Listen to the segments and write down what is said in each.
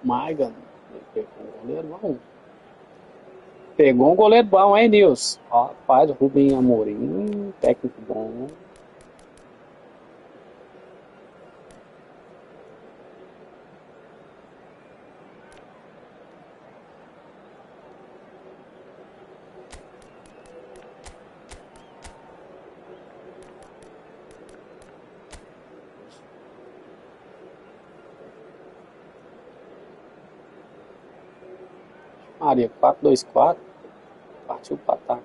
Maigan. Pegou um goleiro bom. Pegou um goleiro bom, hein, Nilson? Rapaz, o Rubem Amorim, técnico bom. Maria, 4-2-4. Partiu para ataque.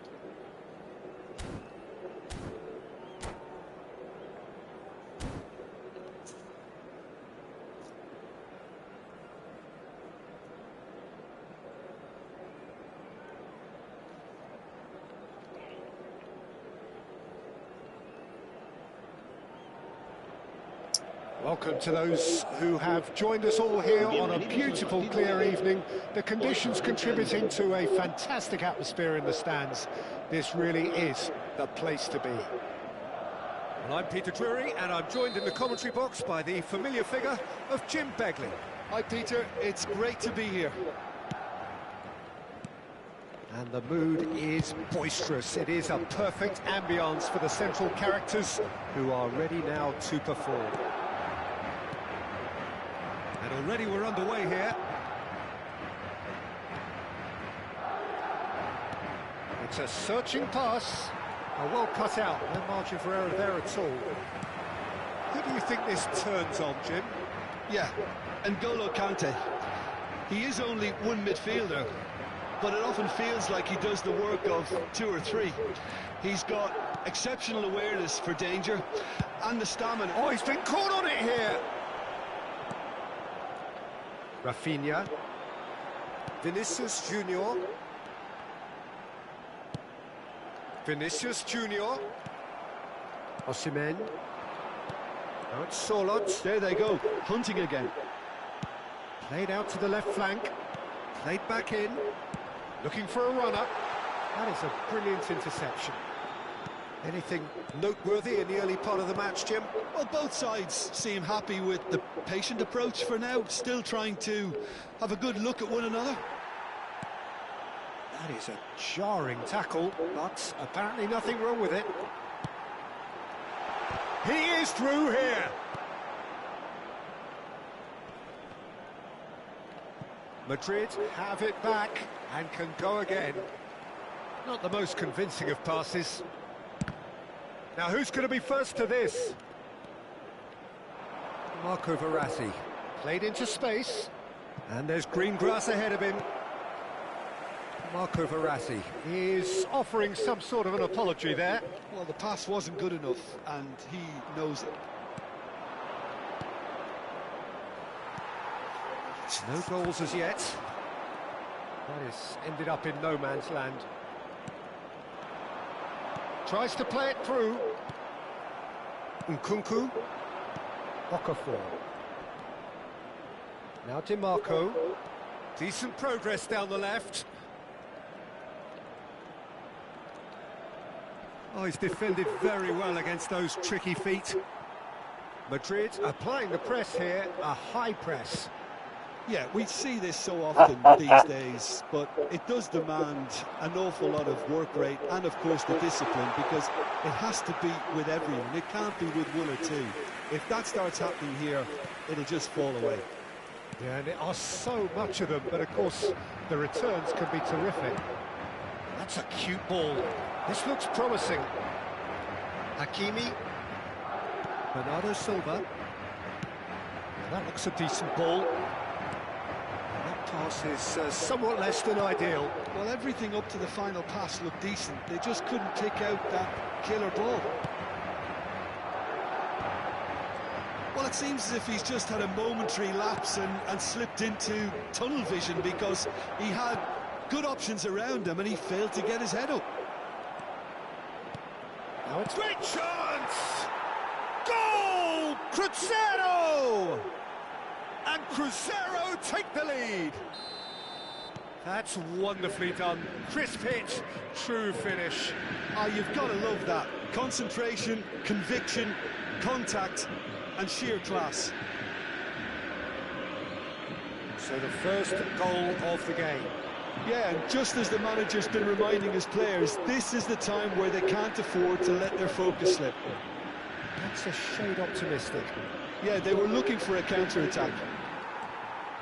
Welcome to those who have joined us all here on a beautiful, clear evening. The conditions contributing to a fantastic atmosphere in the stands. This really is the place to be. Well, I'm Peter Drury, and I'm joined in the commentary box by the familiar figure of Jim Begley. Hi, Peter. It's great to be here. And the mood is boisterous. It is a perfect ambience for the central characters who are ready now to perform. And already we're underway here. It's a searching pass. Well cut out. No margin for error there at all. Who do you think this turns on, Jim? Yeah, N'Golo Kante. He is only one midfielder, but it often feels like he does the work of two or three. He's got exceptional awareness for danger and the stamina. Oh, he's been caught on it here. Rafinha. Vinicius Junior. Vinicius Junior. Osimhen. Now it's Sorloth. There they go, hunting again. Played out to the left flank. Played back in. Looking for a runner. That is a brilliant interception. Anything noteworthy in the early part of the match, Jim? Well, both sides seem happy with the patient approach for now, still trying to have a good look at one another. That is a jarring tackle, but apparently nothing wrong with it. He is through here. Madrid have it back and can go again. Not the most convincing of passes. Now who's going to be first to this? Marco Verratti. Played into space. And there's green grass ahead of him. Marco Verratti is offering some sort of an apology there. Well, the pass wasn't good enough, and he knows it. No goals as yet. That has ended up in no man's land. Tries to play it through. Nkunku. Okafor. Now DiMarco. Decent progress down the left. Oh, he's defended very well against those tricky feet. Madrid applying the press here, a high press. Yeah, we see this so often these days, but it does demand an awful lot of work rate and, of course, the discipline, because it has to be with everyone. It can't be with one or two. If that starts happening here, it'll just fall away. Yeah, and there are so much of them, but, of course, the returns can be terrific. That's a cute ball. This looks promising. Hakimi. Bernardo Silva. Now that looks a decent ball. That pass is somewhat less than ideal. Well, everything up to the final pass looked decent. They just couldn't pick out that killer ball. Well, it seems as if he's just had a momentary lapse and slipped into tunnel vision, because he had good options around him and he failed to get his head up. Now it's Great chance! Goal! Crescer! And Crescer take the lead. That's wonderfully done. Crisp hit, true finish. You've got to love that. Concentration, conviction, contact, and sheer class. So the first goal of the game. Yeah, and just as the manager's been reminding his players, this is the time where they can't afford to let their focus slip. That's a shade optimistic. Yeah, they were looking for a counter-attack.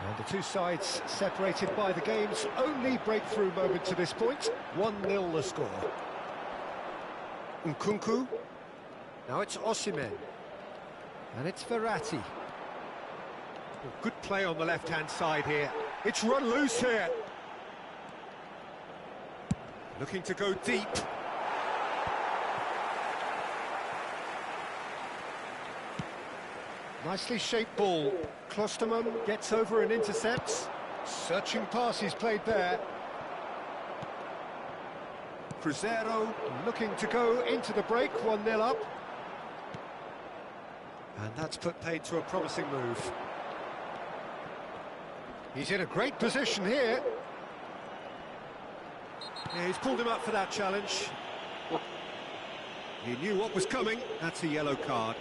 And the two sides separated by the game's only breakthrough moment to this point. 1-0 the score. Nkunku. Now it's Osimhen. And it's Verratti. Oh, good play on the left-hand side here. It's run loose here. Looking to go deep. Nicely shaped ball. Klosterman gets over and intercepts. Searching pass he's played there. Cruzeiro looking to go into the break, 1-0 up. And that's put paid to a promising move. He's in a great position here. Yeah, he's pulled him up for that challenge. He knew what was coming. That's a yellow card.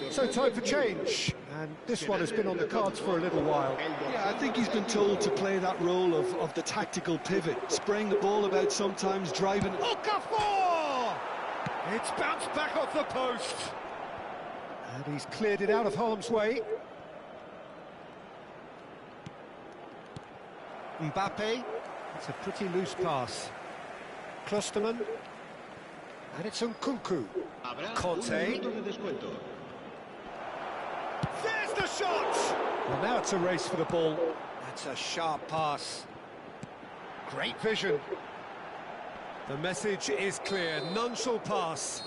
So time for change, and this one has been on the cards for a little while. Yeah, I think he's been told to play that role of the tactical pivot, spraying the ball about sometimes, driving... Okafor! It's bounced back off the post. And he's cleared it out of harm's way. Mbappe. It's a pretty loose pass. Klosterman. And it's Nkunku. Conte. There's the shot! Well, now it's a race for the ball. That's a sharp pass. Great vision. The message is clear. None shall pass.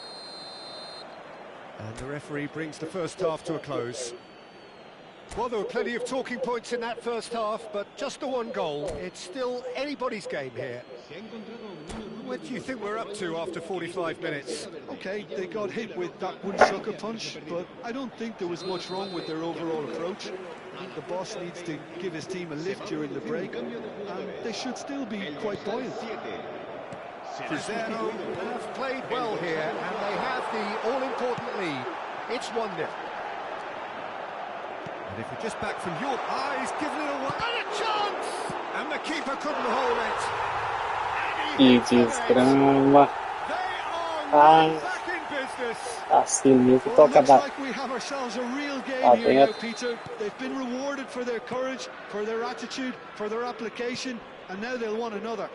And the referee brings the first half to a close. Well, there were plenty of talking points in that first half, but just the one goal. It's still anybody's game here. What do you think we're up to after 45 minutes? Okay, they got hit with that one sucker punch, but I don't think there was much wrong with their overall approach. The boss needs to give his team a lift during the break, and they should still be quite buoyant. Cruzeiro have played well here, and they have the all-important lead. It's 1-0. And if we're just back from York, he's given it away. And a chance! And the keeper couldn't hold it. Que desgrama. Assim mesmo, toca Looks like we have ourselves a real game here now, Peter. They've been rewarded for their courage, for their attitude, for their application, and now they'll want another.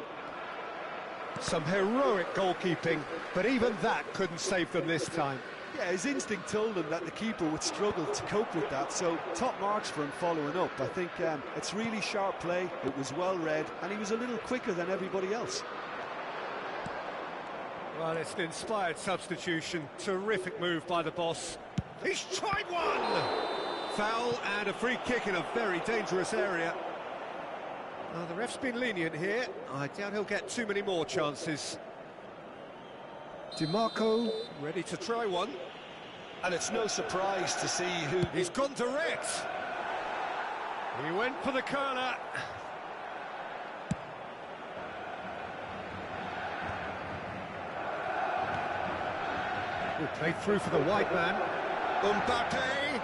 Some heroic goalkeeping, but even that couldn't save them this time. Yeah, his instinct told him that the keeper would struggle to cope with that, so top marks for him following up. I think it's really sharp play, it was well read, and he was a little quicker than everybody else. Well, it's an inspired substitution. Terrific move by the boss. He's tried one! Foul and a free kick in a very dangerous area. Now, the ref's been lenient here. I doubt he'll get too many more chances. DiMarco ready to try one. And it's no surprise to see who... He's gone direct. He went for the corner. He played through for the white man. Mbappe.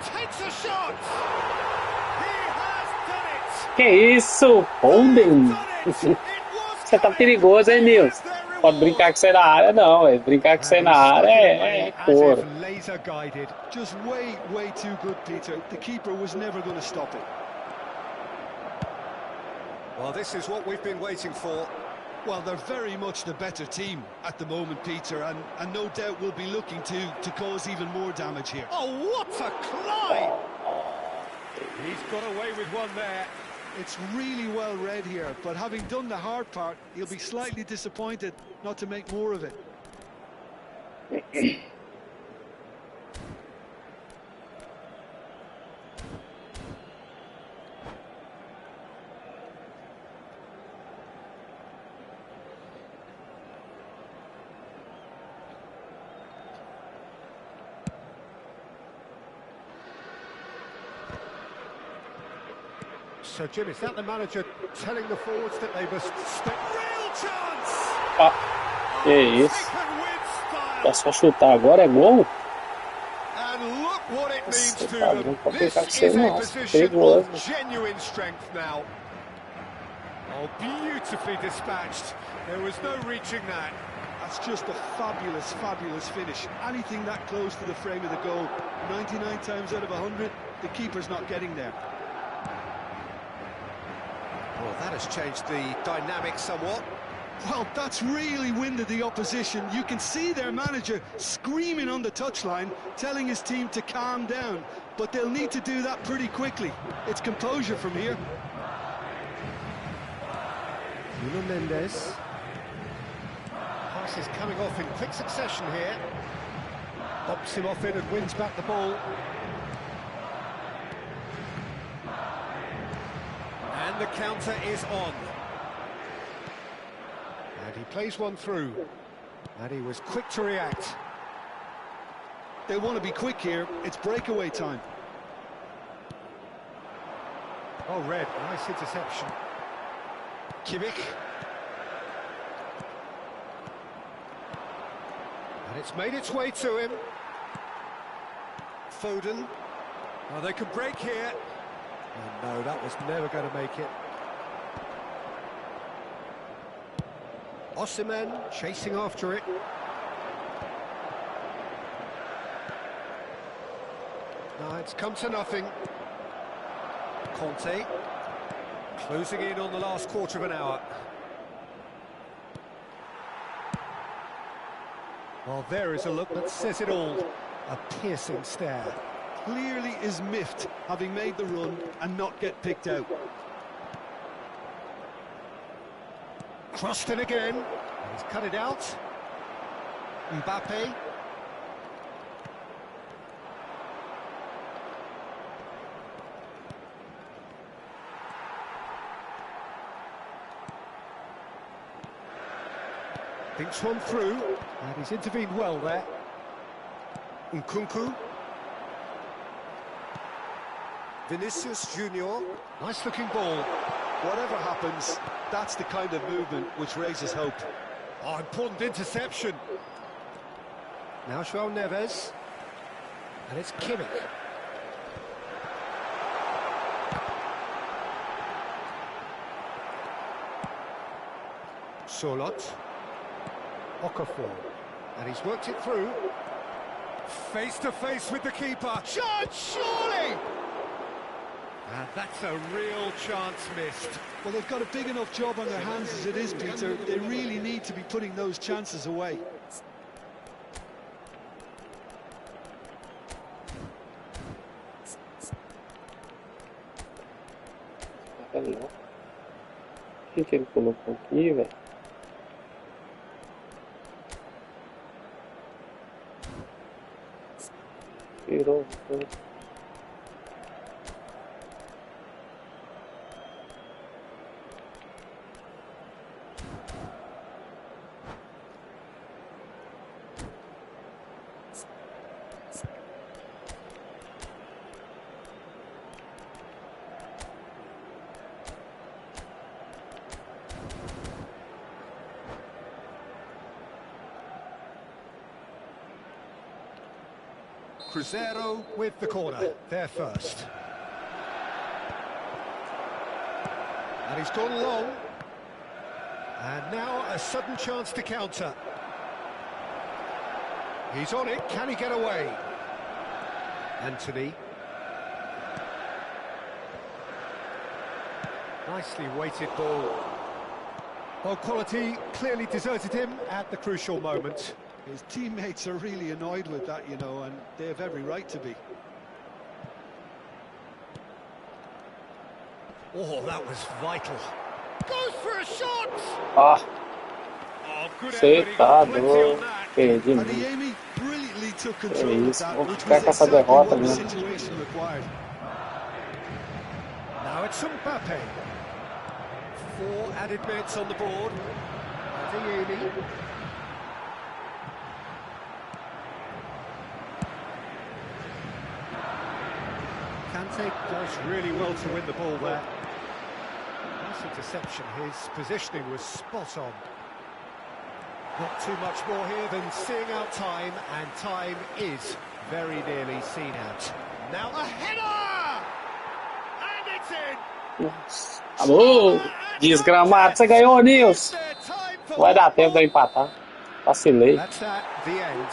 Takes a shot. Que isso? Holding? Você tá perigoso, hein, Nilson? Pode brincar com você na área, não. Brincar com você na área é couro. Just way too good, Peter. The keeper was never going to stop it. Well, this is what we've been waiting for. Well, they're very much the better team at the moment, Peter, and no doubt will be looking to cause even more damage here. Oh, what a climb! He's got away with one there. It's really well read here, but having done the hard part, he'll be slightly disappointed not to make more of it. So, Jim, is that the manager telling the forwards that they must step? Real chance! Ah, que isso? É só chutar agora, é gol? And look what it means to Nossa, them. não pode This ficar is sem a nós, position perigoso. of genuine strength now. Oh, beautifully dispatched. There was no reaching that. That's just a fabulous, fabulous finish. Anything that close to the frame of the goal, 99 times out of 100, the keeper's not getting there. Well, that has changed the dynamic somewhat. Well, that's really winded the opposition. You can see their manager screaming on the touchline, telling his team to calm down. But they'll need to do that pretty quickly. It's composure from here. Nuno Mendes. Pass is coming off in quick succession here. Pops him off in and wins back the ball. And the counter is on. And he plays one through. And he was quick to react. They want to be quick here. It's breakaway time. Oh, Red, nice interception. Kimmich. And it's made its way to him. Foden. Oh, they could break here. Oh, no, that was never going to make it. Osimhen chasing after it. No, it's come to nothing. Conte closing in on the last quarter of an hour. Well, there is a look that says it all. A piercing stare. Clearly is miffed, having made the run and not get picked out. Crossed in again. He's cut it out. Mbappe. Thinks one through, and he's intervened well there. Nkunku. Vinicius Junior. Nice looking ball. Whatever happens, that's the kind of movement which raises hope. Oh, important interception. Now João Neves. And it's Kimmich. Solot. Okafor. And he's worked it through. Face to face with the keeper. Chance, surely! And that's a real chance missed. Well, they've got a big enough job on their hands as it is, Peter. They really need to be putting those chances away. O que ele colocou aqui, velho? Virou. Cruzeiro with the corner, there first. And he's gone long. And now a sudden chance to counter. He's on it, can he get away? Anthony. Nicely weighted ball. Well, quality clearly deserted him at the crucial moment. His teammates are really annoyed with that, you know, and they have every right to be. Oh, that was vital. Goes for a shot. Ó, Oh, good você effort. He tá got plenty on doido. that. Perdi And muito. the Amy brilliantly took Que control of isso, that, vou which ficar was com essa exactly derrota what the mesmo. situation required. Now it's Mbappe. 4 added minutes on the board. Adeyemi. Kante does really well to win the ball there. Nice interception. His positioning was spot on. Not too much more here than seeing out time, and time is very nearly seen out. Now a header! And it's in! Alô, desgramado, você ganhou, Nils. Vai dar tempo de eu empatar. Vacilei. That's at the end.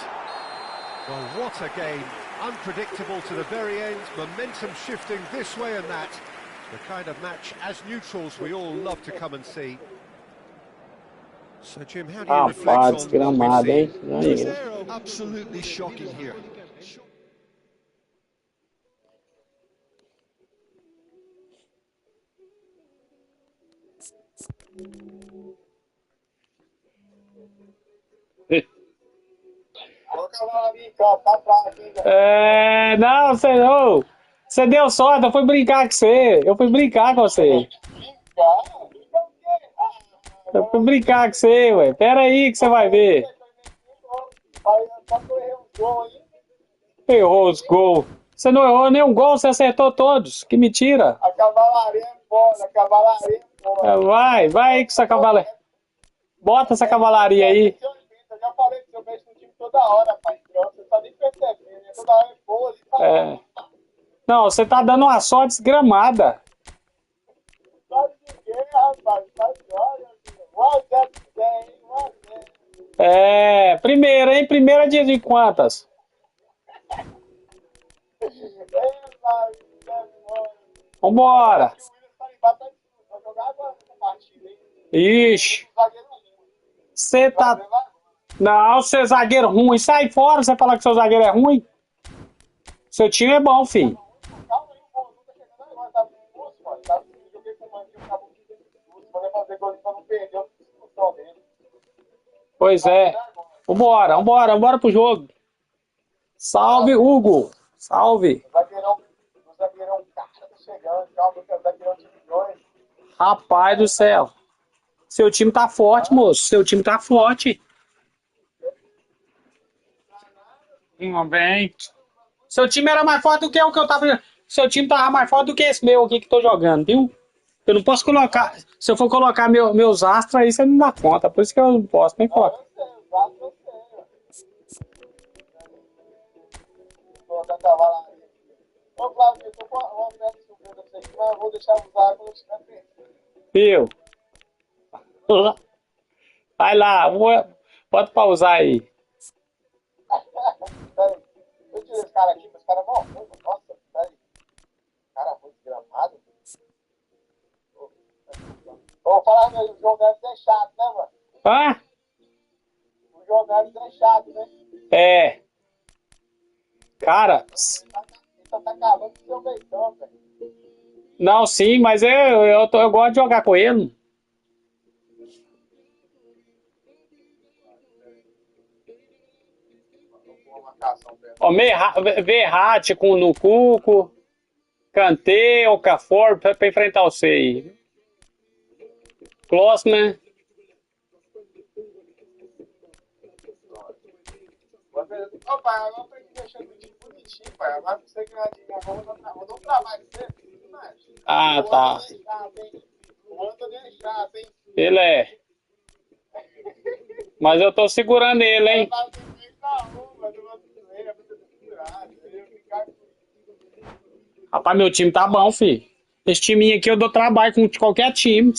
Well, what a game. Unpredictable to the very end. Momentum shifting this way and that. The kind of match, as neutrals, we all love to come and see. So, Jim, how do you reflect Rapaz, on what desgramado, we've hein? seen? Aí. Zero, absolutely shocking here. Não, você não. Você deu sorte, eu fui brincar com você. Eu fui brincar com você. Eu fui brincar com você, ué. Pera aí que você vai ver. Errou os gols. Você não errou nenhum gol, você acertou todos. Que mentira. A cavalaria é foda, a cavalaria é foda. Vai aí com essa cavalaria. Bota essa cavalaria aí. Eu já falei que eu mexo no time toda hora, pai. Você tá nem percebendo, né? Toda hora é boa. É. Não, você tá dando uma sorte desgramada. Sabe de quê, rapaz? Tá de olha, filho. 1-0 hein? 1-0. É, primeira, hein? Primeira de quantas? Vambora. Ixi. Você tá... Não, você é zagueiro ruim. Sai fora, você falar que seu zagueiro é ruim. Seu time é bom, filho. Pois é. Vambora pro jogo. Salve, Hugo. Salve. O zagueirão cara tá chegando, calma, que é o zagueirão de milhões. Rapaz do céu. Seu time tá forte, moço. Seu time tá forte. Bem. Seu time era mais forte do que o que eu tava. Seu time tava mais forte do que esse meu aqui que tô jogando, viu? Eu não posso colocar. Se eu for colocar meus astros aí, você não dá conta. Por isso que eu não posso nem colocar. Eu sei. Colocar cavalaria. Ô, Flávio, eu tô com uma oferta surpresa pra você aqui, mas eu vou deixar usar quando eu estiver pensando. Viu? Vai lá, bota pra usar aí. Peraí, eu tirei esse cara aqui, mas esse cara é bom. Nossa, peraí. Cara muito gramado. Vou falar mesmo, o João Neves é chato, né, mano? Ah? O João Neves é chato, né? É. Cara. Ele tá acabando com o seu meitão, velho. Não, sim, mas eu gosto de jogar com ele. Ó, Verratti com no Cuco, Kanté, Okafor pra enfrentar você aí. Klossman. Ô, pai, agora eu tô deixando o time bonitinho, pai. Agora pra você ganhar dinheiro, agora eu dou um trabalho pra você. Ah, tá. O Antônio é chato, hein? Ele é. Mas eu tô segurando ele, hein? Rapaz, meu time tá bom, filho. Esse timinho aqui eu dou trabalho com qualquer time.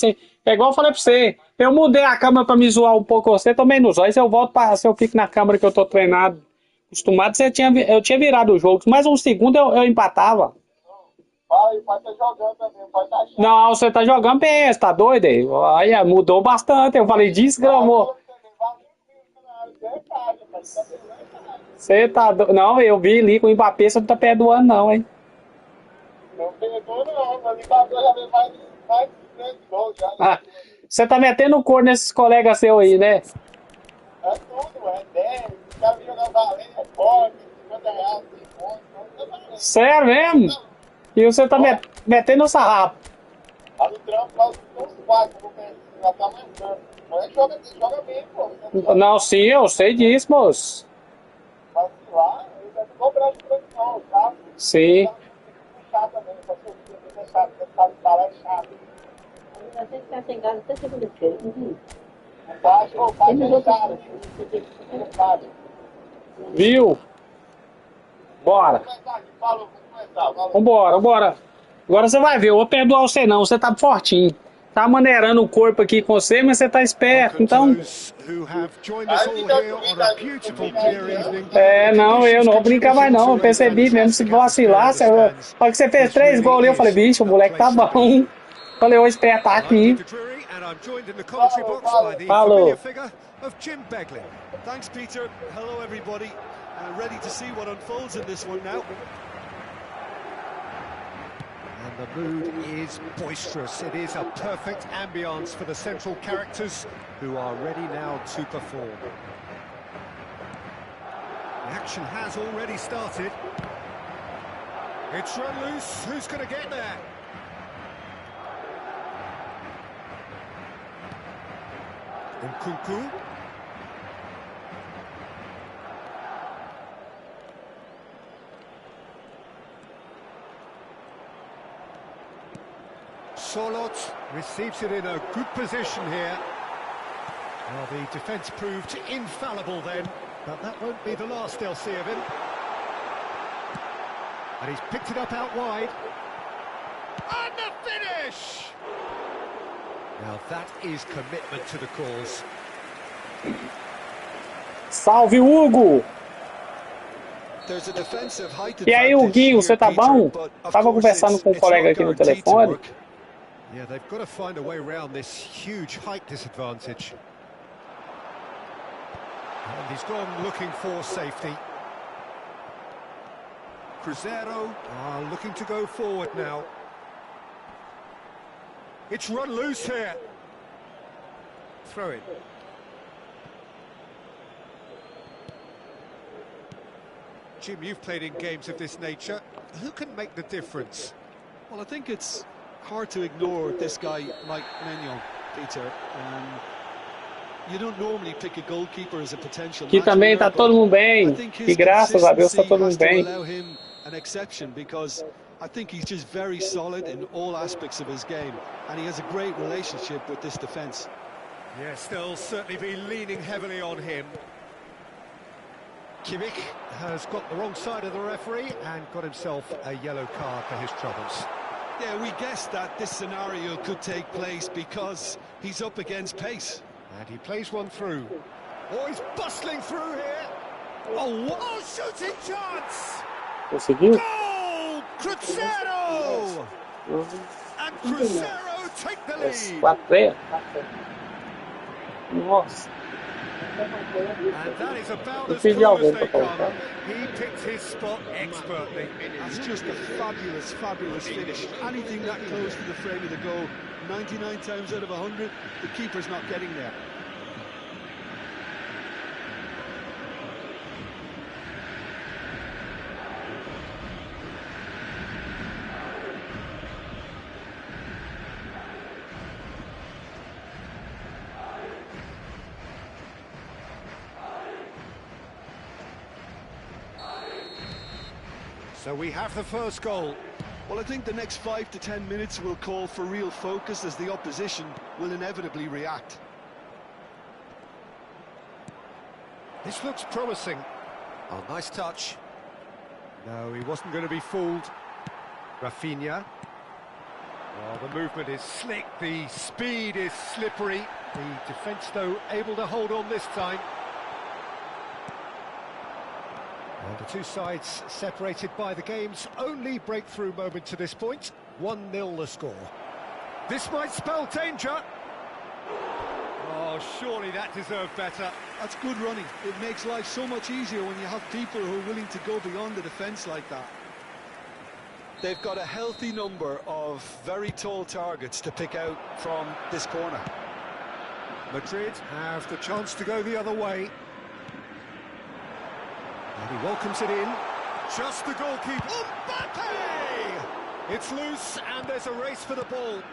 É igual eu falei pra você. Eu mudei a câmera pra me zoar um pouco você, também nos olhos. Se eu fico na câmera que eu tô treinado, acostumado, eu tinha virado o jogo. Mais um segundo eu empatava. Fala aí, o pai tá jogando também, o pai tá chato. Não, você tá jogando PS, tá doido aí? Aí mudou bastante. Eu falei, desgramou. Você tá doido? Não, eu vi ali com o Mbappé, você não tá perdoando não, hein? Não perdoa não, mas o Mbappé já veio mais mais de 3 gols já. Ah, você tá metendo cor nesses colegas seus aí, né? É tudo, é 10. Os caras jogam valendo, é forte, R$50, 100 pontos. Sério mesmo? E você tá metendo o sarrapo. Lá no trampo, lá tem uns 4 que eu conheço, já tá aumentando. O moleque joga bem, pô. Não, sim, eu sei disso, moço. Mas lá, ele deve cobrar de produção, sabe? Sim. Chato também, pra ser chato, você sabe falar é chato. Vai ter que ficar sem gás até segunda-feira. O Baixo é chato. É chato. Viu? Bora. Vamos começar aqui, falou, vamos começar. Valeu. Vambora, vambora. Agora você vai ver, eu vou perdoar você não, você tá fortinho. Tá maneirando o corpo aqui com você, mas você tá esperto, então... Não, eu não vou brincar mais não, eu percebi mesmo, se vacilar, só que você fez 3 gols ali, eu falei, bicho, o moleque tá bom. Falei, eu espertar aqui. Falou. Thanks, Peter. Hello, everybody. Ready to see what unfolds in this one now. And the mood is boisterous. It is a perfect ambience for the central characters who are ready now to perform. The action has already started. It's run loose. Who's going to get there? Nkunku. Solot receives it in a good position here. Well, the defence proved infallible then, but that won't be the last they'll see of him. And he's picked it up out wide. And the finish! Now that is commitment to the cause. Salve, Hugo! E aí, Huguinho, você tá bom? Tava conversando com um colega aqui no telefone. Yeah, they've got to find a way around this huge height disadvantage. And he's gone looking for safety. Cruzeiro are looking to go forward now. It's run loose here. Throw it. Jim, you've played in games of this nature. Who can make the difference? Well, I think it's hard to ignore this guy, Mike Maignan, Peter. You don't normally pick a goalkeeper as a potential. Aqui também tá todo mundo bem. E graças a Deus tá todo mundo bem. An exception because I think he's just very solid in all aspects of his game, and he has a great relationship with this defence. Yes, they'll certainly be leaning heavily on him. Kimmich has got the wrong side of the referee and got himself a yellow card for his troubles. Yeah, we guessed that this scenario could take place because he's up against pace. And he plays one through. Oh, he's bustling through here. Oh, what a shooting chance! Conseguiu? Goal! Cruzeiro! And Cruzeiro take the lead. 4-3. Nossa. And that is about as cool as they come. He picked his spot expertly. That's just a fabulous, fabulous finish. Anything that close to the frame of the goal, 99 times out of 100, the keeper's not getting there. So we have the first goal. Well, I think the next 5 to 10 minutes will call for real focus as the opposition will inevitably react. This looks promising. Oh, nice touch. No, he wasn't going to be fooled. Rafinha. Oh, the movement is slick, the speed is slippery. The defence, though, able to hold on this time. And the two sides separated by the game's only breakthrough moment to this point. 1-0 the score. This might spell danger. Oh, surely that deserved better. That's good running. It makes life so much easier when you have people who are willing to go beyond the defence like that. They've got a healthy number of very tall targets to pick out from this corner. Madrid have the chance to go the other way. And he welcomes it in. Just the goalkeeper. Mbappe! It's loose and there's a race for the ball.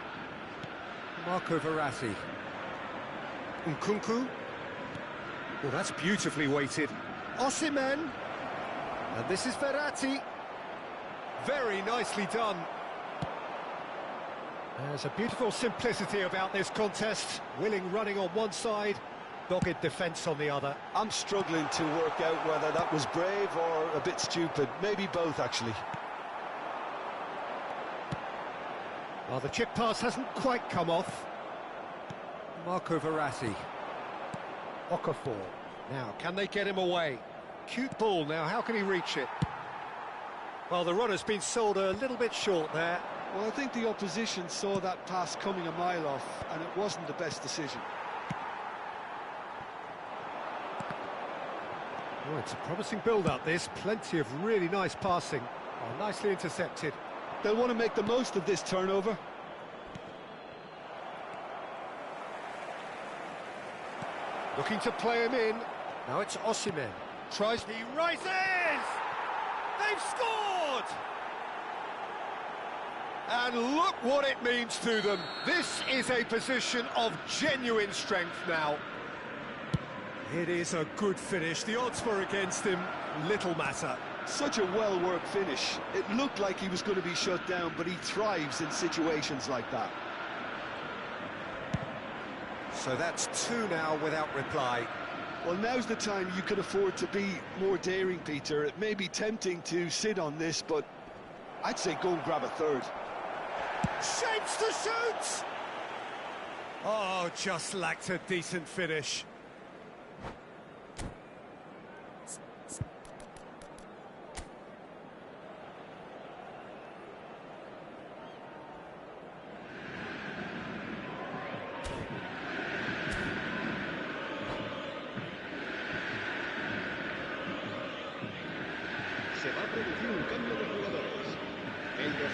Marco Verratti. Nkunku. Well, that's beautifully weighted. Osimhen. And this is Verratti. Very nicely done. There's a beautiful simplicity about this contest. Willing running on one side, dogged defence on the other. I'm struggling to work out whether that was brave or a bit stupid. Maybe both, actually. Well, the chip pass hasn't quite come off. Marco Verratti. Okafor. Now, can they get him away? Cute ball now, how can he reach it? Well, the runner's been sold a little bit short there. Well, I think the opposition saw that pass coming a mile off, and it wasn't the best decision. Oh, it's a promising build-up, this. Plenty of really nice passing. Oh, nicely intercepted. They'll want to make the most of this turnover. Looking to play him in. Now it's Osimhen. Tries, he rises! They've scored! And look what it means to them. This is a position of genuine strength now. It is a good finish. The odds were against him. Little matter. Such a well-worked finish. It looked like he was going to be shut down, but he thrives in situations like that. So that's two now without reply. Well, now's the time you can afford to be more daring, Peter. It may be tempting to sit on this, but I'd say go and grab a third. Shapes to shoot! Oh, just lacked a decent finish.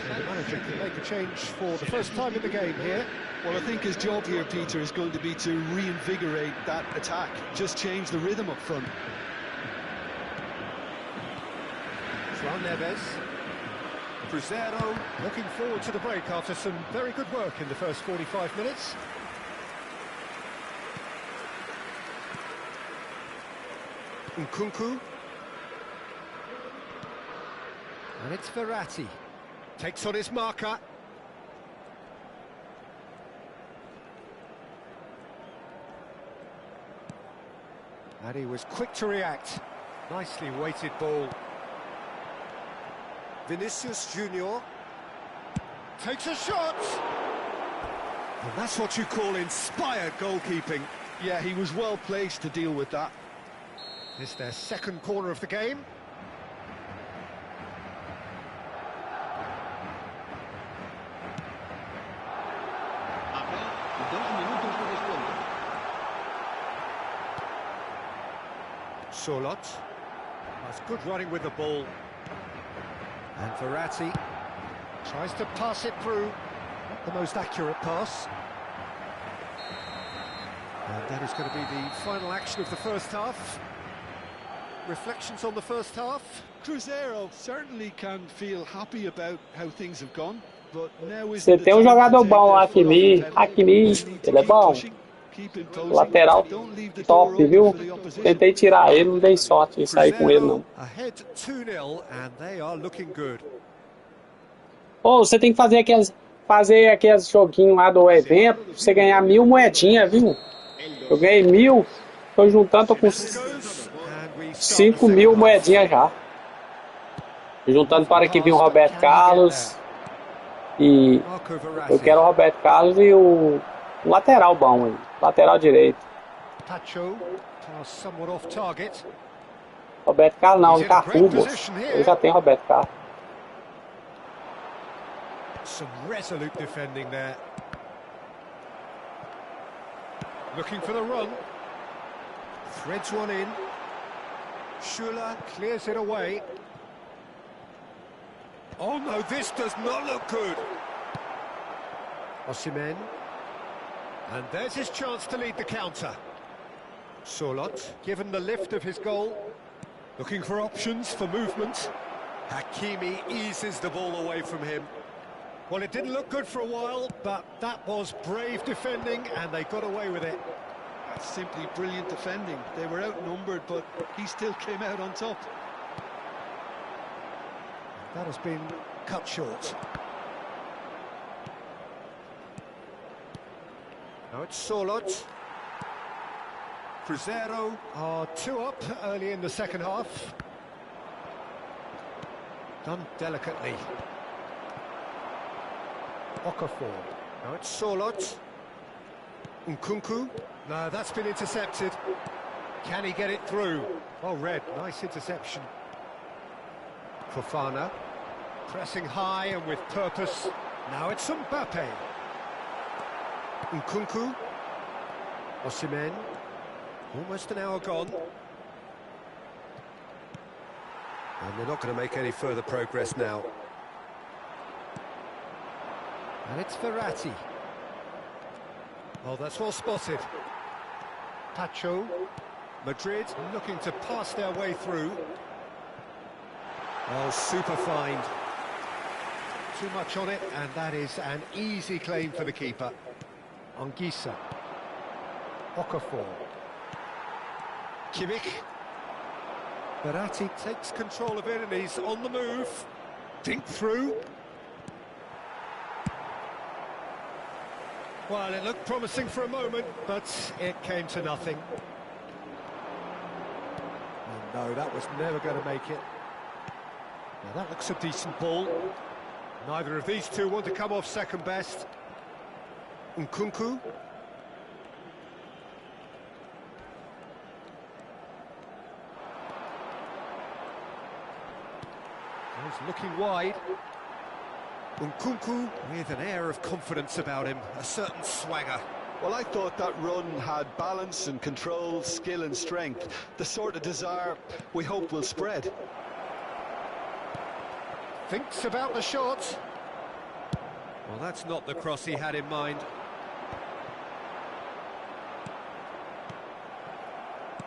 The manager can make a change for the first time in the game here. Well, I think his job here, Peter, is going to be to reinvigorate that attack. Just change the rhythm up front. João Neves. Cruzeiro looking forward to the break after some very good work in the first 45 minutes. Nkunku. And it's Verratti. Takes on his marker. And he was quick to react. Nicely weighted ball. Vinicius Junior takes a shot. And that's what you call inspired goalkeeping. Yeah, he was well placed to deal with that. It's their second corner of the game. Solot. That's good running with the ball. And Verratti tries to pass it through. Not the most accurate pass. And that is going to be the final action of the first half. Reflections on the first half. Cruzeiro certainly can feel happy about how things have gone, but now is Você tem jogador bom, Hakimi, ele é bom. Lateral top, viu? Tentei tirar ele, não dei sorte em sair com ele, não. Ahead 2-0 and they are looking good. Ô, você tem que fazer aqueles joguinhos lá do evento, pra você ganhar 1000 moedinhas, viu? Eu ganhei 1000, tô juntando, tô com 5000 moedinhas já. Juntando para que venha o Roberto Carlos. E eu quero o Roberto Carlos e o lateral bom aí, lateral direito. Roberto Carlos não, o Cafu, eu já tenho Roberto Carlos. Some resolute defending there. Looking for the run. Threads one in. Schuller clears it away. Oh no, this does not look good. Osimhen. And there's his chance to lead the counter. Solot, given the lift of his goal, looking for options for movement. Hakimi eases the ball away from him. Well, it didn't look good for a while, but that was brave defending, and they got away with it. That's simply brilliant defending. They were outnumbered, but he still came out on top. That has been cut short. Now it's Solot. Cruzeiro are 2 up early in the second half. Done delicately. Okafor. Now it's Solot. Nkunku. No, that's been intercepted. Can he get it through? Oh, Red, nice interception. Fofana. Pressing high and with purpose. Now it's Mbappe. Nkunku. Osimhen. Almost an hour gone. And they're not going to make any further progress now. And it's Verratti. Oh, that's well spotted. Pacho. Madrid looking to pass their way through. Oh, super find. Too much on it, and that is an easy claim for the keeper. Anguissa. Okafor. Kimmich. Verratti takes control of it and he's on the move. Dink through. Well, it looked promising for a moment, but it came to nothing. Oh, no, that was never going to make it. Now that looks a decent ball. Neither of these two want to come off second best. Nkunku. He's looking wide. Nkunku with an air of confidence about him, a certain swagger. Well, I thought that run had balance and control, skill and strength. The sort of desire we hope will spread. Thinks about the shot. Well, that's not the cross he had in mind.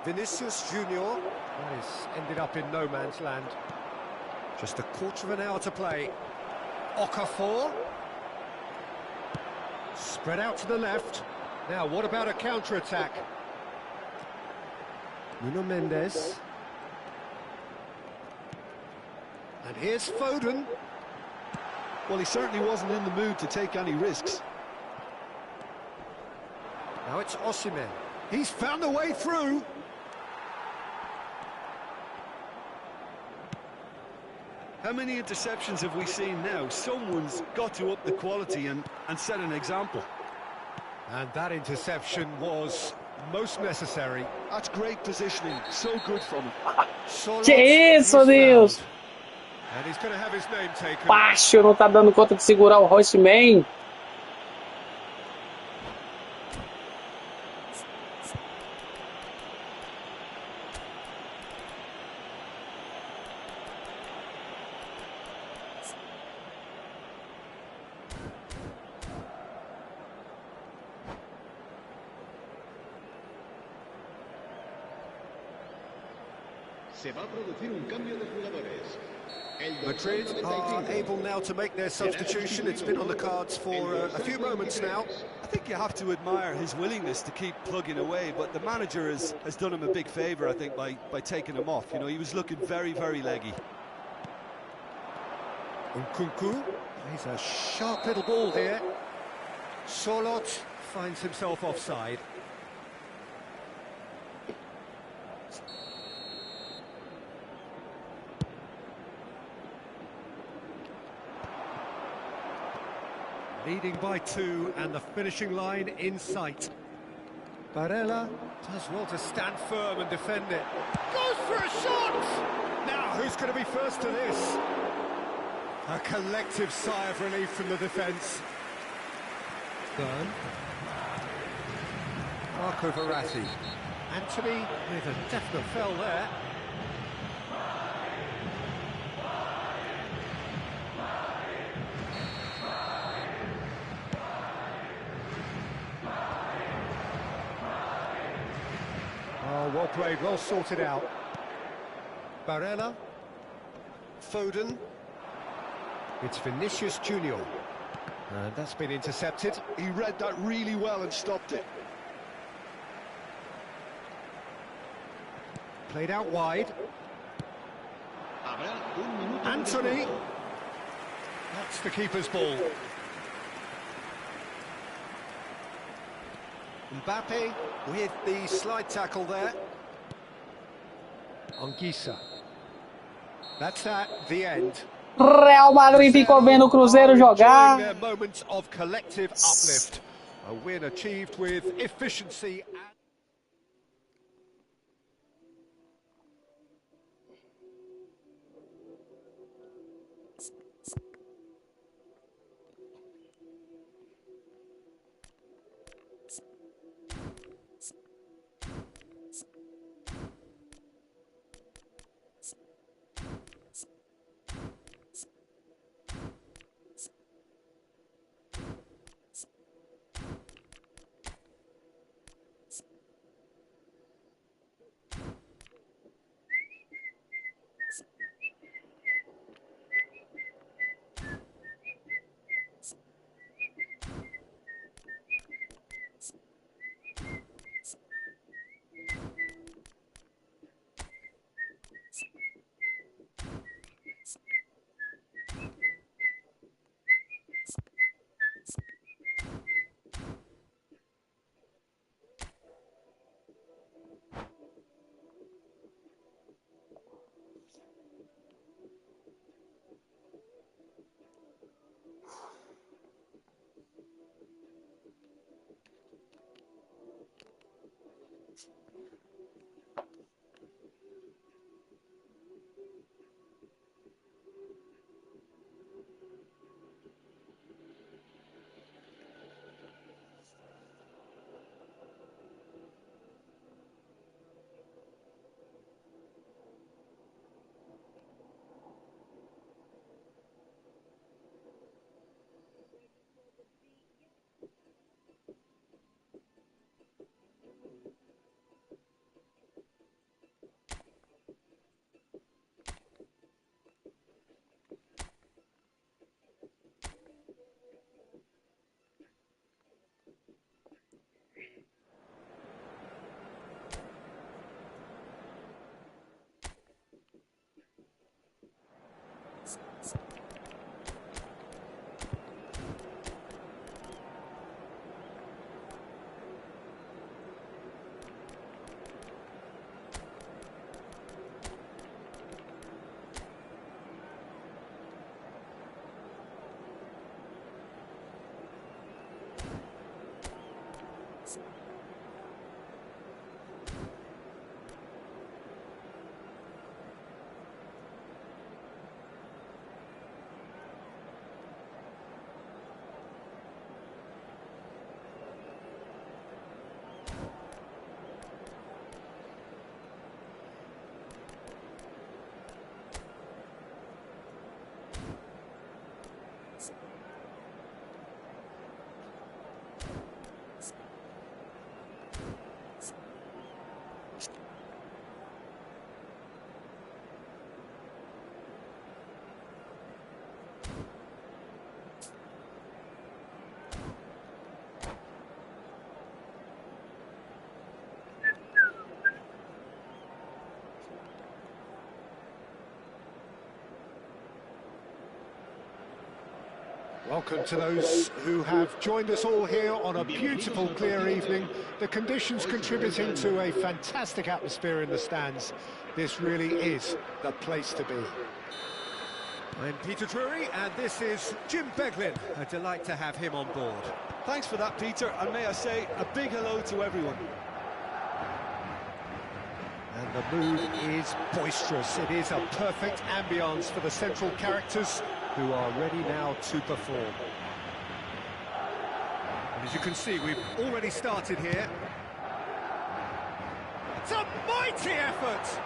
Vinicius Junior. That has ended up in no man's land. Just a quarter of an hour to play. Okafor. Spread out to the left. Now, what about a counter-attack? Nuno Mendes. And here's Foden. Well, he certainly wasn't in the mood to take any risks. Now it's Osimhen. He's found a way through. How many interceptions have we seen now? Someone's got to up the quality and set an example. And that interception was most necessary. That's great positioning. So good from him. Que isso, Deus! And he's going to have his name taken. Baixo, não tá dando conta de segurar o Osimhen. Se va a producir un cambio de jugadores. Madrid are able now to make their substitution. It's been on the cards for a few moments now. I think you have to admire his willingness to keep plugging away, but the manager has done him a big favour, I think, by taking him off. You know, he was looking very, very leggy. Nkunku, he's a sharp little ball here. Solot finds himself offside. Leading by 2 and the finishing line in sight. Barella does well to stand firm and defend it. Goes for a shot! Now, who's going to be first to this? A collective sigh of relief from the defence. Byrne. Marco Verratti. Anthony with a definite fell there. Oh, well played, well sorted out. Barella. Foden. It's Vinicius Junior. And that's been intercepted. He read that really well and stopped it. Played out wide. Anthony. That's the keeper's ball. Mbappe with the slide tackle there. Anguissa. That's that, the end. Real Madrid ficou vendo o Cruzeiro jogar. Their moments of collective uplift. A win achieved with efficiency. Welcome to those who have joined us all here on a beautiful, clear evening. The conditions contributing to a fantastic atmosphere in the stands. This really is the place to be. I'm Peter Drury, and this is Jim Beglin. A delight to have him on board. Thanks for that, Peter, and may I say a big hello to everyone. And the mood is boisterous. It is a perfect ambience for the central characters who are ready now to perform. And as you can see, we've already started here. It's a mighty effort!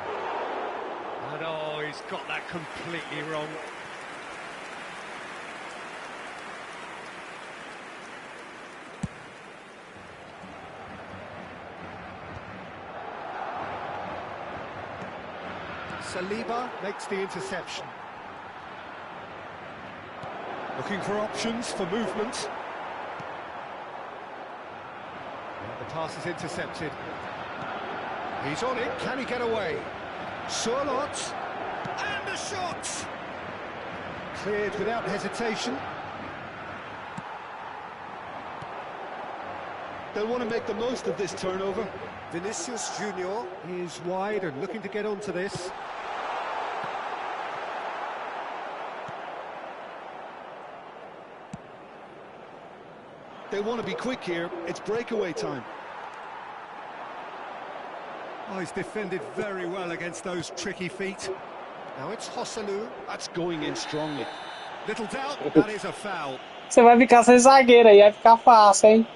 And oh, he's got that completely wrong. Saliba makes the interception. Looking for options for movement. The pass is intercepted. He's on it, can he get away? Surlot, and a shot! Cleared without hesitation. They'll want to make the most of this turnover. Vinicius Junior is wide and looking to get onto this. They want to be quick here. It's breakaway time. Oh, he's defended very well against those tricky feet. Now it's Hosselu. That's going in strongly. Little doubt, that is a foul. Você vai ficar sem zagueiro aí, vai ficar fácil, hein?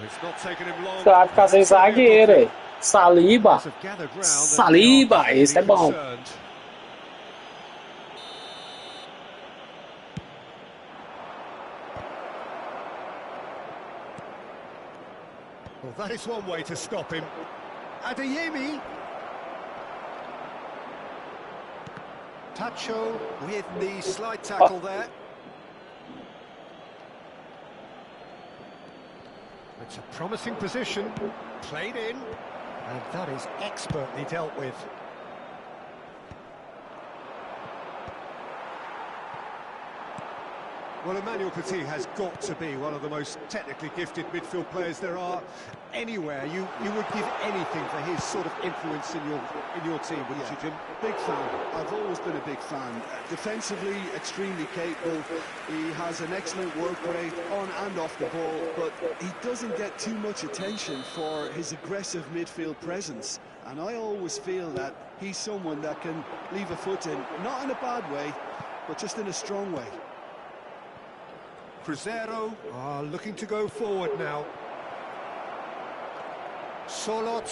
It's not taken him long. Você vai ficar sem zagueiro aí. Saliba. Saliba, esse é bom. Well, that is one way to stop him. Adeyemi. Tacho with the slide tackle there. It's a promising position, played in, and that is expertly dealt with. Well, Emmanuel Petit has got to be one of the most technically gifted midfield players there are anywhere. You would give anything for his sort of influence in your team, wouldn't you, Jim? Big fan. I've always been a big fan. Defensively, extremely capable. He has an excellent work rate on and off the ball, but he doesn't get too much attention for his aggressive midfield presence. And I always feel that he's someone that can leave a foot in, not in a bad way, but just in a strong way. Cruzeiro are looking to go forward now. Surlot.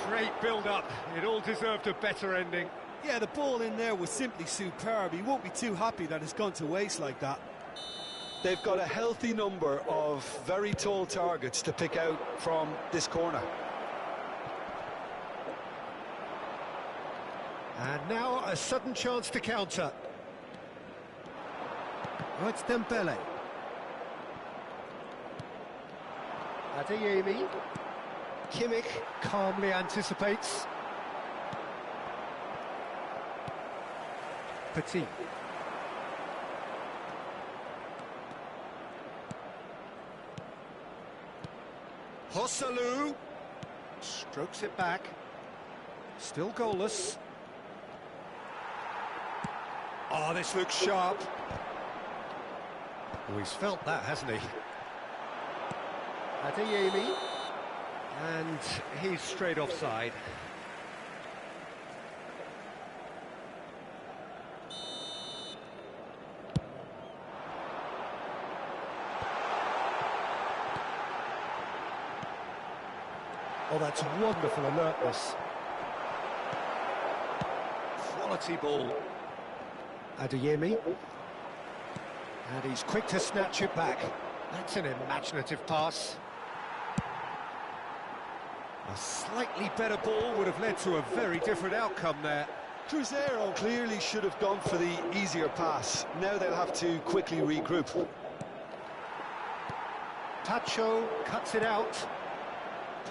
Great build-up. It all deserved a better ending. Yeah, the ball in there was simply superb. He won't be too happy that it's gone to waste like that. They've got a healthy number of very tall targets to pick out from this corner. And now a sudden chance to counter. Oh, it's Dembele. Adeyemi. Kimmich calmly anticipates. Petit. Hosselu strokes it back. Still goalless. Oh, this looks sharp. Oh, he's felt that, hasn't he? Adeyemi. And he's straight offside. Oh, that's wonderful alertness. Quality ball. Adeyemi. And he's quick to snatch it back. That's an imaginative pass. A slightly better ball would have led to a very different outcome there. Cruzeiro clearly should have gone for the easier pass. Now they'll have to quickly regroup. Tacho cuts it out.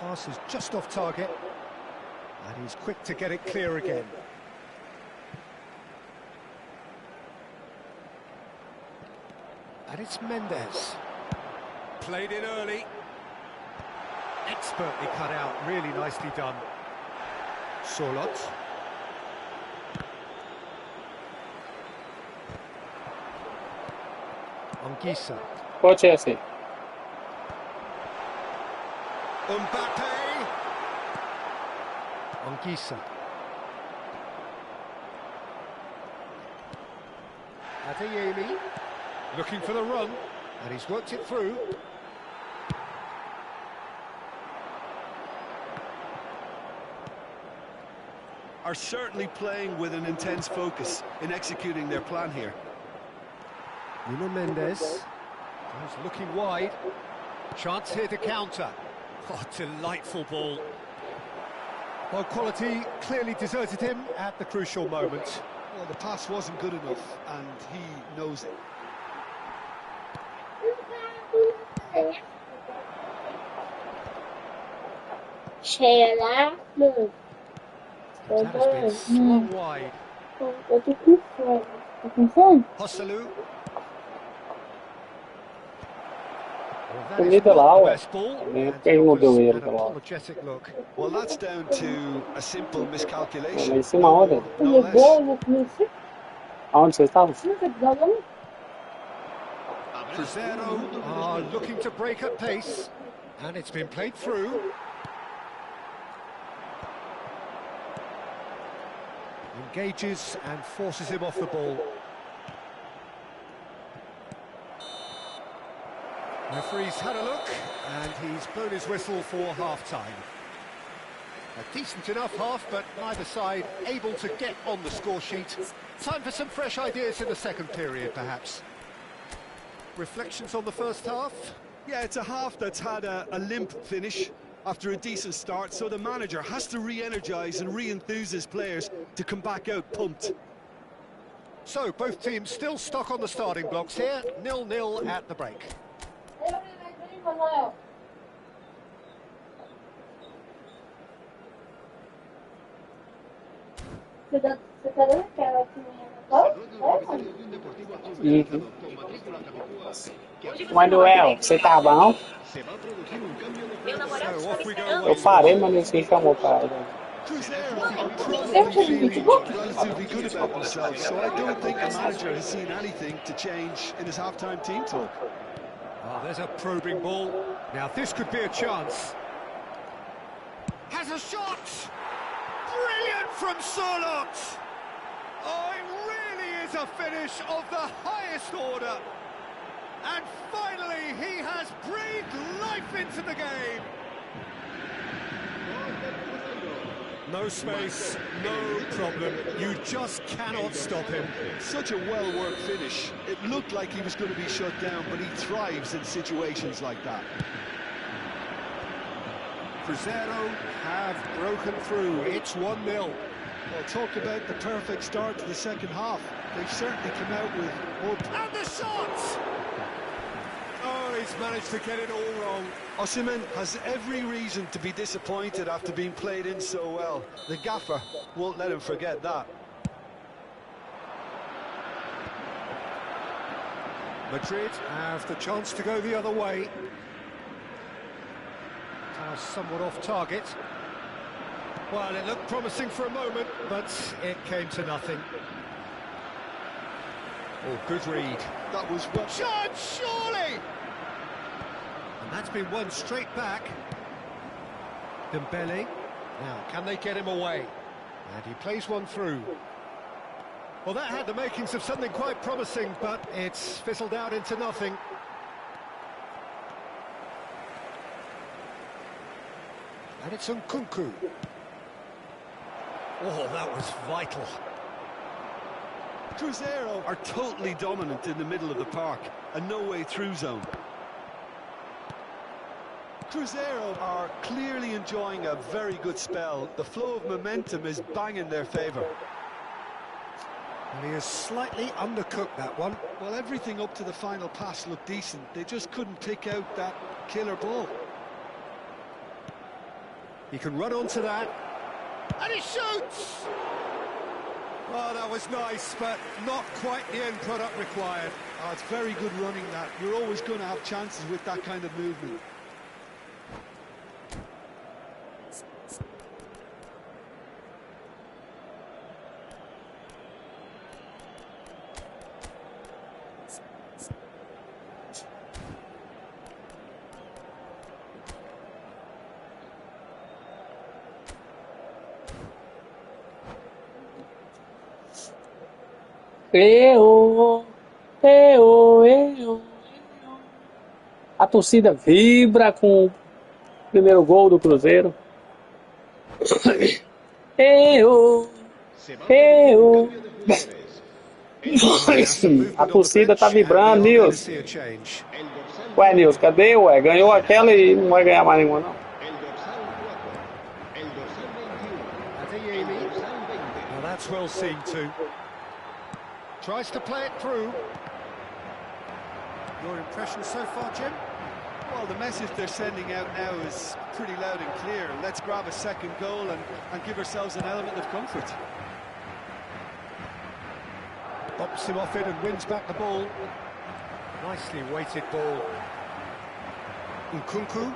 Pass is just off target. And he's quick to get it clear again. And it's Mendes. Played in early. Expertly cut out, really nicely done. Surlot. Anguissa. Pode ser assim. Mbappe. Anguissa. Adeyemi. Looking for the run, and he's worked it through. Are certainly playing with an intense focus in executing their plan here. Nuno Mendes is looking wide. Chance here to counter. Oh, delightful ball. Well, quality clearly deserted him at the crucial moment. Well, the pass wasn't good enough, and he knows it. Será? Não. That has been slung wide. Eu tô com fome. Tá com fome? Hosselu. Comida lá, ué. Quem mudou ele lá? Well, that's down to a simple Lá miscalculation. em cima onde? Comer bolo, comer isso. Aonde você estava? Nunca te dá bolo? Crescero are looking to break at pace, and it's been played through. Engages and forces him off the ball. Referee's had a look, and he's blown his whistle for half-time. A decent enough half, but neither side able to get on the score sheet. Time for some fresh ideas in the second period, perhaps. Reflections on the first half? Yeah, it's a half that's had a limp finish after a decent start, so the manager has to re-energise and re-enthuse his players to come back out pumped. So, both teams still stuck on the starting blocks here, 0-0 at the break. Você tá dando aquela Mas Noel, você tá bom? So, off we go. Eu parei, mas ninguém chamou para. Cruzeiro are probably feeling relatively good about themselves, so I don't think the manager has seen anything to change in his half-time team talk. Oh, there's a probing ball. Now this could be a chance. Has a shot! Brilliant from Surlot! Oh, it really is a finish of the highest order. And finally, he has breathed life into the game. No space, no problem. You just cannot stop him. Such a well-worked finish. It looked like he was going to be shut down, but he thrives in situations like that. Cruzeiro have broken through. It's 1-0. Well, talk about the perfect start to the second half. They've certainly come out with more... And the shot! Oh, he's managed to get it all wrong. Osimhen has every reason to be disappointed after being played in so well. The gaffer won't let him forget that. Madrid have the chance to go the other way. Pass somewhat off target. Well, it looked promising for a moment, but it came to nothing. Oh, good read. That was well... Chance, surely! And that's been won straight back. Dembele. Now, can they get him away? And he plays one through. Well, that had the makings of something quite promising, but it's fizzled out into nothing. And it's Nkunku. Oh, that was vital. Cruzeiro are totally dominant in the middle of the park, a no-way-through zone. Cruzeiro are clearly enjoying a very good spell. The flow of momentum is bang in their favour. And he has slightly undercooked that one. Well, everything up to the final pass looked decent. They just couldn't pick out that killer ball. He can run onto that. And he shoots! Oh, that was nice, but not quite the end product required. Oh, it's very good running, that. You're always going to have chances with that kind of movement. A torcida vibra com o primeiro gol do Cruzeiro. A torcida tá vibrando, Nils. Ué, Nils, cadê? Ué, ganhou aquela e não vai ganhar mais nenhuma, não. That's well seen too. Tries to play it through. Your impression so far, Jim? Well, the message they're sending out now is pretty loud and clear. Let's grab a second goal and give ourselves an element of comfort. Bumps him off it and wins back the ball. Nicely weighted ball. Nkunku.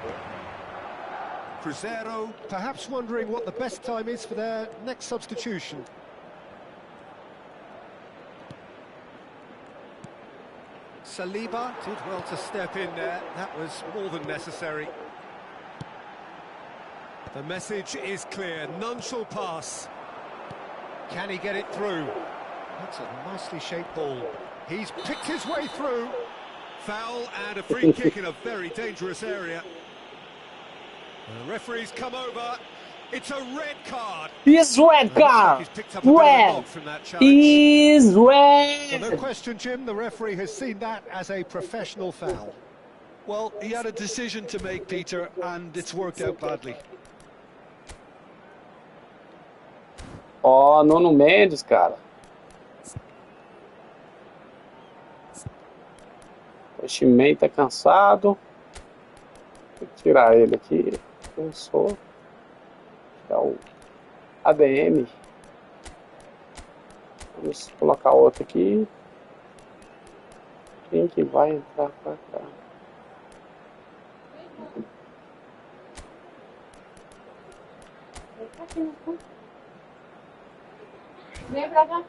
Cruzeiro, perhaps wondering what the best time is for their next substitution. Saliba did well to step in there. That was more than necessary. The message is clear, none shall pass. Can he get it through? That's a nicely shaped ball. He's picked his way through. Foul and a free kick in a very dangerous area. The referee's come over. It's a red card. Is red card. He's picked up a bit of a Red. knock from that challenge. Is Well, no red. question, Jim, the referee has seen that as a professional foul. Well, he had a decision to make, Peter, and it's worked out badly. Ó, Nuno Mendes, cara. O Chimei tá cansado. Tem que tirar ele aqui. Cansou. Tirar o ADM. Vamos colocar outro aqui. Quem que vai entrar pra cá? Vem pra cá.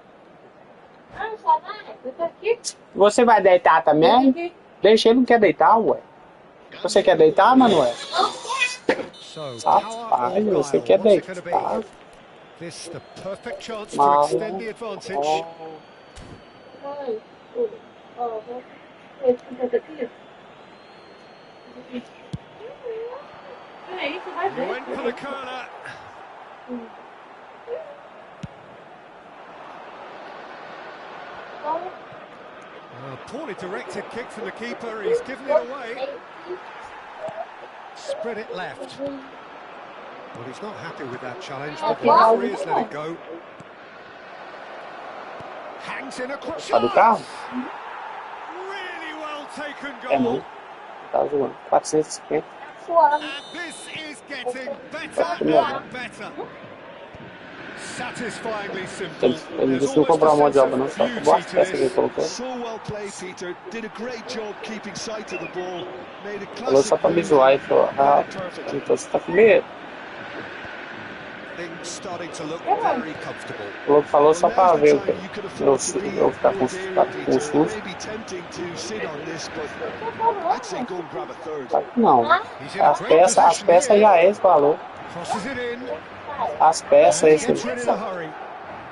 Ah, só vai. Eu tô aqui. Você vai deitar também? Deixa ele, não quer deitar, ué. Você quer deitar, Manuel? So, Rapaz, você quer deitar? This the perfect chance to Mal. extend the advantage. Ai, ó, eu tô aqui. Peraí, você vai He ver. went for the corner. Poorly directed kick from the keeper. He's given it away. Spread it left. Well, he's not happy with that challenge, but the Wow. referee has let it go. Hangs in a Tá do carro? Really well taken É goal. não. Tá zoando. 450. Suave. And this is getting better and better. Satisfyingly simple. Ele disse que não comprou uma de obra, não. Só comprou as peças que ele colocou. So well played, Peter. Did a great job keeping sight of the ball. Made a Falou só classic pra me move. zoar e falou, ah, então você tá com medo? things starting to look very comfortable. Falou só pra ver eu ficar com susto. Maybe tempting to sit on this, but I'd say go and grab a third. Só que não. He's in a As great peças position já here. é esse valor. Crosses it in. As peças, And he esse. gets rid in a hurry.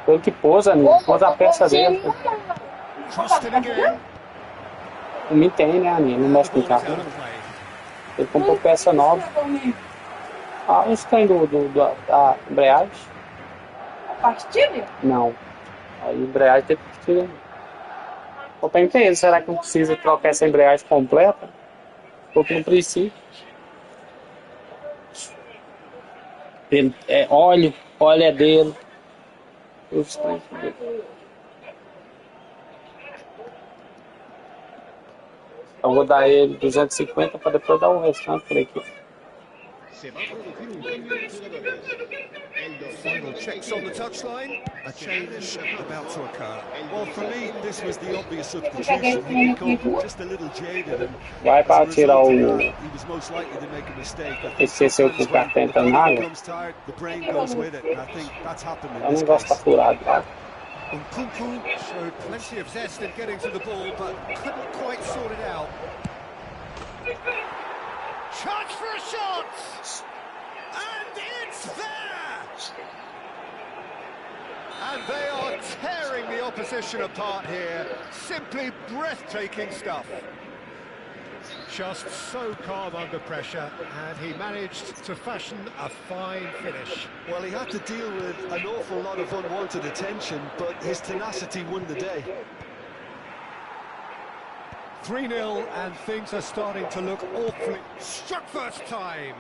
Pelo que pôs, amigo. Pôs a peça dentro. Crossed it again. O Mi tem, né, amigo? Não mexe com Ball is carro. out of play. Ele comprou peça nova. Ah, esse tem da embreagem? Compartilha? Não. Aí a embreagem tem que tirar. Eu perguntei ele, será que não precisa trocar essa embreagem completa? Porque não precisa. Ele, óleo é dele. Eu vou dar ele 250 para depois dar o restante por aqui. Se va a producir un cambio de jugadores. El Final checks on the touchline. A change about to occur. Well, for me, this was the obvious substitution. He became just a little jaded, and Vai para as a tirar result o. of that, he was most likely to make a mistake. I think Esqueceu que o sometimes cartão when entra the na body água. becomes tired, the brain goes with it, and I think that's happened Eu in this não gosto de case. estar furado, tá? Nkunku showed plenty of zest in getting to the ball, but couldn't quite sort it out. Chance for a shot! And it's there! And they are tearing the opposition apart here. Simply breathtaking stuff. Just so calm under pressure, and he managed to fashion a fine finish. Well, he had to deal with an awful lot of unwanted attention, but his tenacity won the day. 3-0, and things are starting to look awfully... Struck first time!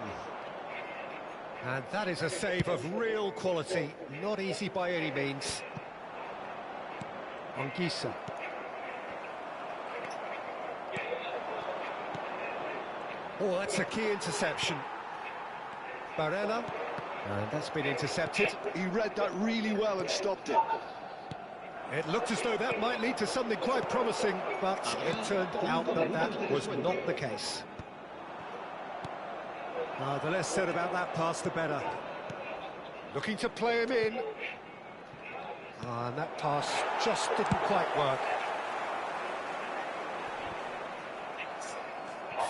And that is a save of real quality, not easy by any means. Anguissa. Oh, that's a key interception. Barella. And that's been intercepted. He read that really well and stopped it. It looked as though that might lead to something quite promising, but it turned out that that was not the case. The less said about that pass, the better. Looking to play him in. And that pass just didn't quite work.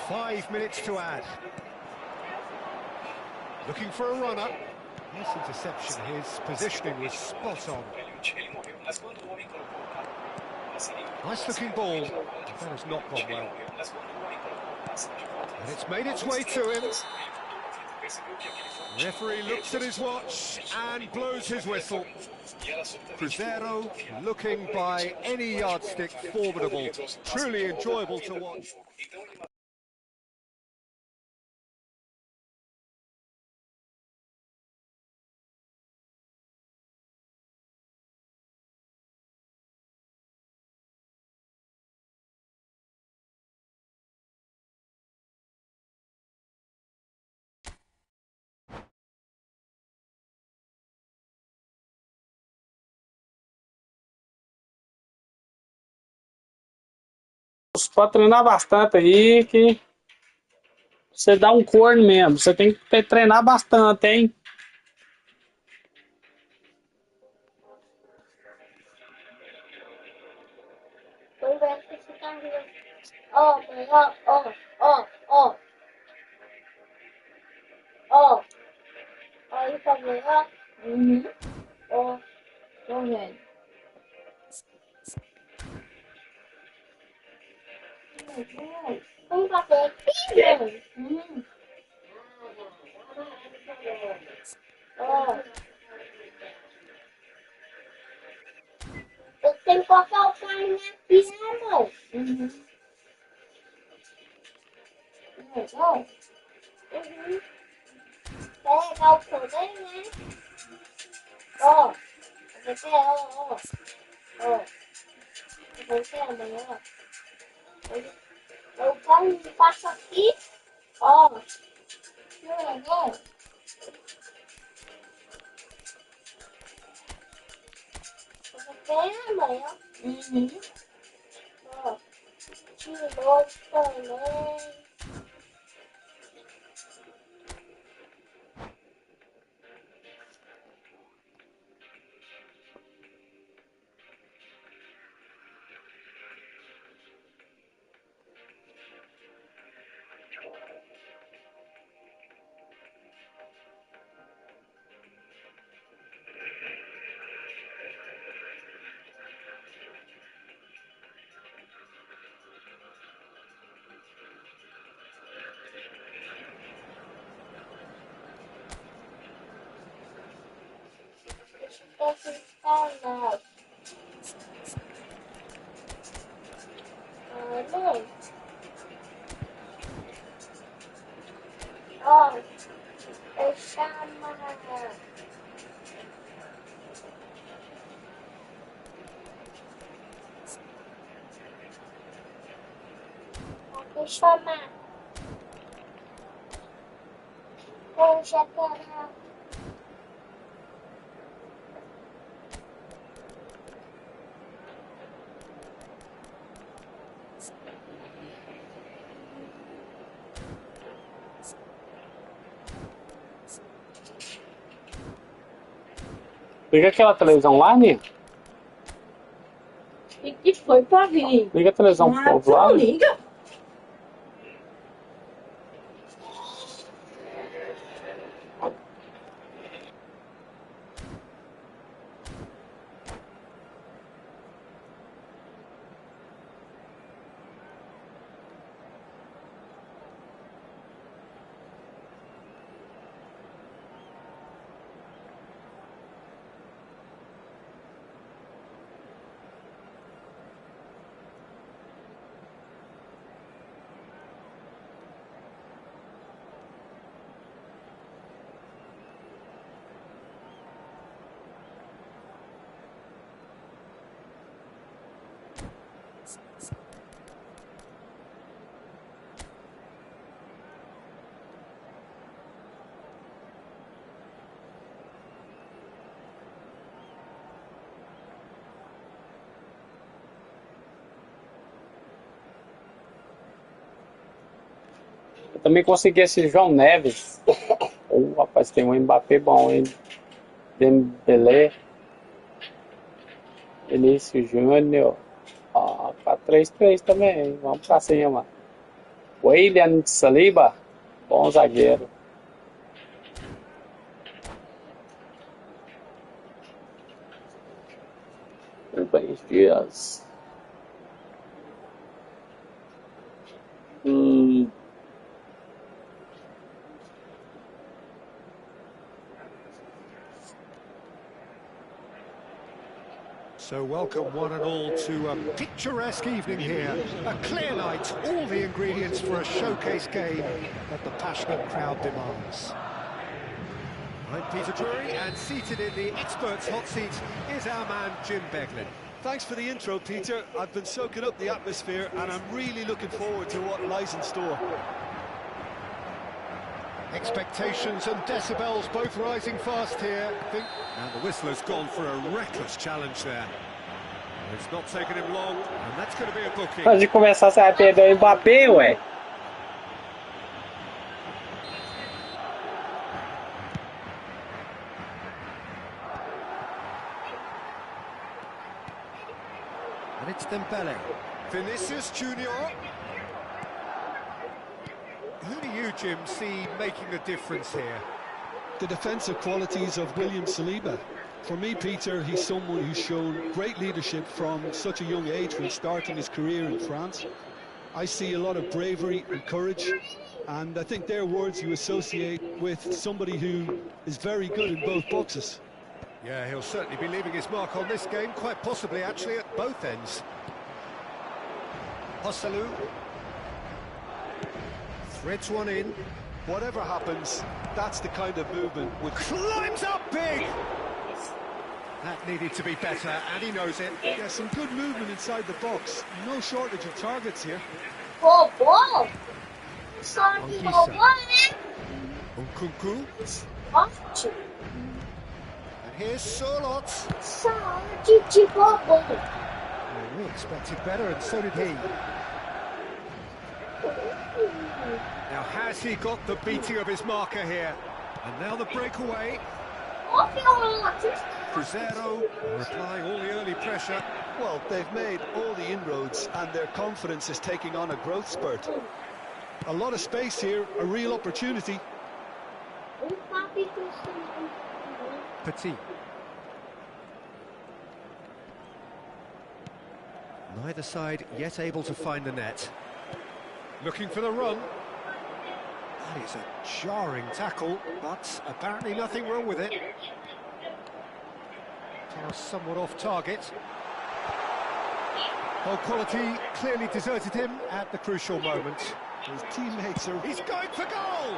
5 minutes to add. Looking for a runner. Nice interception. His positioning was spot on. Nice looking ball. That has not gone well. And it's made its way to him. Referee looks at his watch and blows his whistle. Cruzeiro looking by any yardstick formidable. Truly enjoyable to watch. Pode treinar bastante aí, que você dá um corno mesmo. Você tem que treinar bastante, hein? Vamos ver se esse carrinho. Ó, mãe, ó, ó, ó, ó. Ó. Ó, aí pra ver, ó. Ó. Tô vendo. Vamos fazer aqui, mãe. Ó. Eu tenho que colocar o carrinho aqui, né, mãe? Ó. Pegar o poder, né? Ó. Você quer, ó, ó. Ó. Você quer, mãe, ó. Eu carro passa aqui, ó. Ó. Você quer, mãe, ó. Ó. Tirou também. Esse canal. Mãe. Ó. Eu chamo. Vou chamar. Vou chamar. Liga aquela televisão lá, Nia. E que foi pra vir? Liga a televisão pro povo lá. Liga. Eu também consegui esse João Neves. Rapaz, tem um Mbappé bom, hein? Dembélé. Vinícius Júnior. Ó, 4-3-3 também. Vamos pra cima. William Saliba. Bom zagueiro. Rubens Dias. So welcome one and all to a picturesque evening here. A clear night, all the ingredients for a showcase game that the passionate crowd demands. I'm Peter Drury, and seated in the experts' hot seat is our man Jim Beglin. Thanks for the intro, Peter. I've been soaking up the atmosphere, and I'm really looking forward to what lies in store. Expectations and decibels both rising fast here. And the whistler's gone for a reckless challenge there. It's not taken him long, and that's going to be a booking. Antes de começar, você vai perder o Mbappé, ué. And it's Dembele. Vinicius Junior. Who do you, Jim, see making a difference here? The defensive qualities of William Saliba. For me, Peter, he's someone who's shown great leadership from such a young age when starting his career in France. I see a lot of bravery and courage, and I think they're words you associate with somebody who is very good in both boxes. Yeah, he'll certainly be leaving his mark on this game, quite possibly actually at both ends. Hosselu threads one in. Whatever happens, that's the kind of movement which Climbs up big! That needed to be better, and he knows it. yeah, some good movement inside the box. No shortage of targets here. Ball. Sorry, ball. Nkunku. Ótimo. And here's Sorlot. Sorte de bobo. We expected better, and so did he. Now, has he got the beating of his marker here? And now the breakaway. Cruzeiro applying all the early pressure. Well, they've made all the inroads and their confidence is taking on a growth spurt. A lot of space here, a real opportunity. Petit. Neither side yet able to find the net. Looking for the run. That is a jarring tackle, but apparently nothing wrong with it. Now somewhat off target. Well, quality clearly deserted him at the crucial moment. His teammates are... He's going for goal!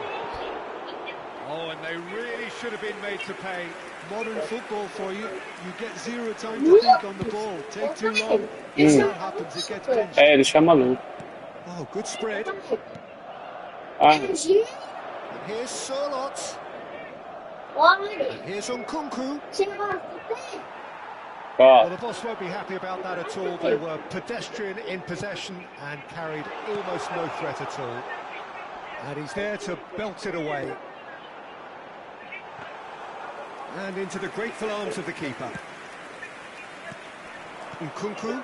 Oh, and they really should have been made to pay. Modern football for you. You get zero time to think on the ball. Take too long. If that happens, it gets pinched. Ele chama Lu. Oh, good spread. Ah, And here's Sorlot. And here's Nkunku. Well, ó. the boss won't be happy about that at all. They were pedestrian in possession and carried almost no threat at all. And he's there to belt it away. And into the grateful arms of the keeper. Nkunku.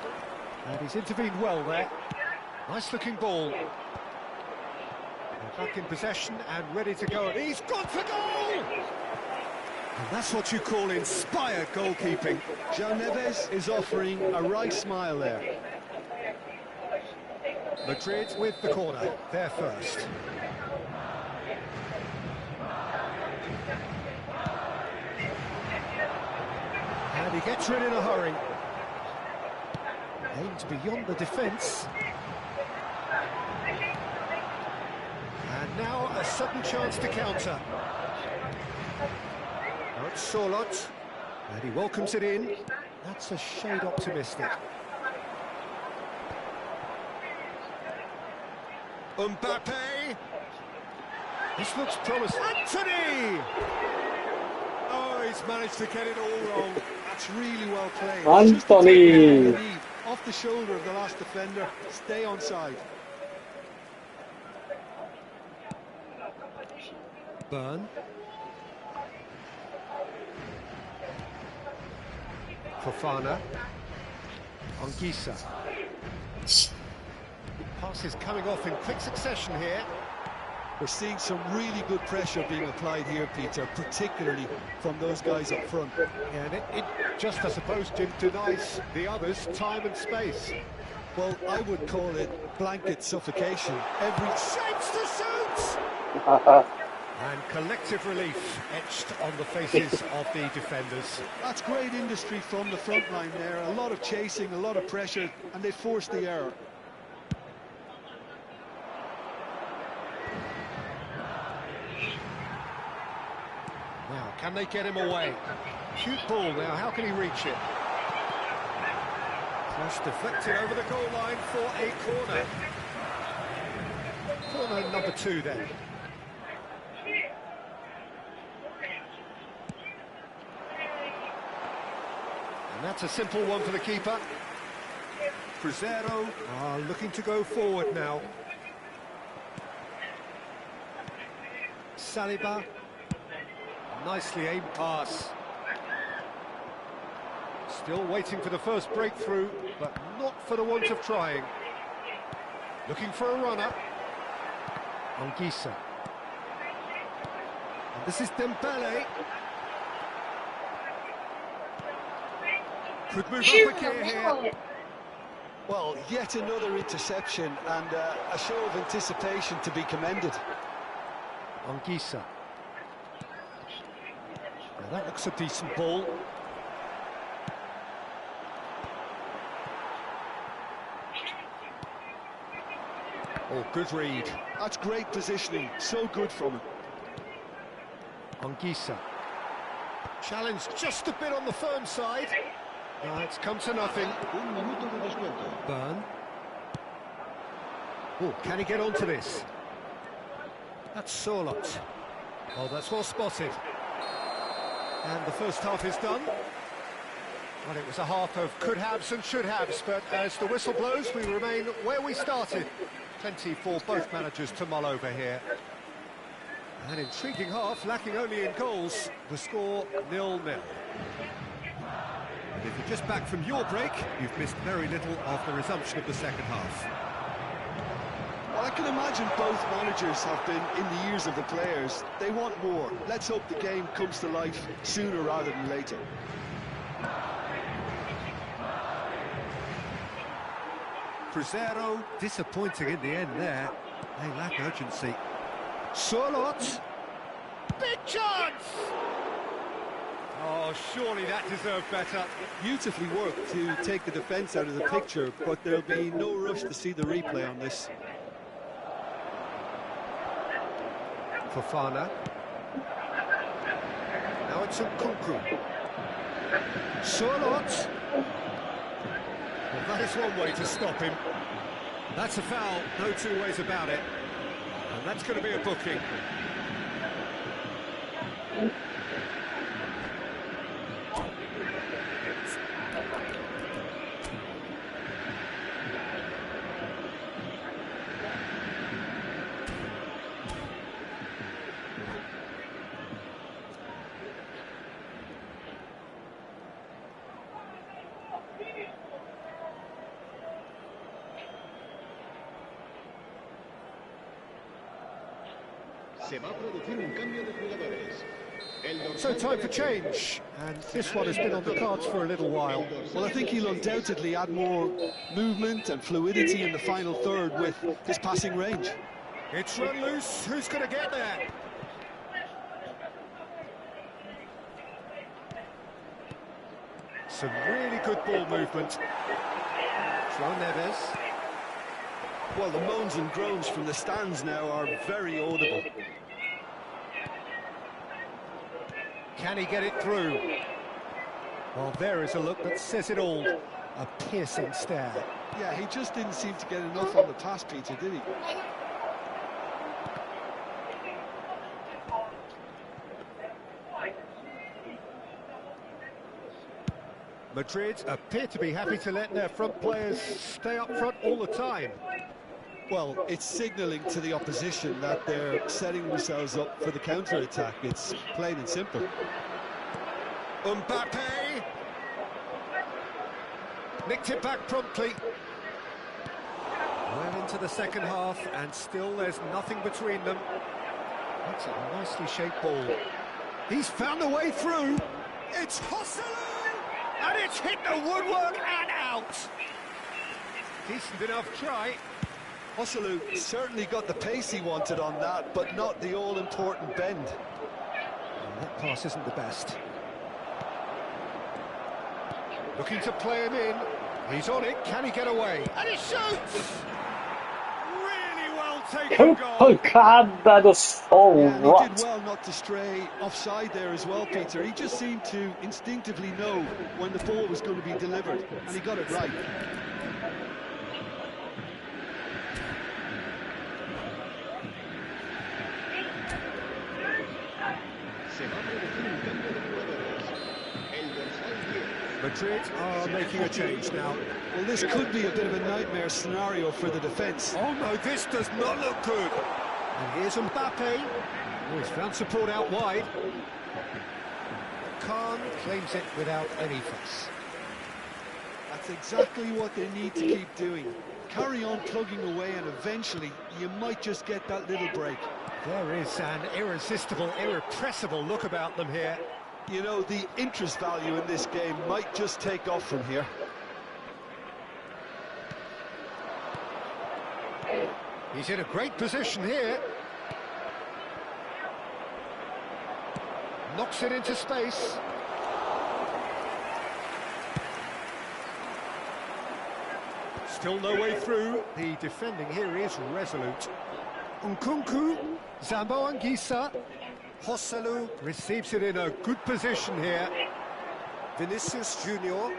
And he's intervened well there. Nice looking ball. They're back in possession and ready to go. And he's gone for goal! And that's what you call inspired goalkeeping. João Neves is offering a wry smile there. Madrid with the corner, there first. And he gets rid in a hurry. Aimed beyond the defence. And now a sudden chance to counter. Now it's Sorlot, and he welcomes it in. That's a shade optimistic. Mbappé. This looks promising. Anthony! Oh, he's managed to get it all wrong. That's really well played. Anthony. Off the shoulder of the last defender. Stay onside. Burn. Fofana. Anguissa. Passes coming off in quick succession here. We're seeing some really good pressure being applied here, Peter, particularly from those guys up front. Yeah, and it just, I suppose, Jim, denies the others time and space. Well, I would call it blanket suffocation. Every Shapes to shoot! And collective relief etched on the faces of the defenders. That's great industry from the front line there. A lot of chasing, a lot of pressure, and they forced the error. Now, can they get him away? Cute ball now, how can he reach it? Cross deflected over the goal line for a corner. Corner number 2 then. And that's a simple one for the keeper. Cruzeiro are looking to go forward now. Saliba. Nicely aimed pass. Still waiting for the first breakthrough, but not for the want of trying. Looking for a runner. Anguissa. And this is Dembele. Could move up a gear here. Well, yet another interception and a show of anticipation to be commended. Anguissa. Now that looks a decent ball. Oh, good read. That's great positioning, so good from him. Anguissa. Challenge just a bit on the firm side. It's come to nothing. Burn. Oh, can he get onto this? That's Sorlot. Oh, that's well spotted. And the first half is done. Well, it was a half of could-haves and should-haves, but as the whistle blows, we remain where we started. Plenty for both managers to mull over here. An intriguing half, lacking only in goals. The score 0-0. And if you're just back from your break, you've missed very little of the resumption of the second half. Well, I can imagine both managers have been in the ears of the players. They want more. Let's hope the game comes to life sooner rather than later. Cruzeiro disappointing in the end there. They lack urgency. Sorlot. Big chance! Oh, surely that deserved better. Beautifully worked to take the defence out of the picture, but there'll be no rush to see the replay on this. Fofana. Now it's Nkunku. Sorlot. Well, that is one way to stop him. That's a foul, no two ways about it. And that's going to be a booking. Se va a producir un cambio de jugadores. So time for change, and this one has been on the cards for a little while. Well, I think he'll undoubtedly add more movement and fluidity in the final third with his passing range. It's run loose, who's going to get there? Some really good ball movement. João Neves. Well, the moans and groans from the stands now are very audible. Can he get it through? Well, there is a look that says it all. A piercing stare. Yeah, he just didn't seem to get enough on the pass, Peter, did he? Madrid appear to be happy to let their front players stay up front all the time. Well, it's signalling to the opposition that they're setting themselves up for the counter-attack. It's plain and simple. Mbappe! Nicked it back promptly. Well into the second half, and still there's nothing between them. That's a nicely shaped ball. He's found a way through. It's Hosselu! And it's hit the woodwork and out. Decent enough try. Hosselu certainly got the pace he wanted on that, but not the all-important bend. And that pass isn't the best. Looking to play him in. He's on it. Can he get away? And he shoots! Really well taken goal. Pancada do sol, Yeah, and he rot. did well not to stray offside there as well, Peter. He just seemed to instinctively know when the ball was going to be delivered, and he got it right. Se va a producir un cambio de jugadores. El dorsal 10. Madrid are making a change now. Well, this could be a bit of a nightmare scenario for the defence. Oh no, this does not look good. And here's Mbappe. Oh, he's found support out wide. Khan claims it without any fuss. That's exactly what they need to keep doing. Carry on plugging away, and eventually you might just get that little break. There is an irresistible, irrepressible look about them here. You know, the interest value in this game might just take off from here. He's in a great position here. Knocks it into space. Still no way through. The defending here is resolute. Nkunku, Zambo Anguissa. Hosselu receives it in a good position here. Vinicius Junior.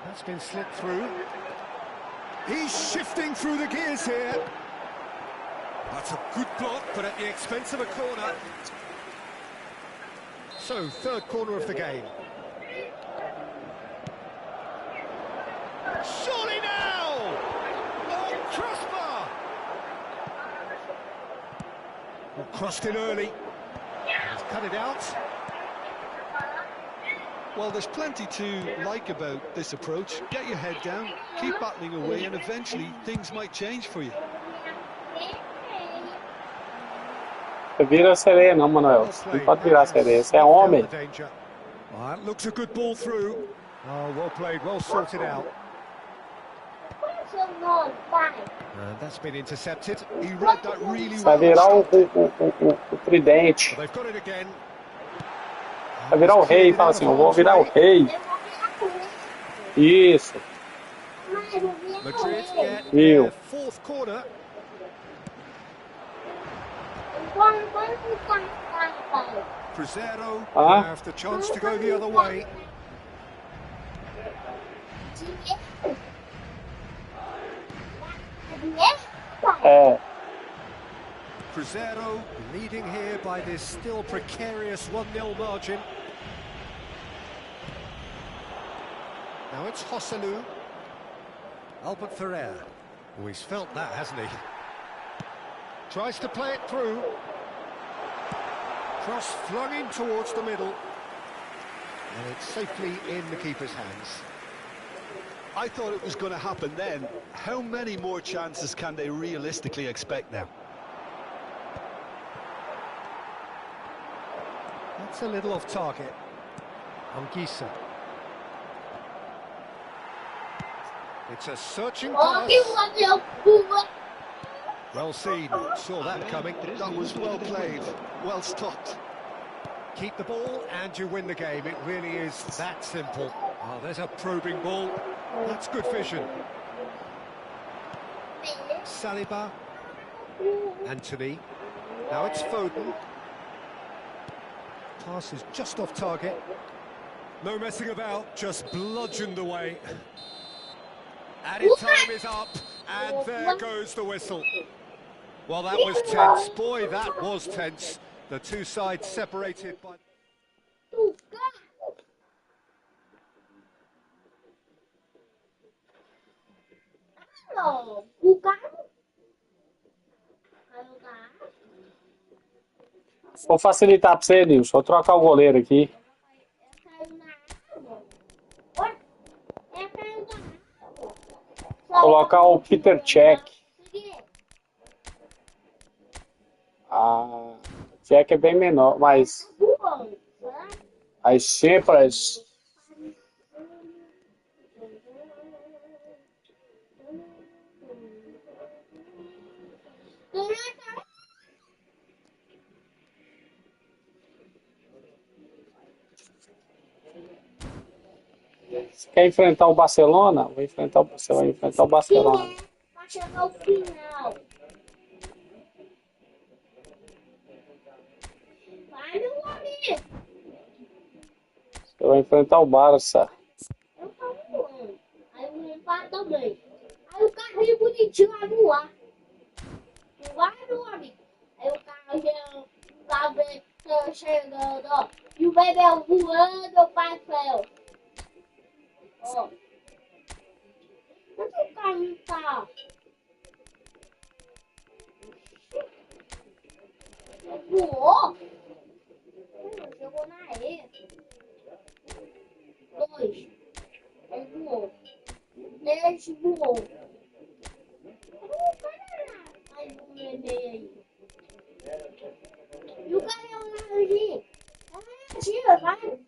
That's been slipped through. He's shifting through the gears here. That's a good block, but at the expense of a corner. So, third corner of the game. Surely now! Oh, crossbar! Well, crossed in early. He's cut it out. Well, there's plenty to like about this approach. Get your head down, keep battling away, and eventually things might change for you. Vira a sereia não, Manuel. Não pode virar a sereia. Você é homem. Oh, that looks a good ball through. Oh, well played, well sorted out. And that's been intercepted. He read that really Vai well. virar o tridente. They've got it again. Vai virar o rei. Fala assim, eu vou virar o rei. Isso. Madrid get Viu. their fourth corner. Crescer have the chance to go the other way. É. Crescer leading here by this still precarious 1-0 margin. Now it's Hosselu. Albert Ferrer. Oh, he's felt that, hasn't he? Tries to play it through. Cross flung in towards the middle. And it's safely in the keeper's hands. I thought it was going to happen then. How many more chances can they realistically expect now? That's a little off target. Anguissa. It's a searching pass. Well seen, saw that coming. That was well played, well stopped. Keep the ball and you win the game. It really is that simple. Oh, there's a probing ball. That's good vision. Saliba. Anthony. Now it's Foden. Pass is just off target. No messing about, just bludgeoned away. Added time is up, and there goes the whistle. Well, that was tense. Boy, that was tense. The two sides separated by... Vou facilitar pra você, Nilson. Vou trocar o goleiro aqui. Caiu na água. Olha, caiu na água. Colocar o Peter Cech. Ah, Cech é bem menor, mas as sempre Você quer enfrentar o Barcelona? Você vai enfrentar o Barcelona. Vai chegar ao final. Vai, meu amigo. Você vai enfrentar o Barça. Eu tava voando. Aí o empate também. Aí o carrinho bonitinho vai voar. Não vai, meu amigo? Aí o carrinho tá chegando, ó. E o bebê voando, meu pai do céu. Ó. Onde o carrinho tá? Voou? Jogou na areia. 2. Ele voou. 3 voou. Mais um bebê aí. E o cara é um laranjinho. Tira, vai.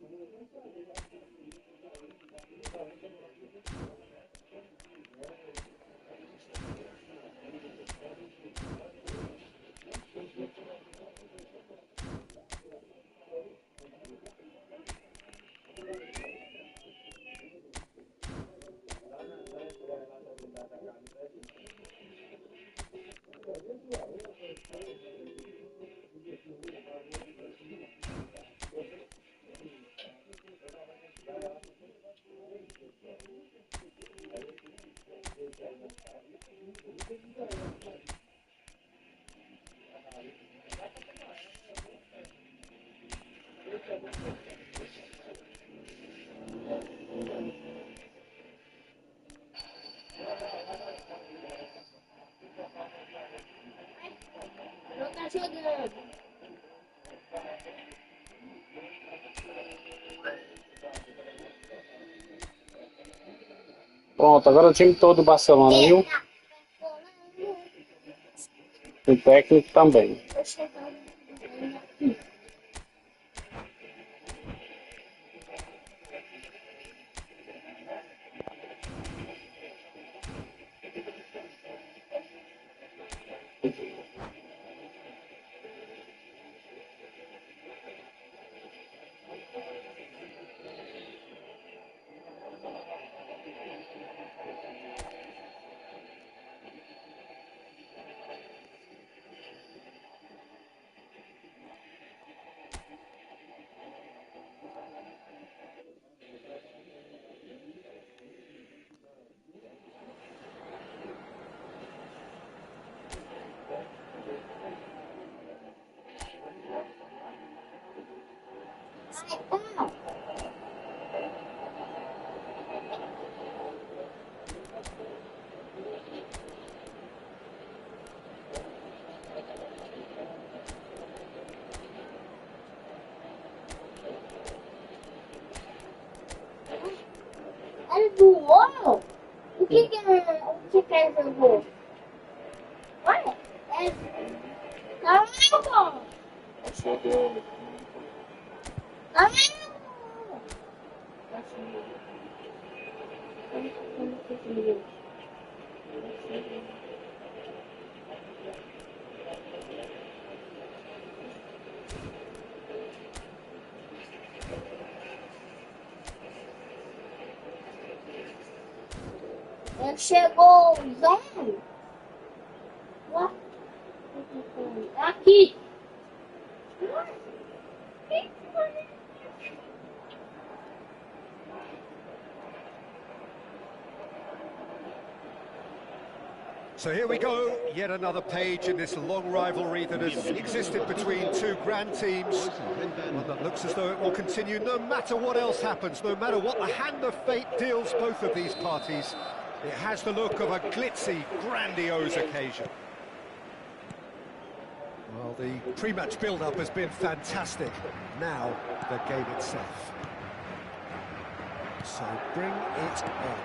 Não tá jogando. Pronto, agora o time todo do Barcelona, viu? O técnico também. Ele voou? O que ele jogou? Olha, calma! Ele chegou zero. Ué? Aqui. So here we go, yet another page in this long rivalry that has existed between two grand teams. One that looks as though it will continue no matter what else happens, no matter what the hand of fate deals both of these parties. It has the look of a glitzy, grandiose occasion. Well, the pre-match build-up has been fantastic. Now, the game itself. So bring it on.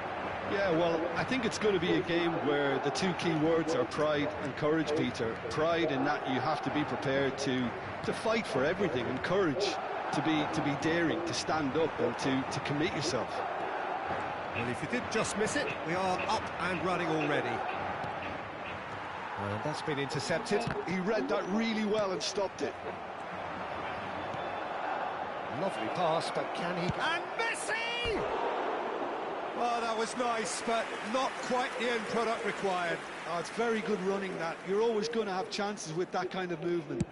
Yeah, well, I think it's going to be a game where the two key words are pride and courage, Peter. Pride in that you have to be prepared to fight for everything, and courage to be daring, to stand up and to commit yourself. Well, if you did just miss it, we are up and running already. And that's been intercepted. He read that really well and stopped it. Lovely pass, but can he... And Messi! Oh, that was nice, but not quite the end product required. Oh, it's very good running that. You're always going to have chances with that kind of movement.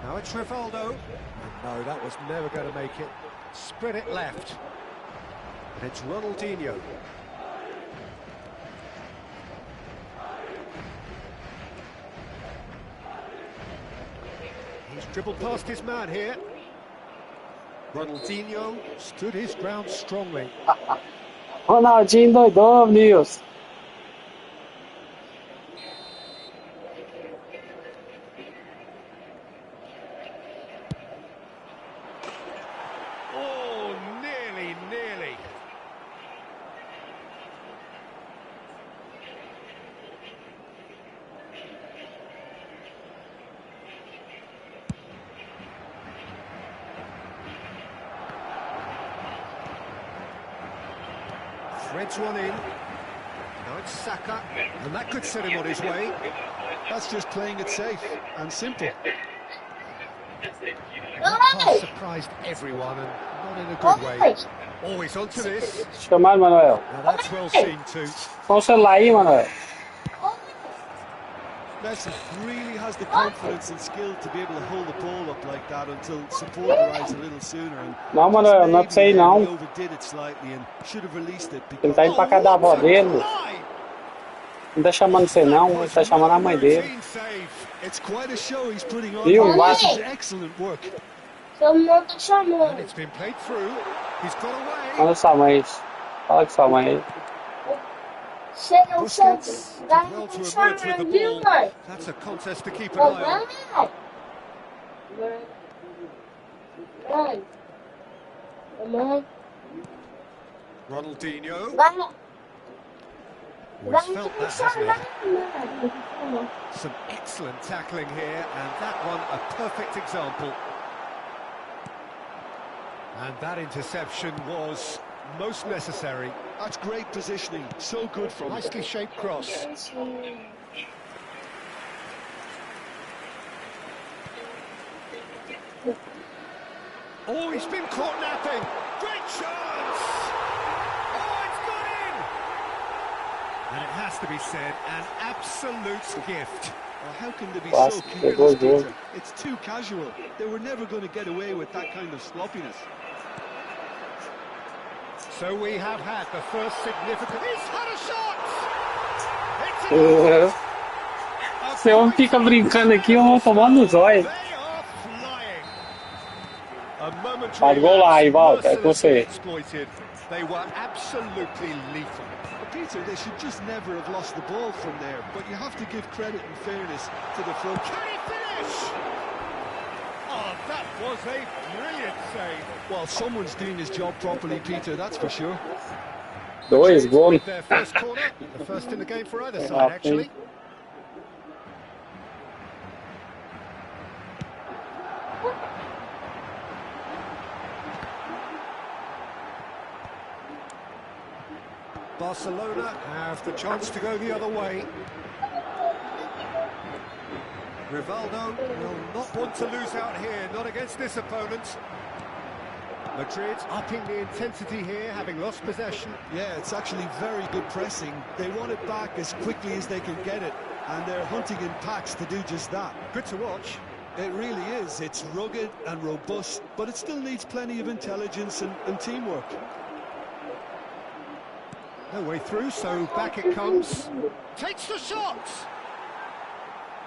Now it's Rivaldo. And no, that was never going to make it. Spread it left. And it's Ronaldinho. He's dribbled past his man here. Ronaldinho stood his ground strongly. Ronaldinho doidão, Nils. Oh, nearly. Threads one in. Now it's Saka, and that could set him on his way. That's just playing it safe and simple. That pass surprised everyone, and not in a good way. Always onto this. Chamado, Manuel. Now that's well seen too. Põe o celular aí, Manuel. Messi really has the confidence and skill to be able to hold the ball up like that until support arrives a little sooner. And Não, Manuel, não é pra você ir, não. he overdid it slightly and should have released it Ele because tá indo pra casa da avó dele. Não tá chamando você, não. Ele tá chamando a mãe dele. it's quite a show he's putting on. Viu? This is excellent work. Seu irmão tá And chamando. it's been played through. He's got away. Manda sua mãe. Fala com sua mãe aí. Chega o Busquets Dá did well to um emerge with the chamando, viu, ball. mãe? That's a contest to keep an eye on. Mãe. Mãe. Ronaldinho. Vai. Always felt that, hasn't it? Mãe. Some excellent tackling here, and that one a perfect example. And that interception was most necessary. That's great positioning. So good from him. Nicely shaped cross. Oh, he's been caught napping. Great chance! Oh, it's gone in! And it has to be said, an absolute gift. Well, how can they be Pass, so they careless, go, Peter? It's too casual. They were never going to get away with that kind of sloppiness. So we have had the first significant... He's had a shot! It's a... Se o homem fica brincando aqui, eu vou tomar nos olhos. They are flying. A momentary Faz gol lá, Ivaldo, é com você. exploited. They were absolutely lethal. But Peter, they should just never have lost the ball from there. But you have to give credit and fairness to the front. Can he finish? Oh, that was a brilliant save. Well, someone's doing his job properly, Peter, that's for sure. Dois gols. Their first corner, the first in the game for either side, actually. Barcelona have the chance to go the other way. Rivaldo will not want to lose out here, not against this opponent. Madrid upping the intensity here, having lost possession. Yeah, it's actually very good pressing. They want it back as quickly as they can get it, and they're hunting in packs to do just that. Good to watch. It really is. It's rugged and robust, but it still needs plenty of intelligence and teamwork. No way through, so back it comes. Takes the shot!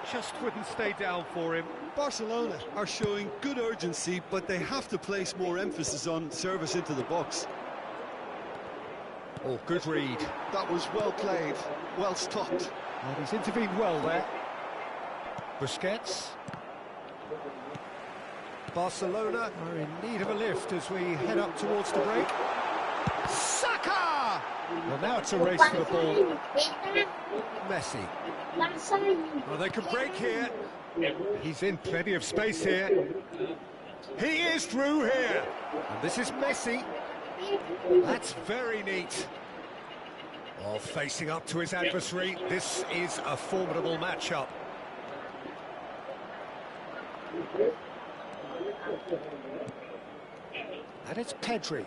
Just wouldn't stay down for him. Barcelona are showing good urgency, but they have to place more emphasis on service into the box. Oh, good read. That was well played, well stopped. And he's intervened well there. Busquets. Barcelona are in need of a lift as we head up towards the break. Saka! Well, now it's a race for the ball. Messi. Well, they can break here. He's in plenty of space here. He is through here. And this is Messi. That's very neat. Well, facing up to his adversary, this is a formidable matchup. And it's Pedri.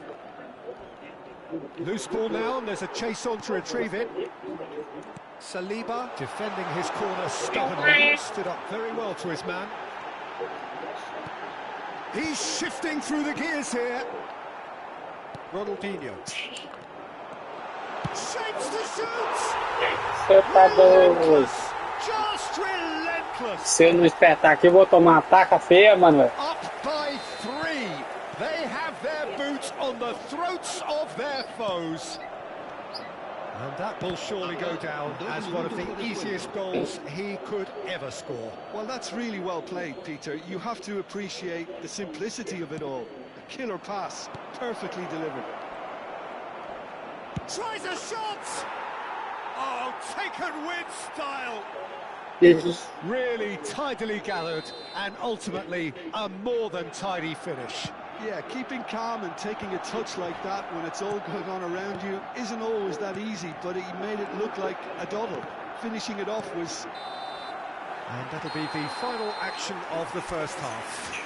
Loose ball now, and there's a chase on to retrieve it. Saliba defending his corner stubbornly, stood up very well to his man. He's shifting through the gears here. Ronaldinho. Shapes to shoot! Relentless! Just relentless! Se eu não espetar aqui, eu vou tomar uma taca feia, Manuel. Up by 3. They have their boots on the throats of their foes. And that will surely go down as one of the easiest goals he could ever score. Well, that's really well played, Peter. You have to appreciate the simplicity of it all. A killer pass, perfectly delivered. Tries a shot! Oh, taken with style! Really tidily gathered, and ultimately a more than tidy finish. Yeah, keeping calm and taking a touch like that when it's all going on around you isn't always that easy, but he made it look like a doddle. Finishing it off was... And that'll be the final action of the first half.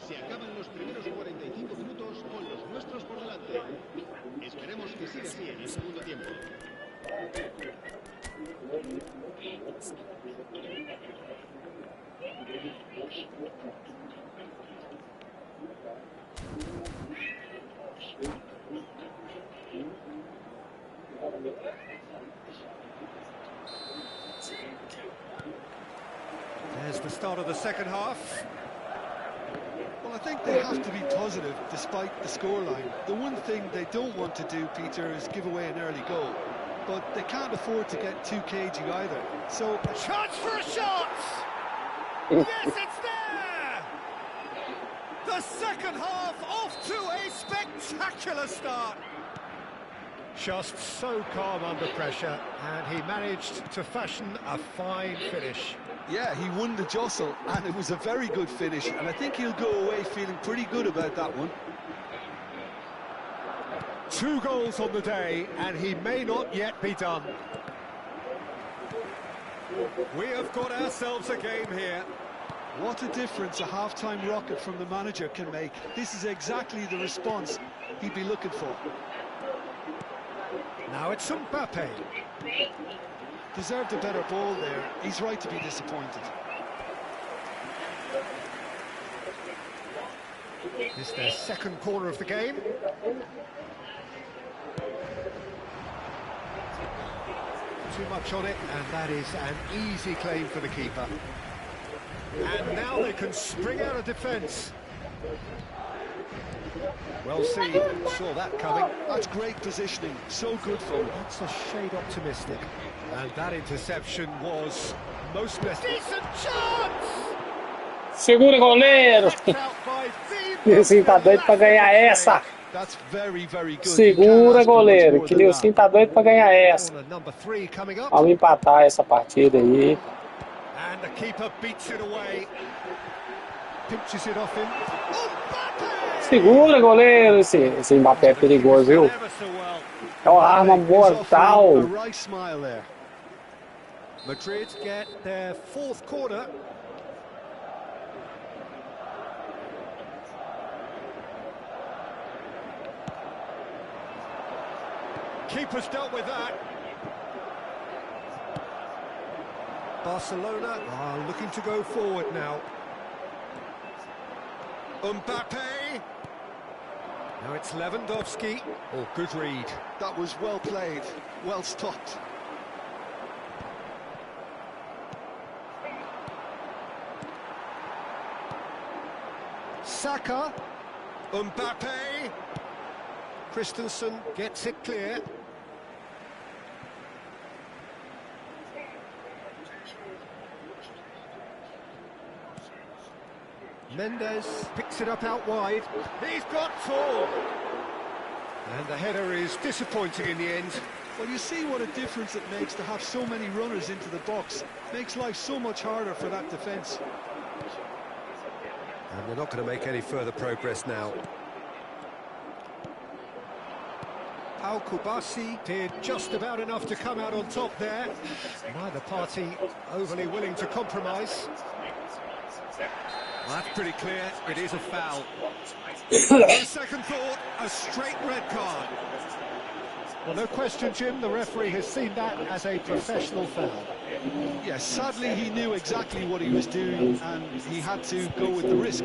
Se acaban los primeros 45 minutos con los nuestros por delante. Esperemos que siga así en el segundo tiempo. There's the start of the second half. Well, I think they have to be positive despite the scoreline. The one thing they don't want to do, Peter, is give away an early goal. But they can't afford to get too cagey either. So... Chance for a shot! Yes, it's there! The second half off to a spectacular start. Just so calm under pressure, and he managed to fashion a fine finish. Yeah, he won the jostle, and it was a very good finish, and I think he'll go away feeling pretty good about that one. 2 goals on the day, and he may not yet be done. We have got ourselves a game here. What a difference a half-time rocket from the manager can make. This is exactly the response he'd be looking for. Now it's Mbappe. Deserved a better ball there. He's right to be disappointed. This is their second corner of the game. Too much on it, and that is an easy claim for the keeper. And now they can spring out of defence. Well seen, saw that coming. That's great positioning, so good for him. That's a shade optimistic. And that interception was most necessary. Decent chance! Segura, goleiro! Nilson tá doido pra ganhar essa! That's very, very good. Segura, goleiro, que Nilson tá doido pra ganhar essa. Vamos empatar essa partida aí. And the keeper beats it away. Pinches it off him. Segura, goleiro! Esse Mbappé é perigoso, viu? É uma arma mortal. Madrid get their 4th corner. keeper's dealt with that. Barcelona are looking to go forward now. Mbappe. Now it's Lewandowski. Oh, good read. That was well played, well stopped. Saka. Mbappe. Christensen gets it clear. Mendes picks it up out wide. He's got four. And the header is disappointing in the end. Well, you see what a difference it makes to have so many runners into the box. Makes life so much harder for that defence. And they're not going to make any further progress now. Al Kubasi did just about enough to come out on top there. Neither party overly willing to compromise. Well, that's pretty clear. It is a foul. On second thought, a straight red card. Well, no question, Jim, the referee has seen that as a professional foul. Yes, sadly he knew exactly what he was doing and he had to go with the risk.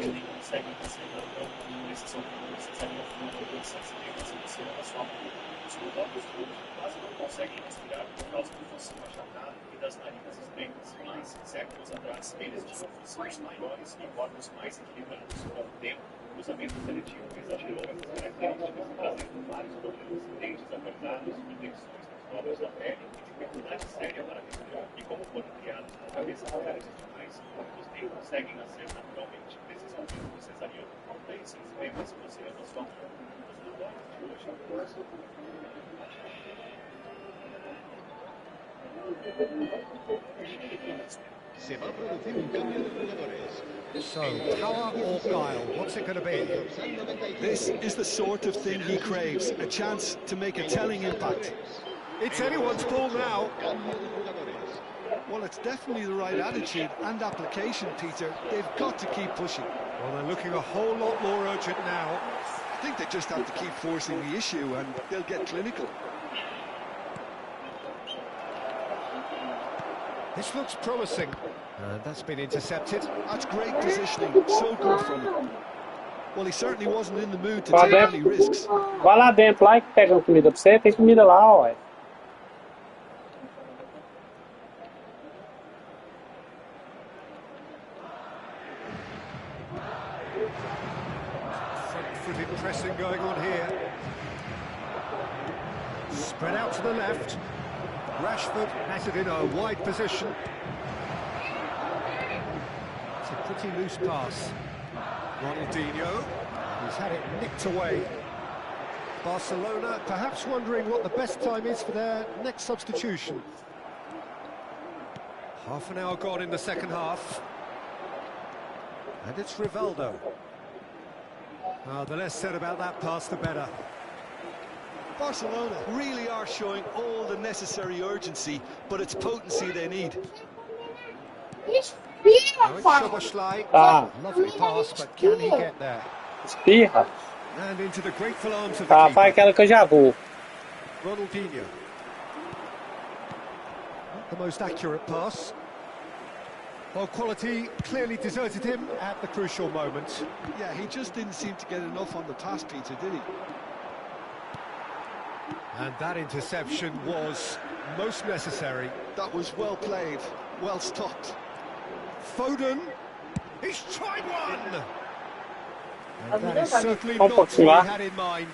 Se va a producir un cambio de jugadores. So, power or guile, what's it going to be? This is the sort of thing he craves, a chance to make a telling impact. It's anyone's ball now. Well, it's definitely the right attitude and application, Peter. They've got to keep pushing. Well, they're looking a whole lot more urgent now. I think they just have to keep forcing the issue and they'll get clinical. This looks promising. That's been intercepted. That's great positioning, so good from him. Well, he certainly wasn't in the mood to take any risks. Vai lá dentro, lá que pega comida pra você, tem comida lá, ó. Front-footed pressing going on here. Spread out to the left. Rashford has it in a wide position. It's a pretty loose pass. Ronaldinho, he's had it nicked away. Barcelona perhaps wondering what the best time is for their next substitution. Half an hour gone in the second half. And it's Rivaldo. The less said about that pass, the better. Barcelona really are showing all the necessary urgency, but it's potency they need. Szoboszlai. Lovely pass, but can he get there? Espirra. And into the grateful arms of the Faz keeper. aquela que eu já vou. Ronaldinho. Not the most accurate pass. Well, quality clearly deserted him at the crucial moment. Yeah, he just didn't seem to get enough on the pass, Peter, did he? And that interception was most necessary. That was well played, well stopped. Foden, he's tried one! And that is certainly not what he had in mind.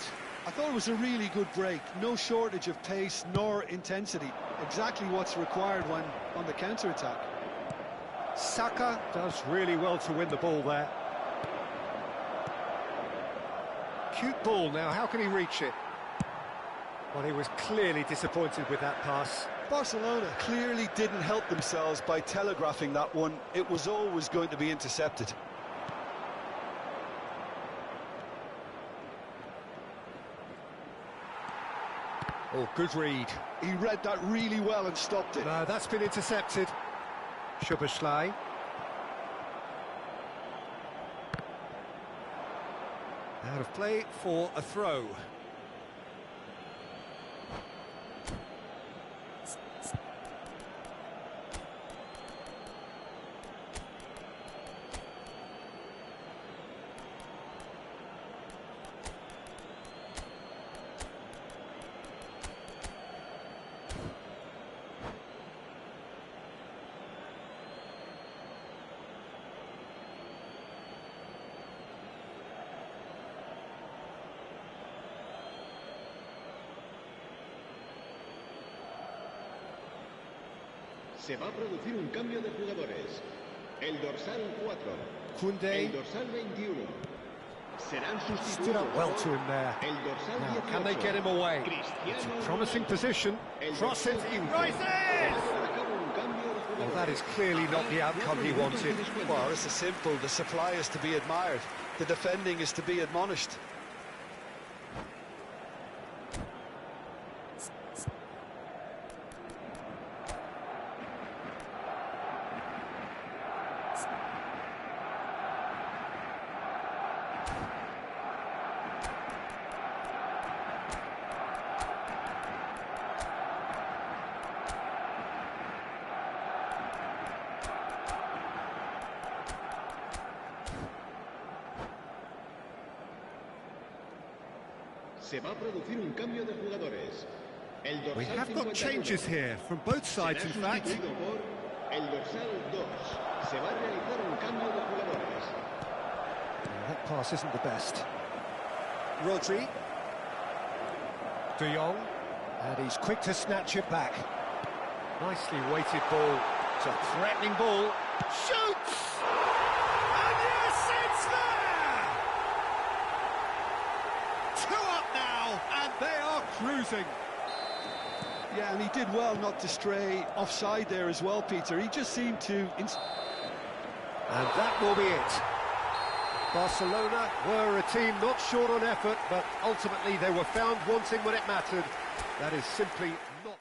I thought it was a really good break. No shortage of pace nor intensity. Exactly what's required when on the counter-attack. Saka does really well to win the ball there. Cute ball now, how can he reach it? Well, he was clearly disappointed with that pass. Barcelona clearly didn't help themselves by telegraphing that one. It was always going to be intercepted. Oh, good read. He read that really well and stopped it. No, that's been intercepted. Szoboszlai. Out of play for a throw. Se va a producir un cambio de jugadores. El dorsal 4. Koundé. El dorsal 21. Serán Stood sustituidos. up well to him there. El dorsal Now, 18. can they get him away? It's a promising position. Cross it, he rises! Well, that is clearly not the outcome he wanted. Well, this is simple. The supply is to be admired. The defending is to be admonished. Se va a producir un cambio de jugadores. El dorsal We have got 51 changes here from both sides, in será fact. sustituido por el dorsal 2. Se va a realizar un cambio de jugadores. That pass isn't the best. Rodri. De Jong. And he's quick to snatch it back. Nicely weighted ball. It's a threatening ball. Shoots! And yes, it's there! 2 up now, and they are cruising. Yeah, and he did well not to stray offside there as well, Peter. He just seemed to... And that will be it. Barcelona were a team not short on effort, but ultimately they were found wanting when it mattered. That is simply not...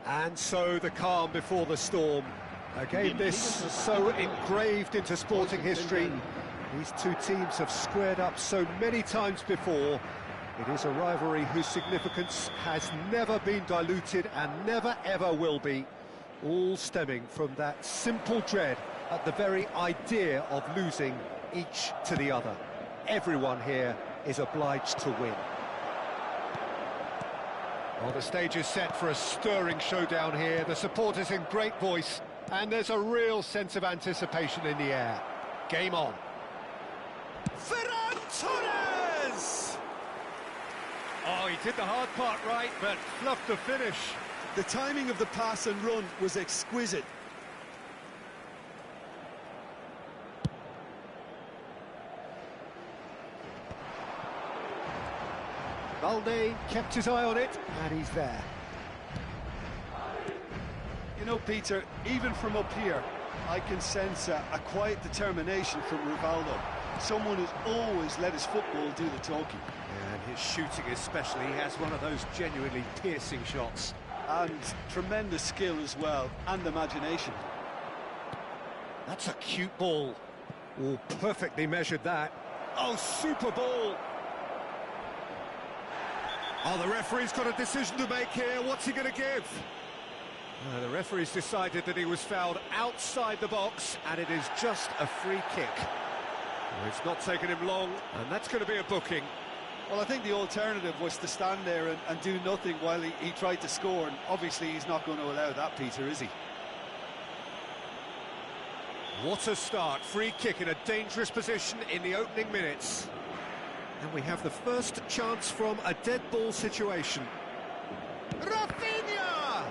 And so the calm before the storm. A game this so engraved into sporting history. These two teams have squared up so many times before. It is a rivalry whose significance has never been diluted and never ever will be. All stemming from that simple dread at the very idea of losing each to the other. Everyone here is obliged to win. Well, the stage is set for a stirring showdown here. The supporters in great voice, and there's a real sense of anticipation in the air. Game on. Ferran Torres! Oh, he did the hard part right, but fluffed the finish. The timing of the pass and run was exquisite. Valde kept his eye on it, and he's there. You know, Peter, even from up here, I can sense a quiet determination from Rivaldo. Someone who's always let his football do the talking. Yeah, and his shooting especially, he has one of those genuinely piercing shots. And tremendous skill as well, and imagination. That's a cute ball. Oh, perfectly measured that. Oh, super ball. Oh, the referee's got a decision to make here. What's he going to give? The referee's decided that he was fouled outside the box, and it is just a free kick. Well, it's not taken him long, and that's going to be a booking. Well, I think the alternative was to stand there and do nothing while he tried to score, and obviously he's not going to allow that, Peter, is he? What a start. Free kick in a dangerous position in the opening minutes. And we have the first chance from a dead ball situation. Rafinha!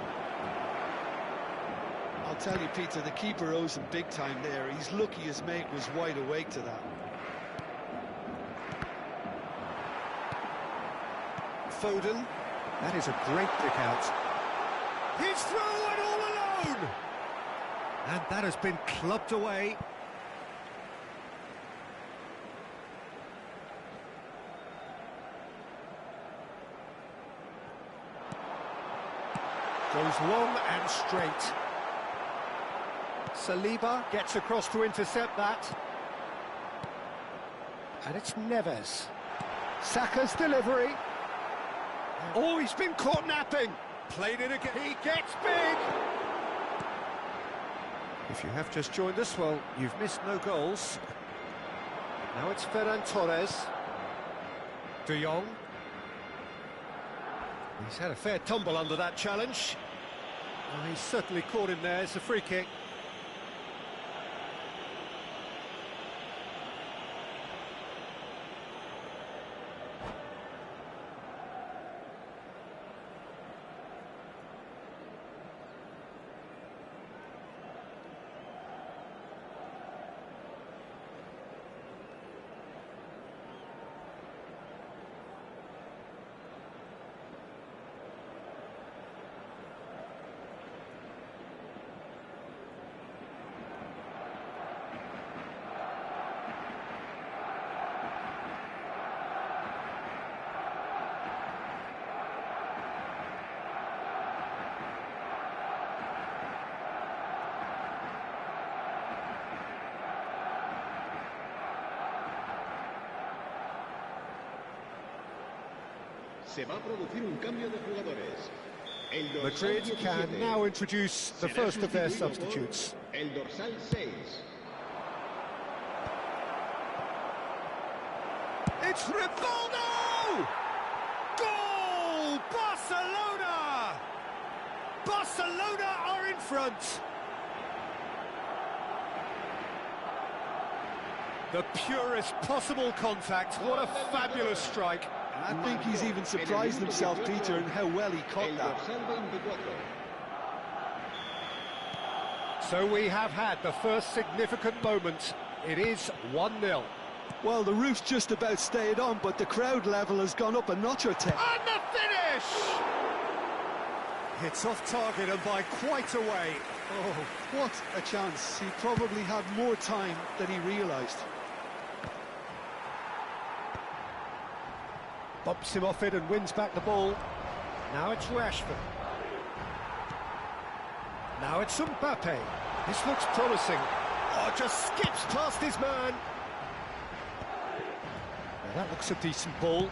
I'll tell you, Peter, the keeper owes him big time there. He's lucky his mate was wide awake to that. Foden. That is a great pick out. He's through and all alone! And that has been clubbed away. Goes long and straight. Saliba gets across to intercept that. And it's Neves. Saka's delivery. Oh, he's been caught napping. Played it again. He gets big. If you have just joined us, well, you've missed no goals. Now it's Ferran Torres. De Jong. He's had a fair tumble under that challenge. Oh, he's certainly caught him there. It's a free kick. Se va a producir un cambio de jugadores. Madrid can now introduce the first of their substitutes. El dorsal 6. It's Rivaldo! Goal! Barcelona! Barcelona are in front! The purest possible contact. What a fabulous strike. I think he's even surprised himself, Peter, in how well he caught that. So we have had the first significant moment. It is 1-0. Well, the roof's just about stayed on, but the crowd level has gone up a notch or 10. And the finish! It's off target and by quite a way. Oh, what a chance. He probably had more time than he realised. Bumps him off it and wins back the ball. Now it's Rashford. Now it's Mbappe. This looks promising. Oh, just skips past his man. Well, that looks a decent ball.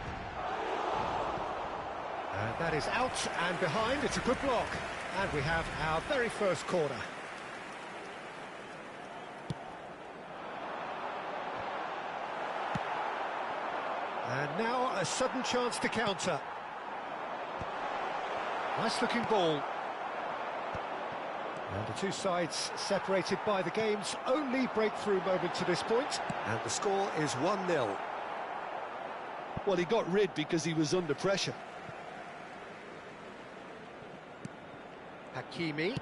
And that is out and behind. It's a good block. And we have our very first corner. And now a sudden chance to counter. Nice looking ball. And the two sides separated by the game's only breakthrough moment to this point. And the score is 1-0. Well, he got rid because he was under pressure. Hakimi.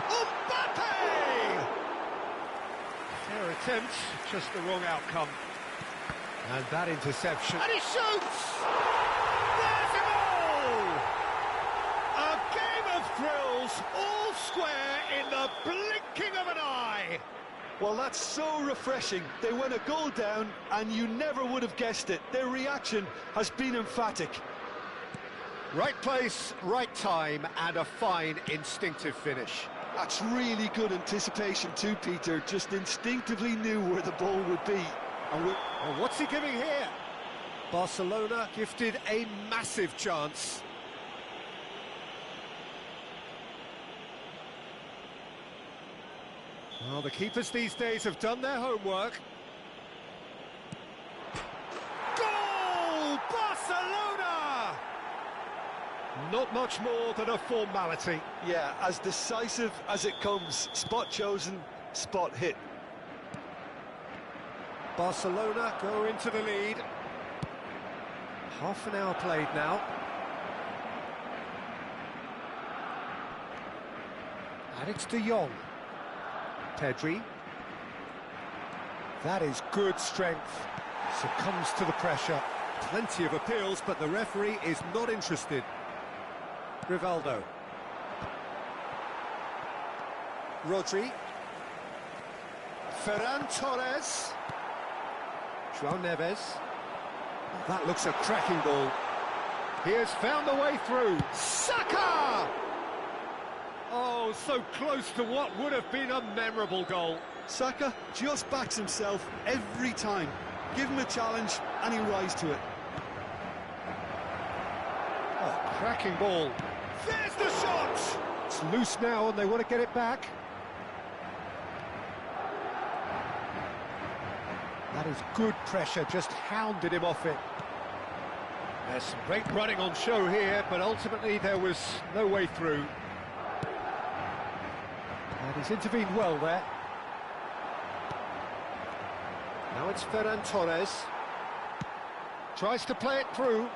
Mbappe! Fair attempt, just the wrong outcome. And that interception. And he shoots! There's it all! A game of thrills, all square in the blinking of an eye. Well, that's so refreshing. They went a goal down, and you never would have guessed it. Their reaction has been emphatic. Right place, right time, and a fine instinctive finish. That's really good anticipation too, Peter. Just instinctively knew where the ball would be. And well, what's he giving here? Barcelona gifted a massive chance. Well, the keepers these days have done their homework. Goal! Barcelona! Not much more than a formality. yeah, as decisive as it comes. Spot chosen, spot hit. Barcelona go into the lead. Half an hour played now. And it's De Jong. Pedri. That is good strength. Succumbs to the pressure. Plenty of appeals, but the referee is not interested. Rivaldo. Rodri. Ferran Torres. João Neves. Oh, that looks a cracking ball. He has found the way through. Saka! Oh, so close to what would have been a memorable goal. Saka just backs himself every time. Give him a challenge and he'll rise to it. Oh, cracking ball. There's the shot! It's loose now and they want to get it back. That is good pressure, just hounded him off it. There's some great running on show here, but ultimately there was no way through. And he's intervened well there. Now it's Ferran Torres. Tries to play it through.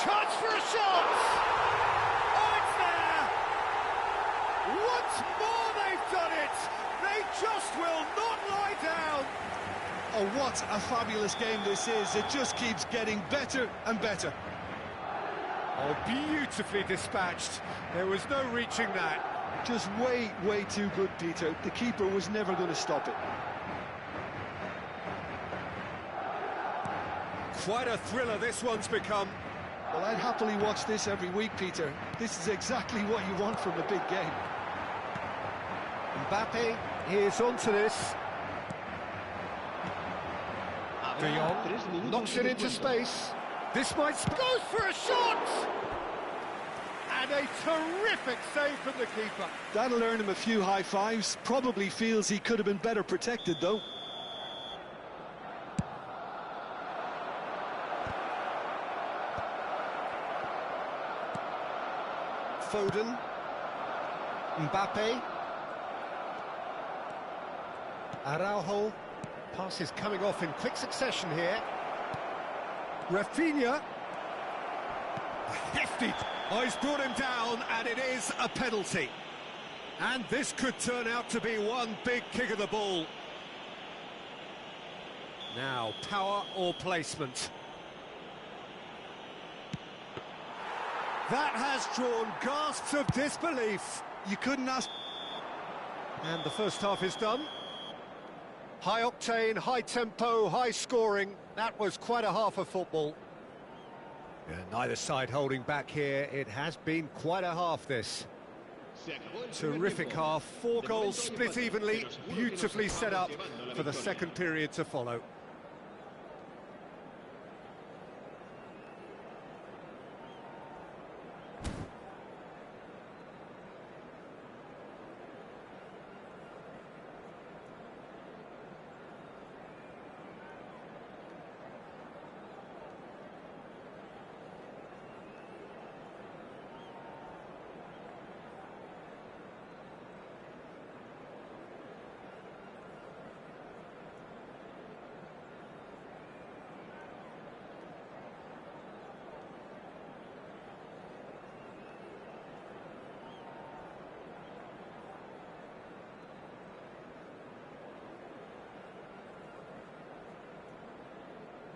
Chance for a shot! Oh, it's there! Once more they've done it! They just will not lie down! Oh, what a fabulous game this is. It just keeps getting better and better. Oh, beautifully dispatched. There was no reaching that. Just way, way too good, Peter. The keeper was never going to stop it. Quite a thriller this one's become. Well, I'd happily watch this every week, Peter. This is exactly what you want from a big game. Mbappe is onto this. De Jong knocks it into space. This might goes for a shot! And a terrific save from the keeper. That'll earn him a few high fives. Probably feels he could have been better protected, though. Foden. Mbappe. Araujo. Passes coming off in quick succession here. Rafinha. Hefty. Oh, he's brought him down, and it is a penalty. And this could turn out to be one big kick of the ball. Now, power or placement. That has drawn gasps of disbelief. You couldn't ask... And the first half is done. High octane, high tempo, high scoring. That was quite a half of football. Yeah, neither side holding back here. It has been quite a half, this. Terrific half. 4 goals split evenly, beautifully set up for the second period to follow.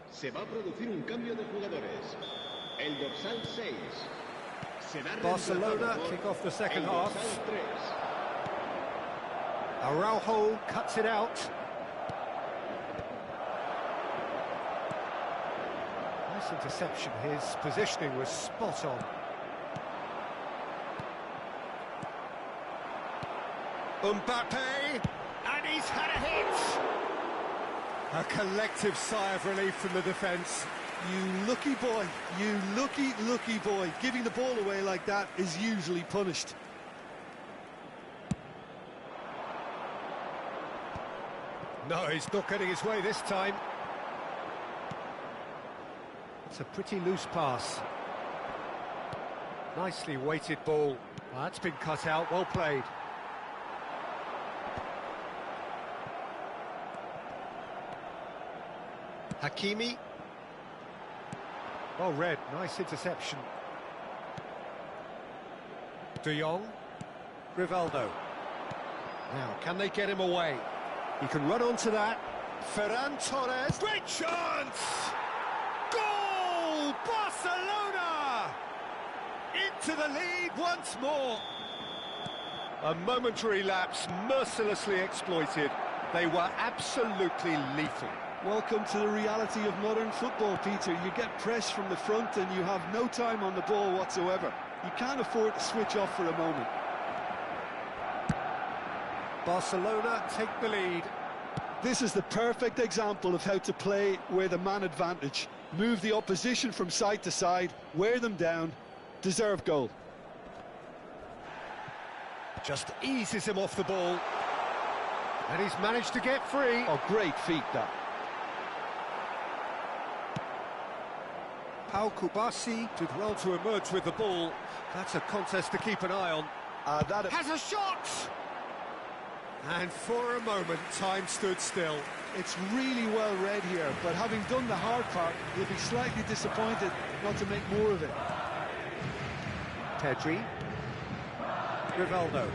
Se va a producir un cambio de jugadores. El dorsal 6. Barcelona kick off the second half. Araujo cuts it out. Nice interception. His positioning was spot on. Mbappe, and he's had a hit. A collective sigh of relief from the defence. You lucky boy, you lucky boy. Giving the ball away like that is usually punished. No, he's not getting his way this time. It's a pretty loose pass. Nicely weighted ball. Well, that's been cut out, well played. Hakimi. Well read, nice interception. De Jong. Rivaldo. Now, can they get him away? He can run onto that. Ferran Torres. Great chance! Goal! Barcelona! Into the lead once more. A momentary lapse, mercilessly exploited. They were absolutely lethal. Welcome to the reality of modern football, Peter. You get pressed from the front and you have no time on the ball whatsoever. You can't afford to switch off for a moment. Barcelona take the lead. This is the perfect example of how to play with a man advantage. Move the opposition from side to side, wear them down, deserve goal. Just eases him off the ball. And he's managed to get free. Oh, great feat, that. Pau Kubasi did well to emerge with the ball. That's a contest to keep an eye on. That has a shot! And for a moment, time stood still. It's really well read here, but having done the hard part, he'll be slightly disappointed not to make more of it. Pedri. Rivaldo.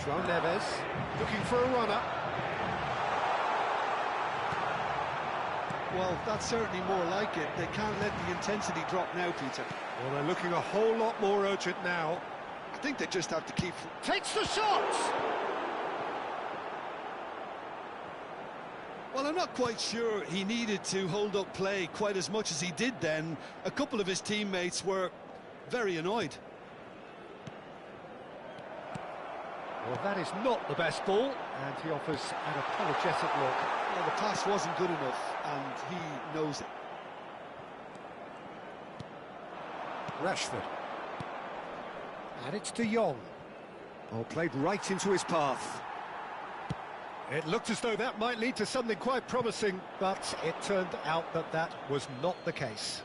João Neves looking for a runner. Well, that's certainly more like it. They can't let the intensity drop now, Peter. Well, they're looking a whole lot more urgent now. I think they just have to keep... Takes the shot! Well, I'm not quite sure he needed to hold up play quite as much as he did then. A couple of his teammates were very annoyed. Well, that is not the best ball, and he offers an apologetic look. Well, the pass wasn't good enough, and he knows it. Rashford. And it's De Jong. Oh, played right into his path. It looked as though that might lead to something quite promising, but it turned out that that was not the case.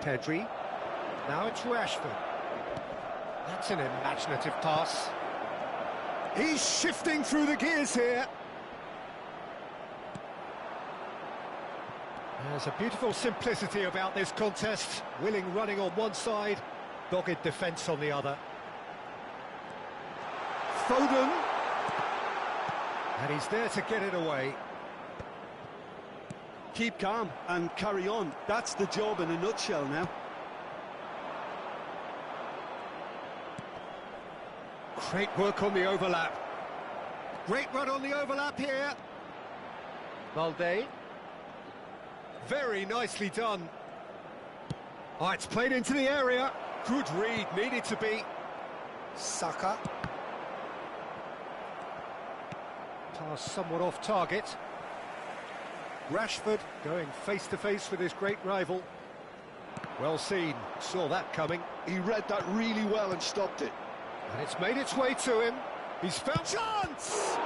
Pedri. Now it's Rashford. That's an imaginative pass. He's shifting through the gears here. There's a beautiful simplicity about this contest. Willing running on one side, dogged defence on the other. Foden. And he's there to get it away. Keep calm and carry on. That's the job in a nutshell now. Great work on the overlap. Great run on the overlap here. Valde. Very nicely done. Oh, it's played into the area. Good read, needed to be. Saka. Pass somewhat off target. Rashford going face-to-face with his great rival. Well seen, saw that coming. He read that really well and stopped it. And it's made its way to him. He's found chance!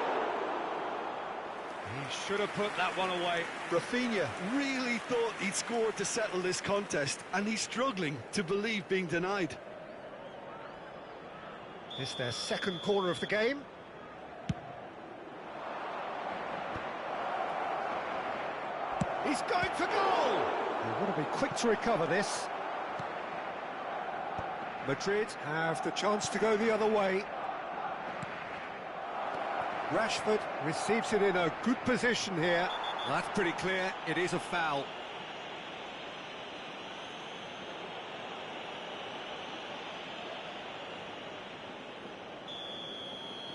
He should have put that one away. Rafinha really thought he'd scored to settle this contest, and he's struggling to believe being denied. It's their second corner of the game. He's going for goal! They want to be quick to recover this. Madrid have the chance to go the other way. Rashford receives it in a good position here. Well, that's pretty clear. It is a foul.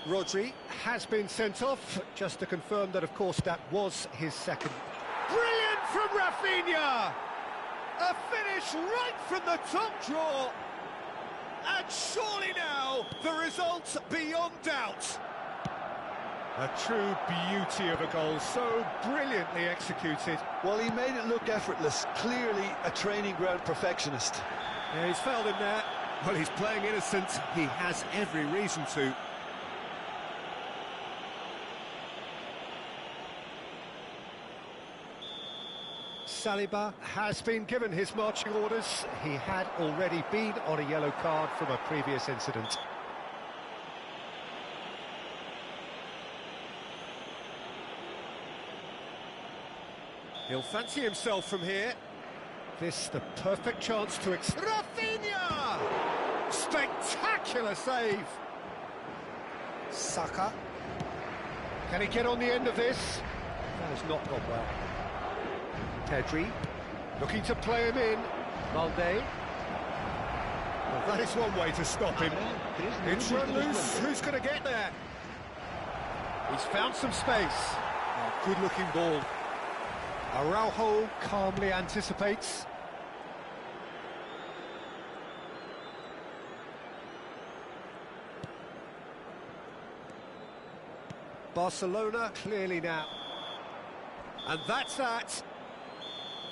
Rodri has been sent off, just to confirm that, of course, that was his second. Brilliant from Rafinha! A finish right from the top draw. And surely now, the result's beyond doubt. A true beauty of a goal, so brilliantly executed. Well, he made it look effortless. Clearly a training ground perfectionist. Yeah, he's fouled him there. Well, he's playing innocent. He has every reason to. Saliba has been given his marching orders. He had already been on a yellow card from a previous incident. He'll fancy himself from here. This the perfect chance to Rafinha! Spectacular save! Saka. Can he get on the end of this? That has not gone well. Pedri, looking to play him in. Valde. Well, that is one way to stop him. It's run loose. Who's going to get there? He's found some space. Oh, good-looking ball. Araujo calmly anticipates. Barcelona clearly now. And that's that.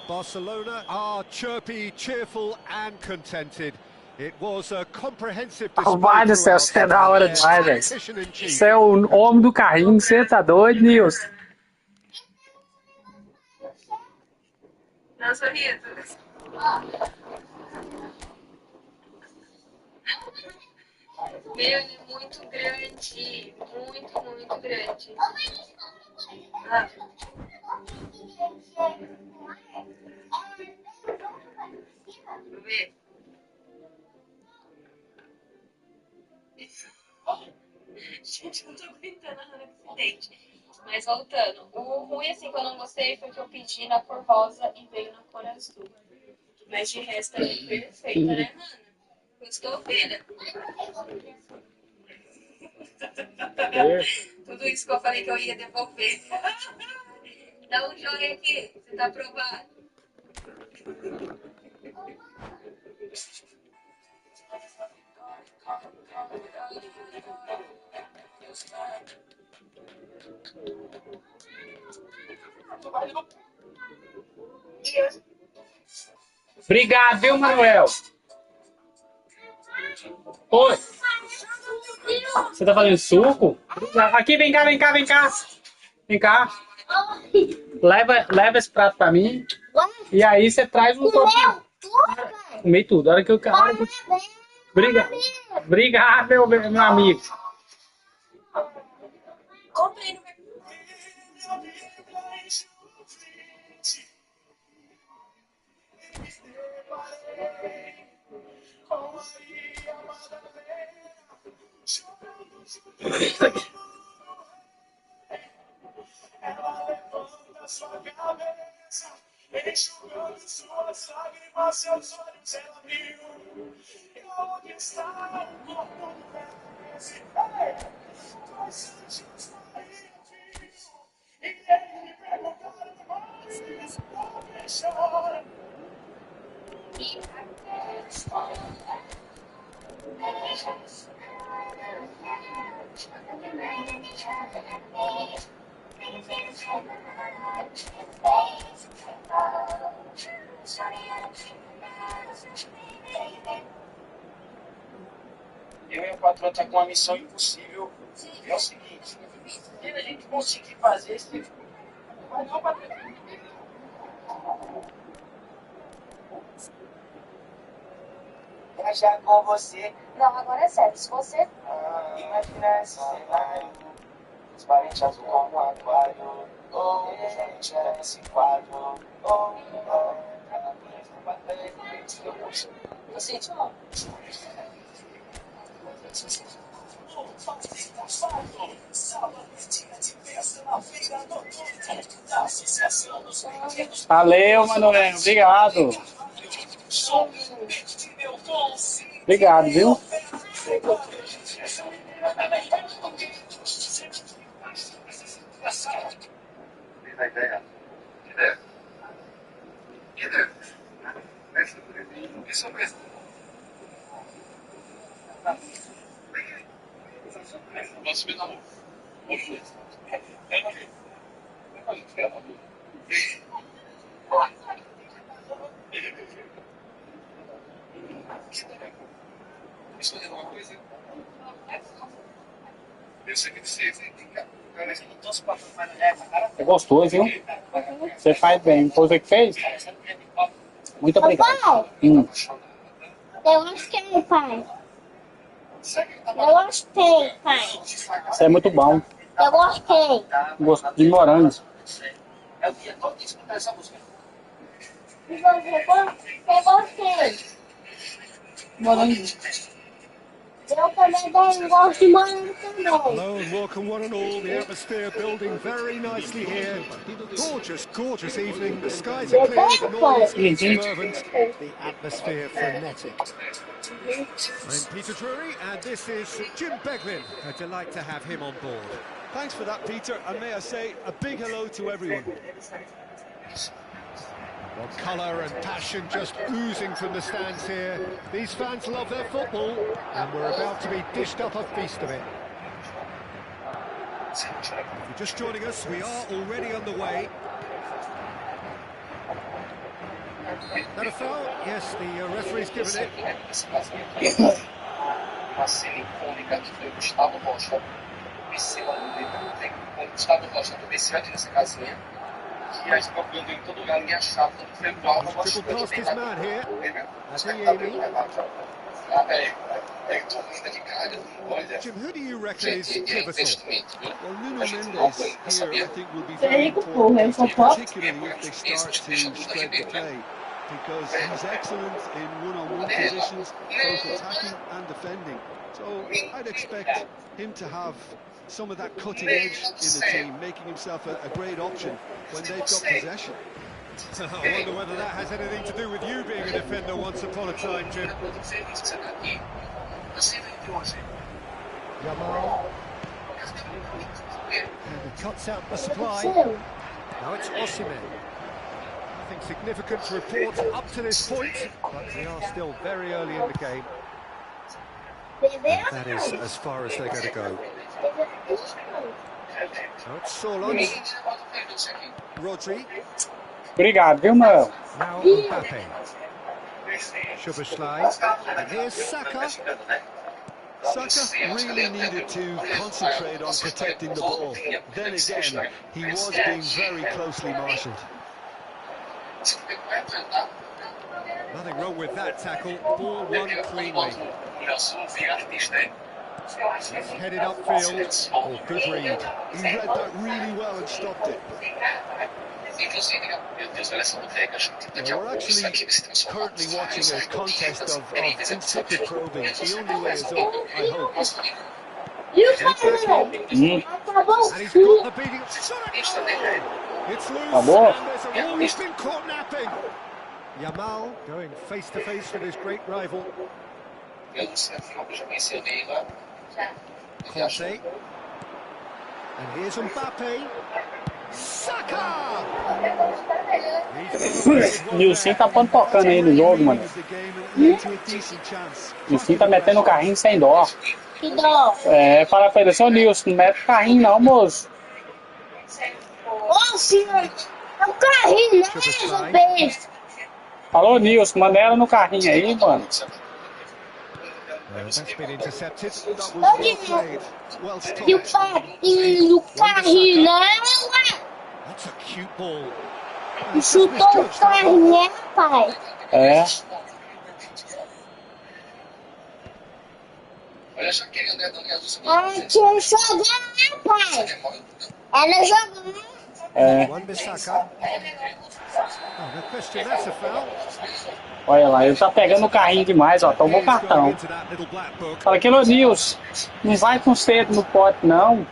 Barcelona are chirpy, cheerful and contented. It was a comprehensive display. Rapaz do céu, você é da hora demais, velho. Você é o homem do carrinho, você tá doido, Nilson? Não, sorriso. Meu, ele é muito grande. Muito, muito grande. Ah. Vou ver. Gente, eu não tô aguentando a Hannah com esse dente. Mas voltando, o ruim assim que eu não gostei foi que eu pedi na cor rosa e veio na cor azul. Mas de resto é perfeita, né, Hannah? Gostou, filha? Tudo isso que eu falei que eu ia devolver. Dá um joinha aqui, você tá aprovado. Obrigado, viu, Manuel? Oi. Você tá fazendo suco? Aqui, vem cá, vem cá, vem cá. Vem cá. Leva esse prato pra mim. E aí você traz um copo. Comei tudo. A hora que eu... Obrigado, meu amigo. Comprei no Ela levanta sua cabeça, enxugando suas lágrimas, seus olhos ela viu. E onde está o corpo do Eu e a patroa tá com uma missão impossível. É o seguinte, se a gente conseguir fazer esse... Não, patroa. Viajar com você. Não, agora é sério. Se você... Imagina esse cenário. Transparente azul como um aquário. Gente era nesse quadro. Você... Valeu, Manuel. Obrigado. Obrigado, viu? É gostoso, viu? Você faz bem. Foi você que fez? Muito obrigado. Papai, eu gostei, pai. Eu gostei, pai. Você é muito bom. Eu gostei. Gosto de morango. É o dia todo escutar essa música. E você gostei. Morango. Eu também gosto de morango também. Hello and welcome one and all. The atmosphere building very nicely here. Gorgeous, gorgeous evening. The skies are clear, the noise is fervent, the atmosphere frenetic. I'm Peter Drury and this is Jim Beglin. A delight to have him on board. Thanks for that, Peter, and may I say a big hello to everyone. Well, colour and passion just oozing from the stands here. These fans love their football, and we're about to be dished up a feast of it. If you're just joining us, we are already underway. That a foul? Yes, the referee's given it. Uma cena icônica que foi o Gustavo Rocha. Desceu com o Gustavo Rocha, desceu aqui nessa casinha. Que a gente procurando em todo lugar, ninguém achava, todo mundo foi igual, uma Dribbled past his man here. Jim, who do you reckon is pivotal? Well, Nuno Mendes here, I think, will be very important, particularly if they start to spread the play, because he's excellent in one-on-one positions, both attacking and defending. So I'd expect him to have some of that cutting edge in the team, making himself a great option when they've got possession. I wonder whether that has anything to do with you being a defender once upon a time, Jim. Jamal. And he cuts out the supply. Now it's Osimhen. Nothing significant to report up to this point, but we are still very early in the game. That is as far as they're going to go. Now it's Solon. Rodri. Obrigado, viu, meu? Now Mbappe. Szoboszlai. And here's Saka. Saka really needed to concentrate on protecting the ball. Then again, he was being very closely marshalled. Nothing wrong with that tackle. Ball won cleanly. Headed upfield. Oh, good read. He read that really well and stopped it. Well, we're actually currently watching a contest of insipid probing. The only way is up, I hope. And he's got the beating. It's loose. And there's a ball. He's been caught napping. Yamal going face to face with his great rival. Cotra. And here's Mbappe. Saka! Nilson tá tocando aí no jogo, mano. Nilson tá metendo o carrinho sem dó. Que dó. É, fala pra ele, seu Nilson, não mete carrinho não, moço. Ô, senhor, é um carrinho, né, seu besta? Falou, Nilson, manda ela no carrinho aí, mano. That's been intercepted. E o patinho no carrinho, não, That's a cute ball. e chutou o carrinho, né, pai? É. Olha, já querendo, né, Daniel? Ela tinha jogado, né, pai? Ela jogou. É. One Bissaka. Oh, no question, that's a foul. Olha lá, ele tá pegando o carrinho demais, ó. Tomou cartão. Fala aqui, ô Nilson, não vai com cedo no pote, não.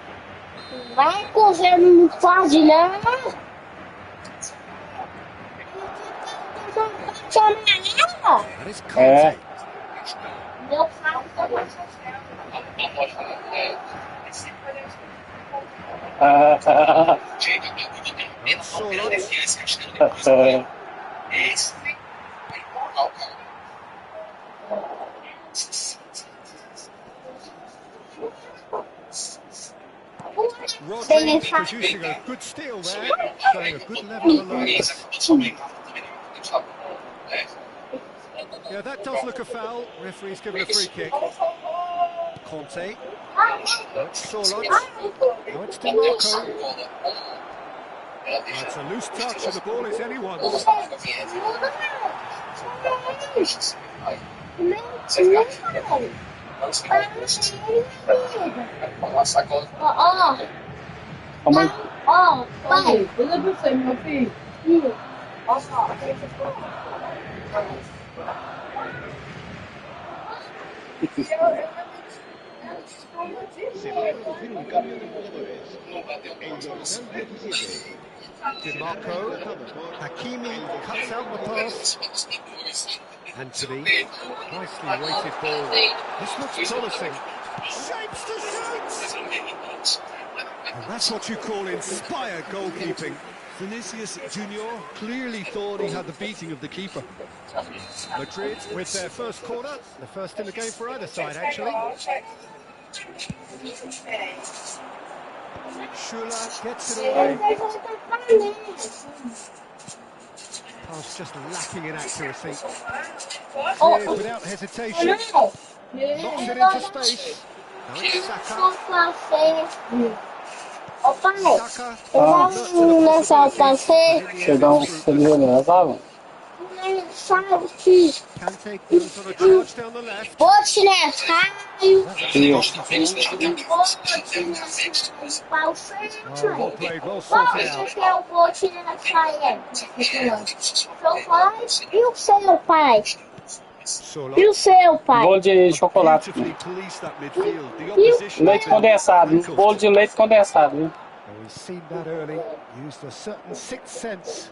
Vai correndo, não pode, não. É. Meu carro tá Rodri producing a good steal there, showing a good level of alertness. Yeah, that does look a foul. Referee's given a free kick. Conte. Now it's Solot. Now it's DiMarco. It's a loose touch and the ball is anyone's. Ó, pai. Tudo é você, meu filho. Se va a producir un cambio de jugadores. En Jogando 17. DiMarco. Hakimi cuts out the pass. Anthony. Nicely weighted ball. This looks promising. Shapes to shoot! And that's what you call inspired goalkeeping. Vinicius Junior clearly thought he had the beating of the keeper. Madrid with their first corner, the first in the game for either side actually. Shula gets it away. Pass just lacking in accuracy. Clears without hesitation. Knocks it into space. Now it's Saka. Ô, pai, Saka. eu não saltacei. Você dá um celular, sabe? Kante goes on a charge down the left. Bote, né? Caio. Well played, well Qual sorted out. que é o bote, né, pai? Seu pai e o seu pai. E o seu pai. Bolo de chocolate. Beautifully policed that midfield. The E opposition Leite condensado. Bolo de leite condensado, viu? And we've seen that early. Used a certain sixth sense.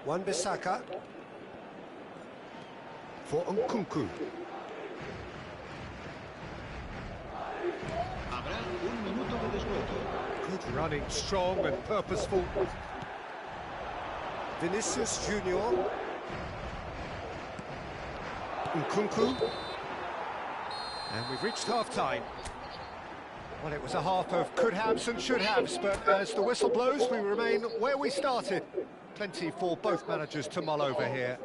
One Bissaka for Nkunku. Habrá un minuto de descuento. Good running, strong and purposeful. Vinicius Junior. Nkunku. And we've reached half-time. Well, it was a half of could-haves and should-haves, but as the whistle blows, we remain where we started. Plenty for both managers to mull over here.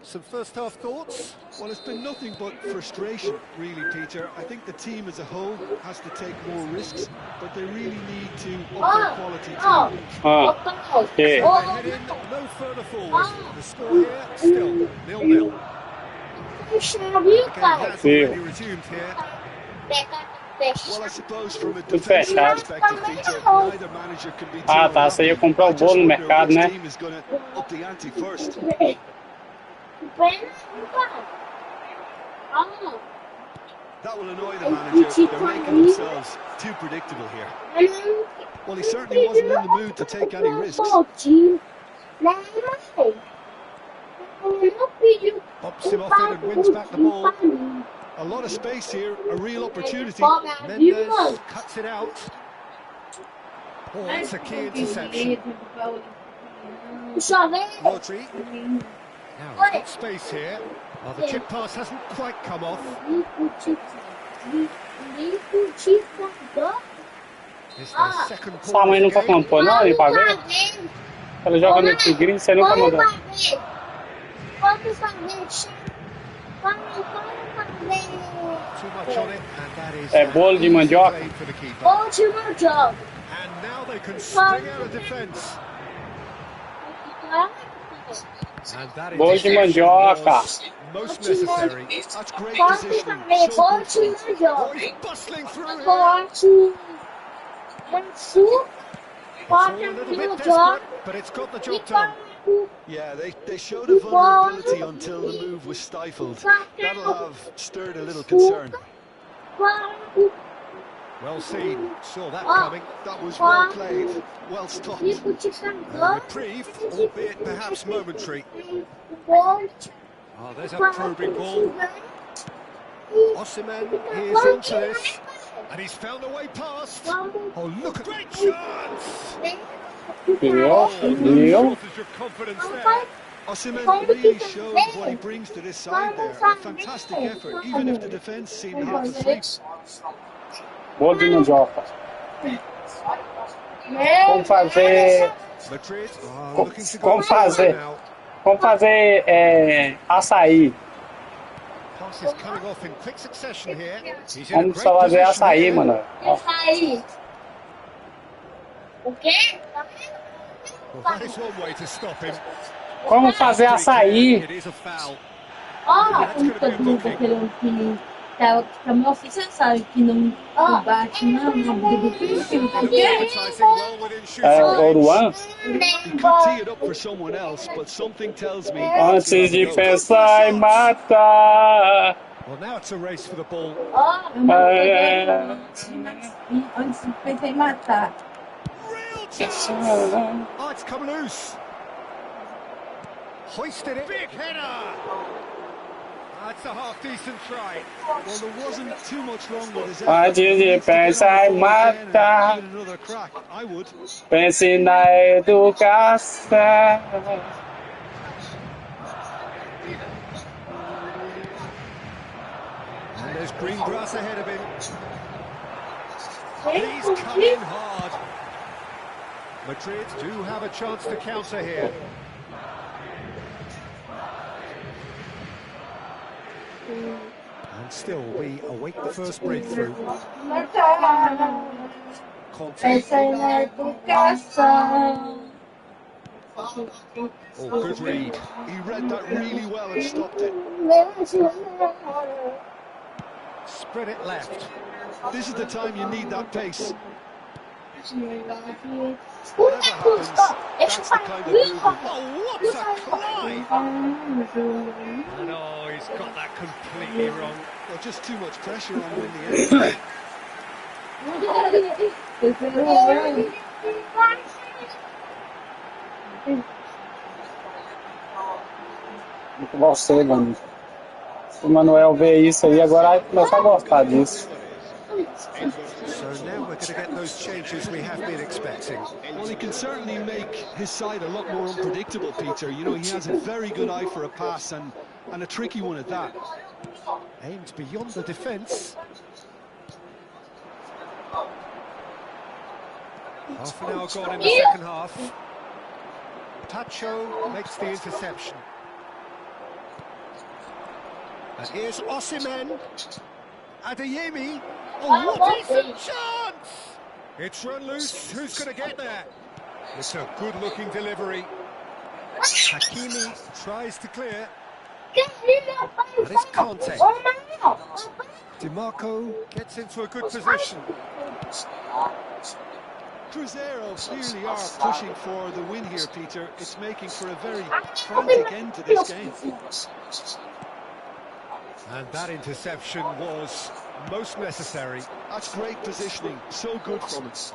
Some first-half thoughts? Well, it's been nothing but frustration, really, Peter. I think the team as a whole has to take more risks, but they really need to up their quality too. Ok. They head in no further forward. The score here still 0-0. Has already resumed here. Well, I suppose from a Tudo defensive fechado. perspective, Peter, neither manager can be too Ah, tá. Você ia comprar o bolo no mercado, né? The team is going to up the ante first. That will annoy the manager. They're making themselves too predictable here. Well, he certainly wasn't in the mood to take any risks. Não pediu Bumps him off it and wins back the ball. A lot of space here, a real opportunity. Mendes cuts it out. Oh, that's a key interception. Rodri. Now, he's got space here. Oh, the chip pass hasn't quite come off. It's their second Sua mãe nunca contou, não, aí pra ver? Ela joga no Tigrinho, você nunca mandou. Vamos fazer. Too much on it, and that is É bolo de mandioca. for the keeper. Bolo de mandioca. And now they can spring out of defence. And that Bolo de mandioca. was most necessary. That's great Posso positioning. fazer So bolo good. de mandioca. He's bustling through here. Corte. Mansu. It's all a Corte little de bit mandioca. desperate, but it's got the E job done. Yeah, they showed a vulnerability until the move was stifled. That'll have stirred a little concern. Well seen, saw that coming. That was well played, well stopped. A reprieve, albeit perhaps momentary. Oh, there's a probing ball. Osimhen is onto this, and he's found a way past. Oh, look at great chance! Viu? Your confidence there. Osimhen really showed what he brings to this side there. A fantastic effort, even if the defence seemed half asleep. Bolo de mandioca. Vamos fazer. Madrid, looking to go Vamos fazer. now. Vamos fazer açaí. Passes coming off in quick succession here. He's in a Vamos great só fazer position açaí, here. mano. Ó. Açaí. O quê? Well, that is one way to stop him. Vamos fazer açaí. It is a foul. Ó, Muita dúvida pelo que tava mal você sabe que não bate não do que não tem Advertising well within shooting É, range. Oruan. He could tee it up for someone else, but something tells me... Antes de pensar em matar. Well, now it's a race for the ball. antes de pensar em matar. Real chance! Oh, it's come loose. Hoisted it. Big header! That's a half-decent try. Well, there wasn't too much wrong with his Antes de pensar em matar. Give it another crack, I would. Pense na educação. And there's green grass ahead of him. He's come in hard. Madrid do have a chance to counter here. And still, we await the first breakthrough. Conte. Oh, good read. He read that really well and stopped it. Spread it left. This is the time you need that pace. Whatever happens, that's the kind of movement. Oh, what a climb! And oh, he's got that completely wrong. Well, just too much pressure on him in the end. Você, mano. Se o Manuel ver isso aí, agora vai começar a gostar disso. So now we're going to get those changes we have been expecting. Well, he can certainly make his side a lot more unpredictable, Peter. You know, he has a very good eye for a pass and a tricky one at that. Aimed beyond the defence. Half an hour gone in the second half. Tacho makes the interception. And here's Osimhen. Adeyemi. Oh, what is a chance! It's run loose. Who's going to get there? It's a good-looking delivery. Hakimi tries to clear. That is Conte. DiMarco gets into a good position. Cruzeiro clearly are pushing for the win here, Peter. It's making for a very frantic end to this game. And that interception was most necessary. That's great positioning. So good from it.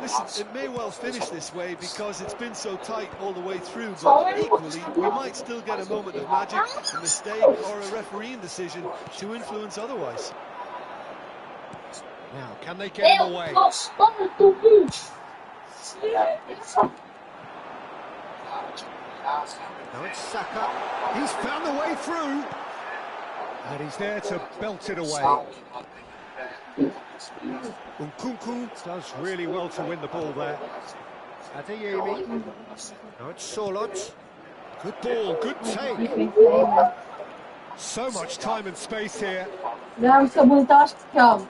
Listen, it may well finish this way because it's been so tight all the way through, but equally, we might still get a moment of magic, a mistake, or a refereeing decision to influence otherwise. Now, can they get him away? Eu tô Now it's Saka. He's found the way through. And he's there to belt it away. Nkunku does really well to win the ball there. Adeyemi. Now it's Solot. Good ball, good take. So much time and space here. Não, fica bonito, acho que ó.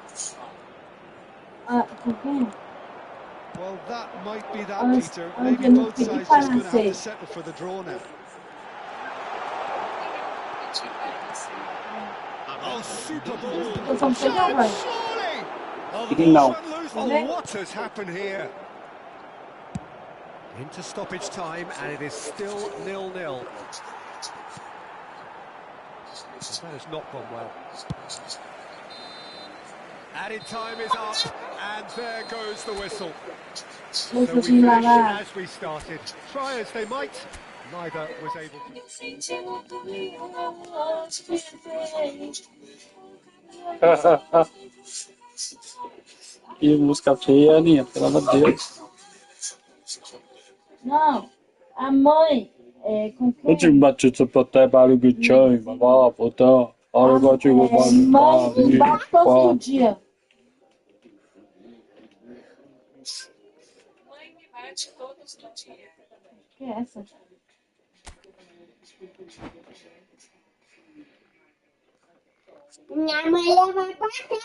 Well, that might be that, Peter. Maybe both sides just going to have to settle for the draw now. Oh, super ball. Surely! Oh, He didn't know. what has happened here? Into stoppage time, and it is still 0-0. That has not gone well. Added time is up, and there goes the whistle. So we finish as we started. Try as they might, neither was able to. Que música feia, Aninha, pelo amor de Deus. Não, a mãe é com quem? Eu tive batido para ter barulho de chão, babá, botão. Olha o gato igual Mãe bate todo dia. Mãe me bate todos os dias. Que é essa? Minha mãe leva pra cá.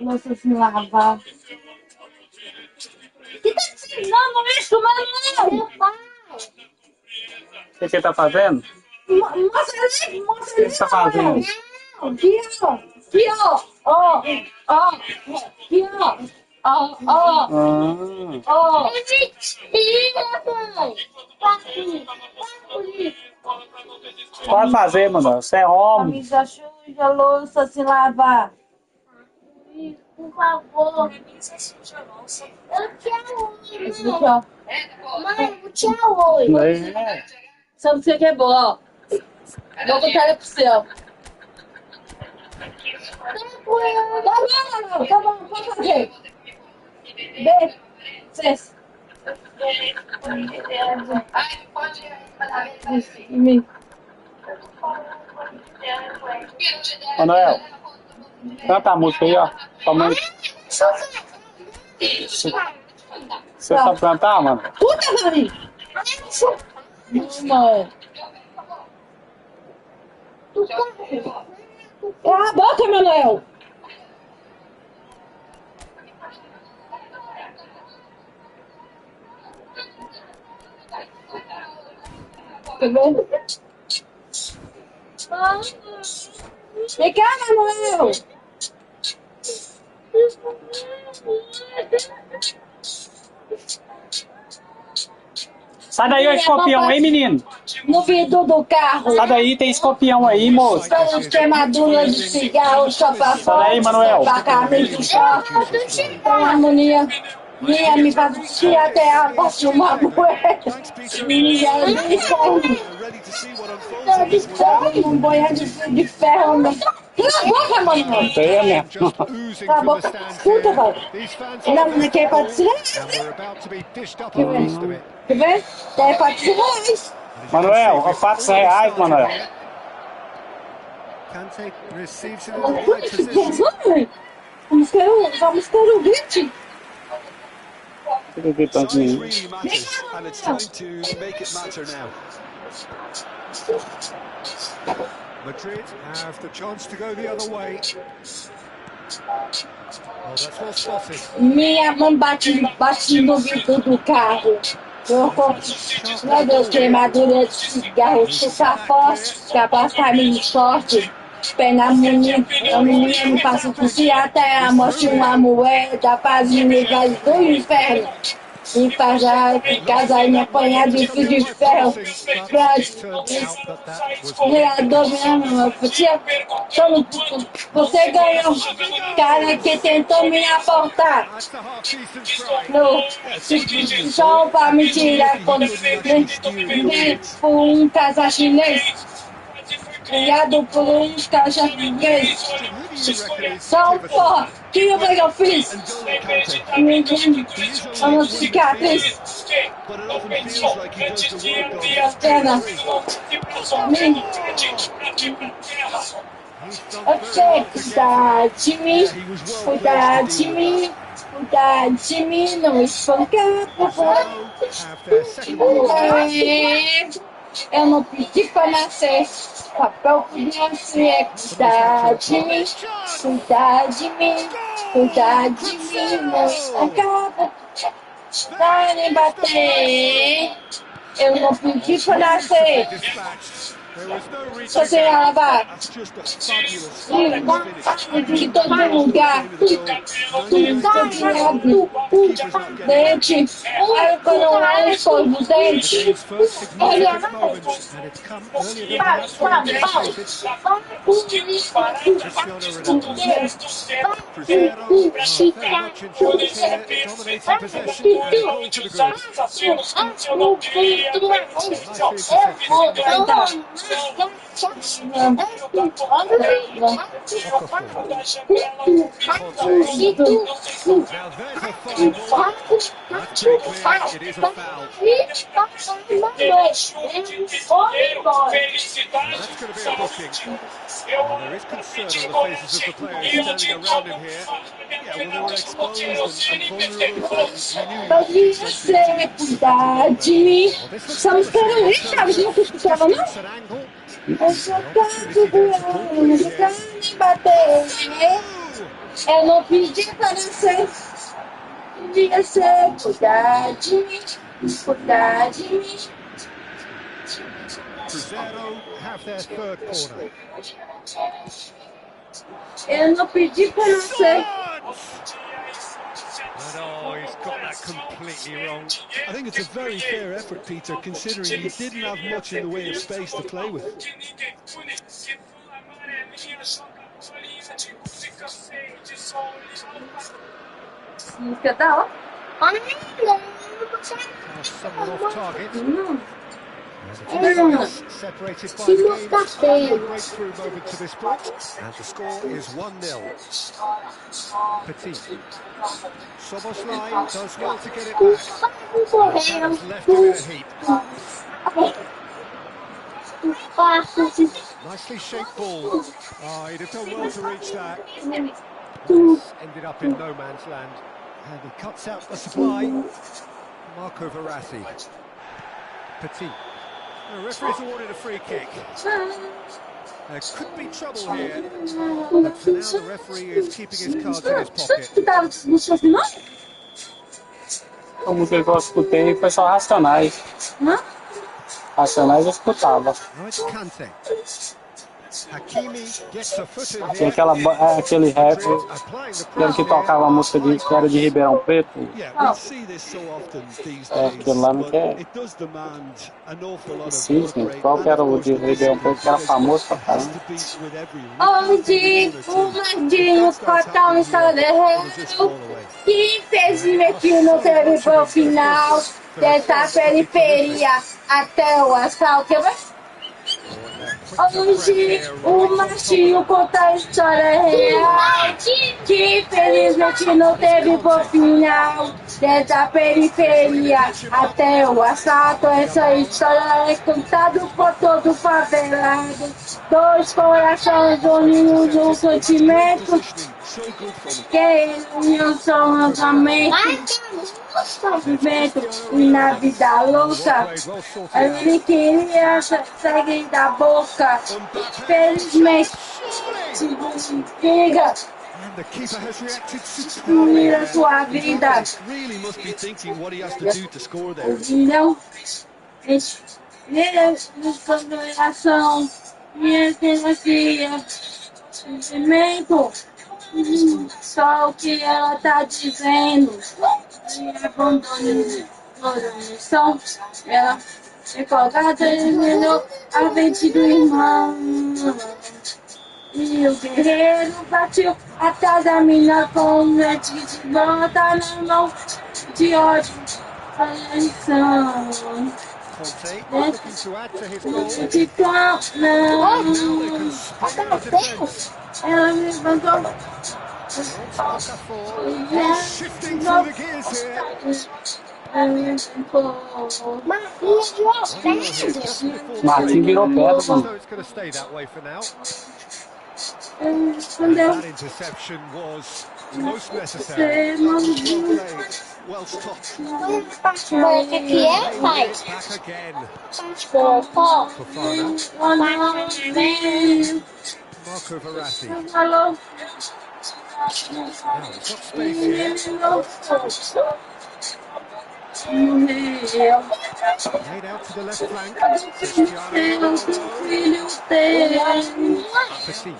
Nossa, se lavar. Que tá ensinando isso, Manuel? Meu pai. O que tá fazendo? Mostra ali, O que você tá fazendo? Aqui, ó. Aqui, ó. Ó, ó. Aqui, ó. Ó, ó. Ó. Mentira, mãe. Pode fazer, mano. Você é homem. Camisa suja, louça, se lavar. Por favor. Camisa suja, nossa. Eu te amo, Aqui, mãe. ó. Mãe, eu te amo. É. Sabe o que é bom, ó? Vou botar ela pro céu. Tá bom, pode fazer. Beijo. Vocês. Manuel, canta a música aí, ó. Somente. Você sabe cantar, mano? Puta, Mari! Mãe. Cala a boca, Manuel! Tá vendo? Vem cá, Manuel! Sai daí, ó, escorpião, hein, menino? No vidro do carro. Sai daí, tem escorpião aí, moço. Estamos queimaduras de cigarro, só pra fora. Sai daí, Manuel. Pra camisa forte. Com harmonia. Minha me faz xixi até a parte de uma moeda. Minha de ferro. De ferro, um boiado de ferro. Cala a boca, Manuel. Isso aí é mesmo. Cala a boca. Escuta, velho. Não quer participar. Quer ver? Quer participar. Manuel, R$400, Manuel. Kante receives it in the right position. Vamos ter o 20. Size really matters, and it's time to make it matter now. Madrid have the chance to go the other way. Oh, that's well spotted. Minha mão bate no vidro do carro. Meu Deus, queimadura de cigarro, chupa forte, capaz caminho forte. Pena a menina me passa por si até a morte uma moeda, faz me gás do inferno. em casa me apanhar de fio de ferro, reador mesmo, você ganhou, cara que tentou me apontar, só pra me tirar por um casal chinês. Criado por um cachorrinhos. Só porra, que eu fiz? Uma cicatriz. Pena. Ok, cuidar de mim, não espancar, por favor. Eu não pedi pra nascer. O papel podia ser cuidar de mim, não acaba, nem bater. Eu não pedi pra nascer. Só sei alabar. De todo lugar. Dente. Aí quando eu escovo os dentes. Olha. Pode você cuidar de mim. Essa música era muito chave, não escutava, não? Eu sou canto do ano, eu quero me bater. Eu não pedi pra nascer. Devia ser cuidar de mim. Eu não pedi pra nascer. Oh, he's got that completely wrong. I think it's a very fair effort, Peter, considering he didn't have much in the way of space to play with. Música da hora. Someone off target. Separated by Que the música game. feia. Breakthrough moment to this point. And the score is 1-0. Petit. Soboslai does well to get it back. That's left him in a heap. Nicely shaped ball. Oh, he'd have done well to reach that. Ended up in no man's land. And he cuts out the supply. Marco Verratti. Petit. The referee's awarded a free kick. There could be trouble here. But for now, the referee is keeping his cards in his pocket. A música que eu escutei foi só Racionais. Racionais eu escutava. Now it's Kante. Hakimi gets a foot in Tinha here. aquele rap, Applying the aquele que pressure here. tocava a música que era de Ribeirão Preto. Yeah, we see this so often these aquele lá não days, quer. but it does demand an awful lot of Cisne, work rate, qual que era and o of de course the Ribeirão Preto que era discipline, famoso pra because caramba? it has to be with everyone. Onde o Marquinhos corta o Instagram que infelizmente não teve pro final dessa periferia até o asfalto. Hoje o Marquinhos conta a história real que infelizmente não teve pro final dessa periferia até o asfalto. Essa história é contada por todo favelado. Dois corações unidos no sentimento que união são novamente vivendo e na vida louca. Ele queria seguir da boca. Felizmente, significa And the keeper has reacted destruir a sua vida. Really must be thinking what he has to do to score there. Não, coração, minha energia, sentimento. Só o que ela tá dizendo. São ela empolgada eliminou a mente do irmão. E o guerreiro bateu atrás da mina com um net de bota na mão de ódio. Atenção. looking to add to his goal. Ela me levantou. Shifting through the gears here. Marquinhos virou pedra, So mano. it's going to stay that way for now. Entendeu? That interception was most necessary. Well played. Well stopped. O que é, pai? Back again. Fofó. Fofana. Marco Verratti. Falou. Now he's got space here. Morreu. Laid out to the left flank. Filho teu. Petit.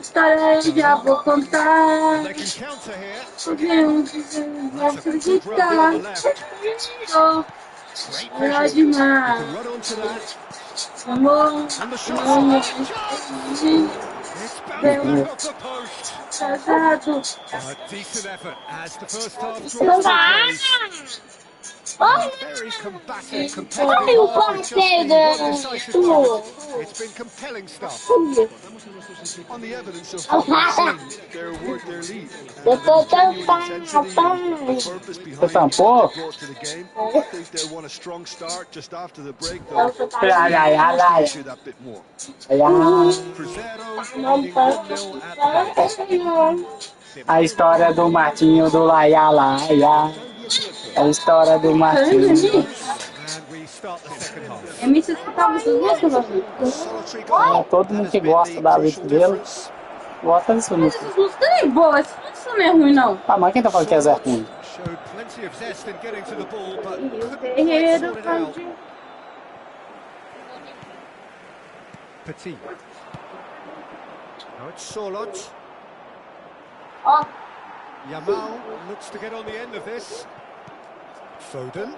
História já vou contar. They can counter here. Vou acreditar. Sou Great melhor vision. You demais. can run onto that. Amor, And the shot. amor, It's bounced back off the post. casado. A decent effort as the first half draws to a close. Very combative, competitive Olha o half with just the parceiro one decisive moment. It's been compelling stuff. On the evidence of what we've seen, their lead. Eu tô tão The purpose behind Você tampou? what they brought to the game. I think they'll want a strong start just after the break, though. Ai, ai, ai, ai. Do that bit more. Cruzeiro leading 1-0 at the half. A história do Martinho do Laia Laia. A história do Martinho. And we start the second half. É mentira que tava vocês gostam, Solitary goal. Todo mundo que gosta da letra dele gosta dessa música. Essas músicas nem boas, isso não é ruim, não. Ah, mas quem tá falando que é Zé ruim? Showed plenty of zest in getting to the ball, but E o couldn't quite guerreiro sort it out. pode... Petit. Now it's Sorlot. Ó, Yamal looks to get on the end of this. Foden.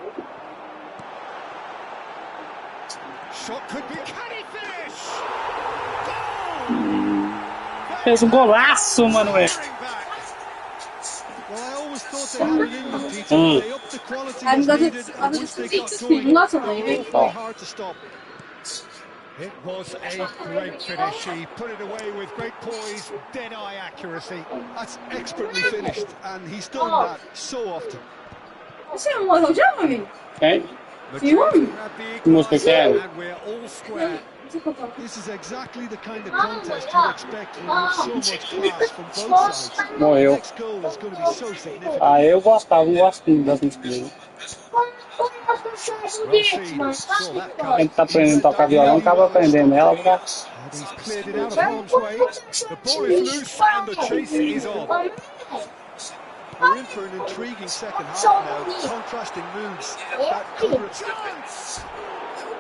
Shot could be. Can he finish? Goal! Fez um golaço, Manuel. Firing back. Well, I always thought they had it in them, Peter. They upped the quality I'm as gonna- needed, I'm and once they got gonna- going, Nossa, they mãe, were vem. awfully hard to stop. It was a great finish. He put it away with great poise, dead-eye accuracy. That's expertly finished, and he's done that so often. você morreu já, meu amigo? Quem? Madrid have the Que música que é? equaliser, and we're all square. This is exactly the kind of contest you'd expect when you have so much class from both sides. The Morreu. next goal is going to be so significant. Ah, eu gostava, não gosto das músicas dele. Quem tá aprendendo a tocar violão acaba aprendendo ela. And he's cleared it out of harm's way. The ball is loose and the chase is on. We're in for an intriguing second half now. Contrasting moods. That cover Chance!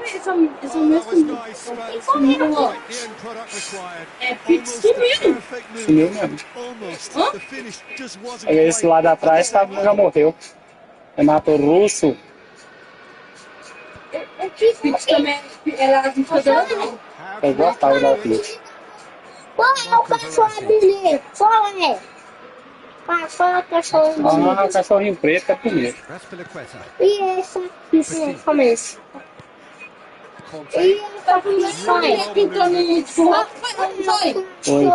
Essa Oh, that was música nice, but sumiu. not quite the end product required. É Pete almost a sumiu. perfect move. Sumiu mesmo. Almost. Hã? The finish just wasn't Esse quite. lado atrás já morreu. Renato Russo. Pete também, ela me fazendo não. Eu gostava da Pete. Qual é o cachorro dele? Qual é? Qual é o cachorro Ah, o cachorrinho preto é bonito. Raspilicueta. E essa aqui, sim, começo. E essa aqui, Entrando no churrasco, foi. Foi.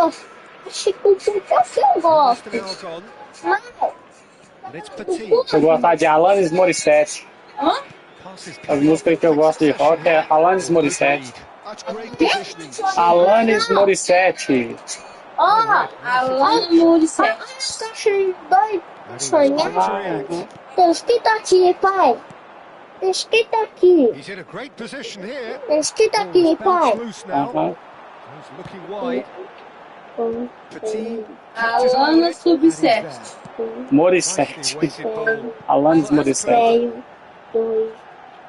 Acho que o que eu gosto. Now gone. Mas, And it's Petit. Eu gostava de Alanis Morissette. Hã? Passes As músicas que eu gosto de rock é Alanis Morissette. That's great positioning. Alanis Morissette. ó, Alana Morissette. cachorro doido, And he was sonhar. quick to react. Tem escrito aqui, pai. Tem escrito aqui. He's in a great position here. Tem escrito aqui, Ball's bounced pai. loose now. Aham. He's looking wide. Petit. Alana Subsete. Morissette. Nicely weighted ball. Alanis Morissette. Tenho dois.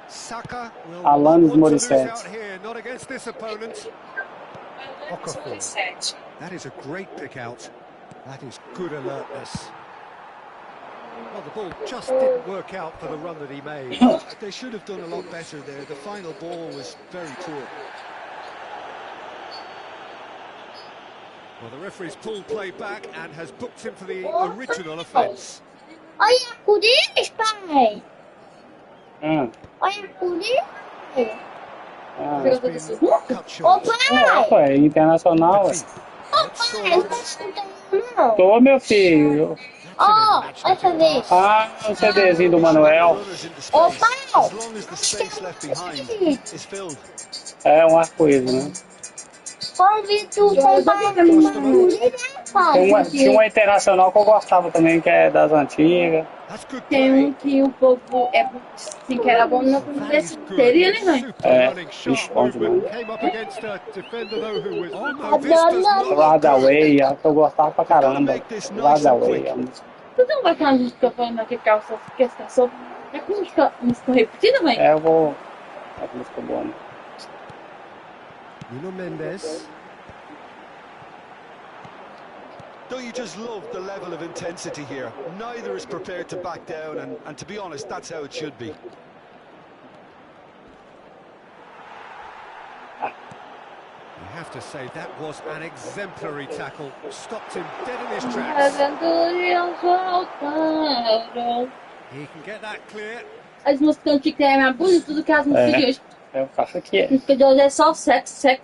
Saka will Alanis want to lose Morissette. out here, not against this opponent. Okafor. 7. That is a great pick out. That is good alertness. Well, the ball just didn't work out for the run that he made. They should have done a lot better there. The final ball was very poor. Well, the referee's pulled play back and has booked him for the original offence. Olha por isso, pai. Olha por isso. Ô, pai. Opa, é internacional. Ô, pai, não tá escutando, não. Tô, meu filho. Ó, essa vez. Ah, o CDzinho do Manuel. Ô, pai. As long as the space left behind is filled. É um arco-íris, né? Convido o pai pra me pai. Tinha uma internacional que eu gostava também, que é das antigas. Tem um que o povo é assim, que era bom na seria, né, mãe? É, ixi, bom demais. Radaway, que eu gostava pra caramba. Radaway, a música. Tu não vai falar música falando naquele carro só que está só. É com música repetida, mãe? É, eu vou. É música boa, né? Nuno Mendes. Don't you just love the level of intensity here? Neither is prepared to back down, and to be honest, that's how it should be. You have to say that was an exemplary tackle. Stopped him dead in his tracks. He can get that clear. As músicas antigas é mais bonitas do que as músicas de hoje. Eu faço aqui. A música de hoje é só sexo. É,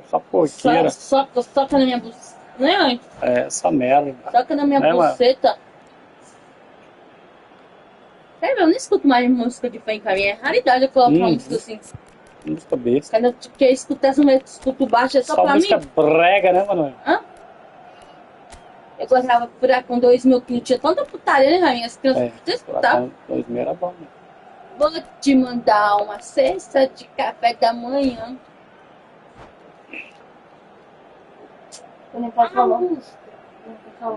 só porqueira. Soca na minha buceta. Né, mãe? É, só merda. Soca na minha buceta. Sério, eu não escuto mais música de funk pra mim. É raridade eu colocar uma música assim. Música besta. Quando eu quero escutar essa música, escuto baixo, é só pra música mim. brega, né, Manuel? Hã? Eu gostava de furar com 2000 que não tinha tanta putaria, né, rainha? As crianças podiam escutar. 2000 era bom, né? Vou te mandar uma cesta de café da manhã. Eu nem posso falar.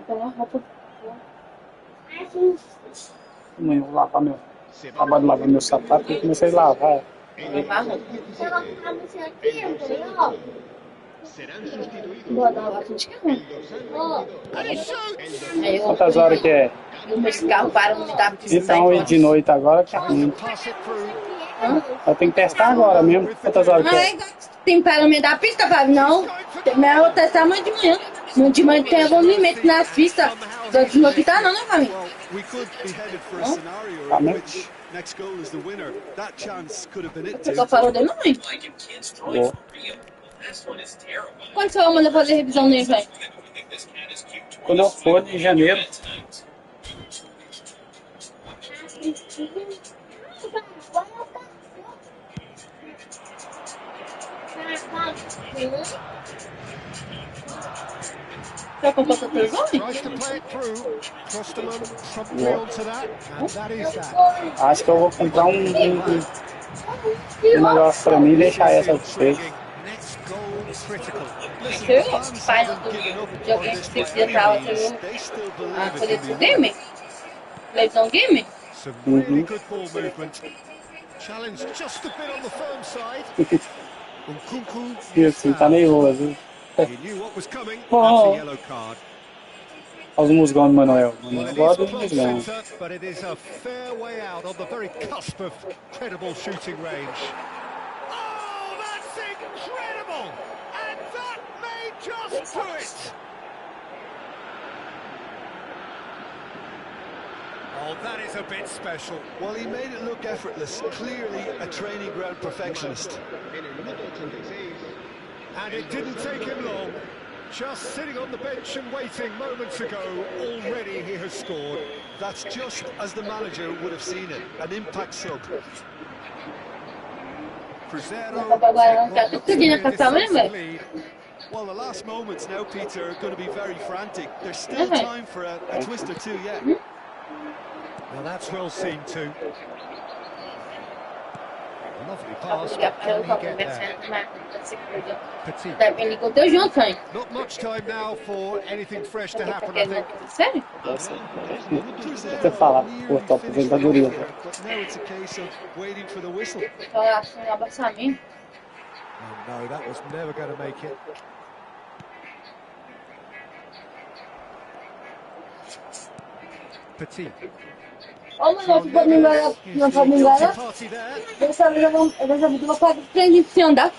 Pela roupa. Amanhã eu vou lavar meu. Acabei de lavar meu sapato e comecei a lavar. Lavar roupa. Vou dar uma bastante carro. Quantas horas que é? Meus carros param no da pista. Então, e de noite agora que é ruim. Eu tenho que testar agora mesmo. Quantas horas que é? Tem para no meio da pista, Fábio? Não. Eu vou testar amanhã de manhã. Amanhã de manhã tem movimento nas pistas. De noite tá não, né, Fábio? Você só falou dele, não, mãe? Quando você vai mandar fazer revisão nele, velho? Quando eu for em janeiro. Você comprou essa televisão? Acho que eu vou comprar um negócio pra mim e deixar essa pra vocês. Você pai de alguém que precisa estar lá, a televisão game? Televisão game? E assim, tá nervoso. Olha os musgão do Manuel. Eu gosto dos musgão. Oh, that is a bit special. Well, he made it look effortless. Clearly a training ground perfectionist. And it didn't take him long. Just sitting on the bench and waiting moments ago, already he has scored. That's just as the manager would have seen it. An impact sub. Well, the last moments now, Peter, are going to be very frantic. There's still time for a twist or two yet. Well, that's well seen too. A lovely pass. Not much time now for anything fresh to happen, I think. Sério? Você fala, pô, tô aposentadoria. But now it's a case of waiting for the whistle. Oh no, that was never going to make it. Petit. Ô, mano, se for me enganar, não pode me enganar. Party there. Dessa vez eu vou colocar 3 em andar.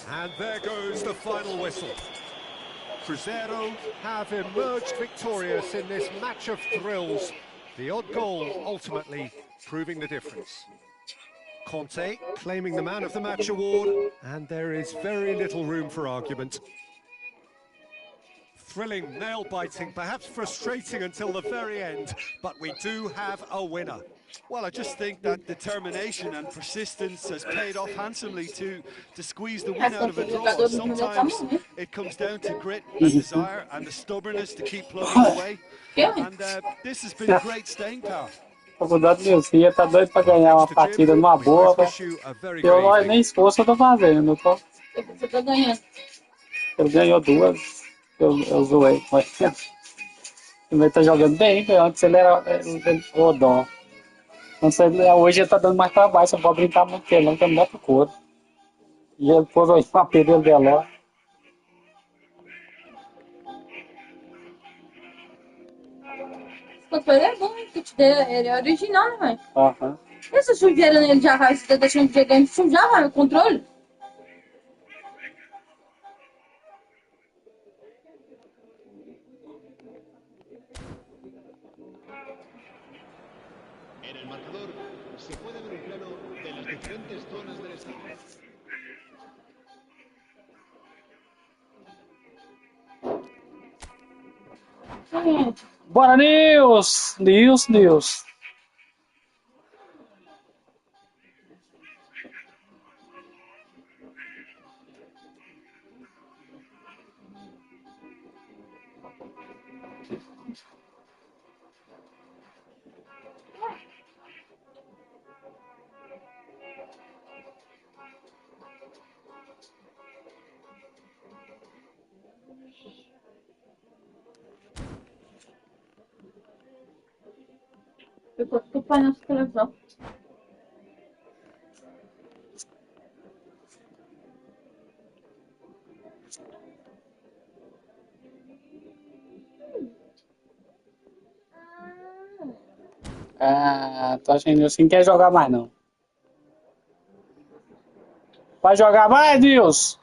And there goes the final whistle. Cruzeiro have emerged victorious in this match of thrills. The odd goal ultimately proving the difference. Conte claiming the Man of the Match award, and there is very little room for argument. Thrilling, nail-biting, perhaps frustrating until the very end, but we do have a winner. Well, I just think that determination and persistence has paid off handsomely to squeeze the win out of a draw. Sometimes it comes down to grit and desire and the stubbornness to keep plugging away. And this has been great staying power. A faculdade de Lucia tá doido pra ganhar uma partida numa boa, eu nem esforço eu tô fazendo, eu tô... Você tá ganhando. Ele ganhou 2, eu zoei, mas ele tá jogando bem, velho. Antes ele era o dó. Hoje ele tá dando mais trabalho, você pode brincar muito com ele, não tem mulher pro couro. E ele pôs o apelido dele lá. O controle é bom, hein? Ele é original, né, velho? Aham. Essa sujeira nele já vai, você tá deixando de jogar e sujar, vai, o controle? En el marcador se puede ver un plano de las diferentes zonas del estadio. Bora, Nils! Nils! Ficou tudo pai nessa televisão. Ah, tô achando que o Nilson quer jogar mais, não. Vai jogar mais, Nilson?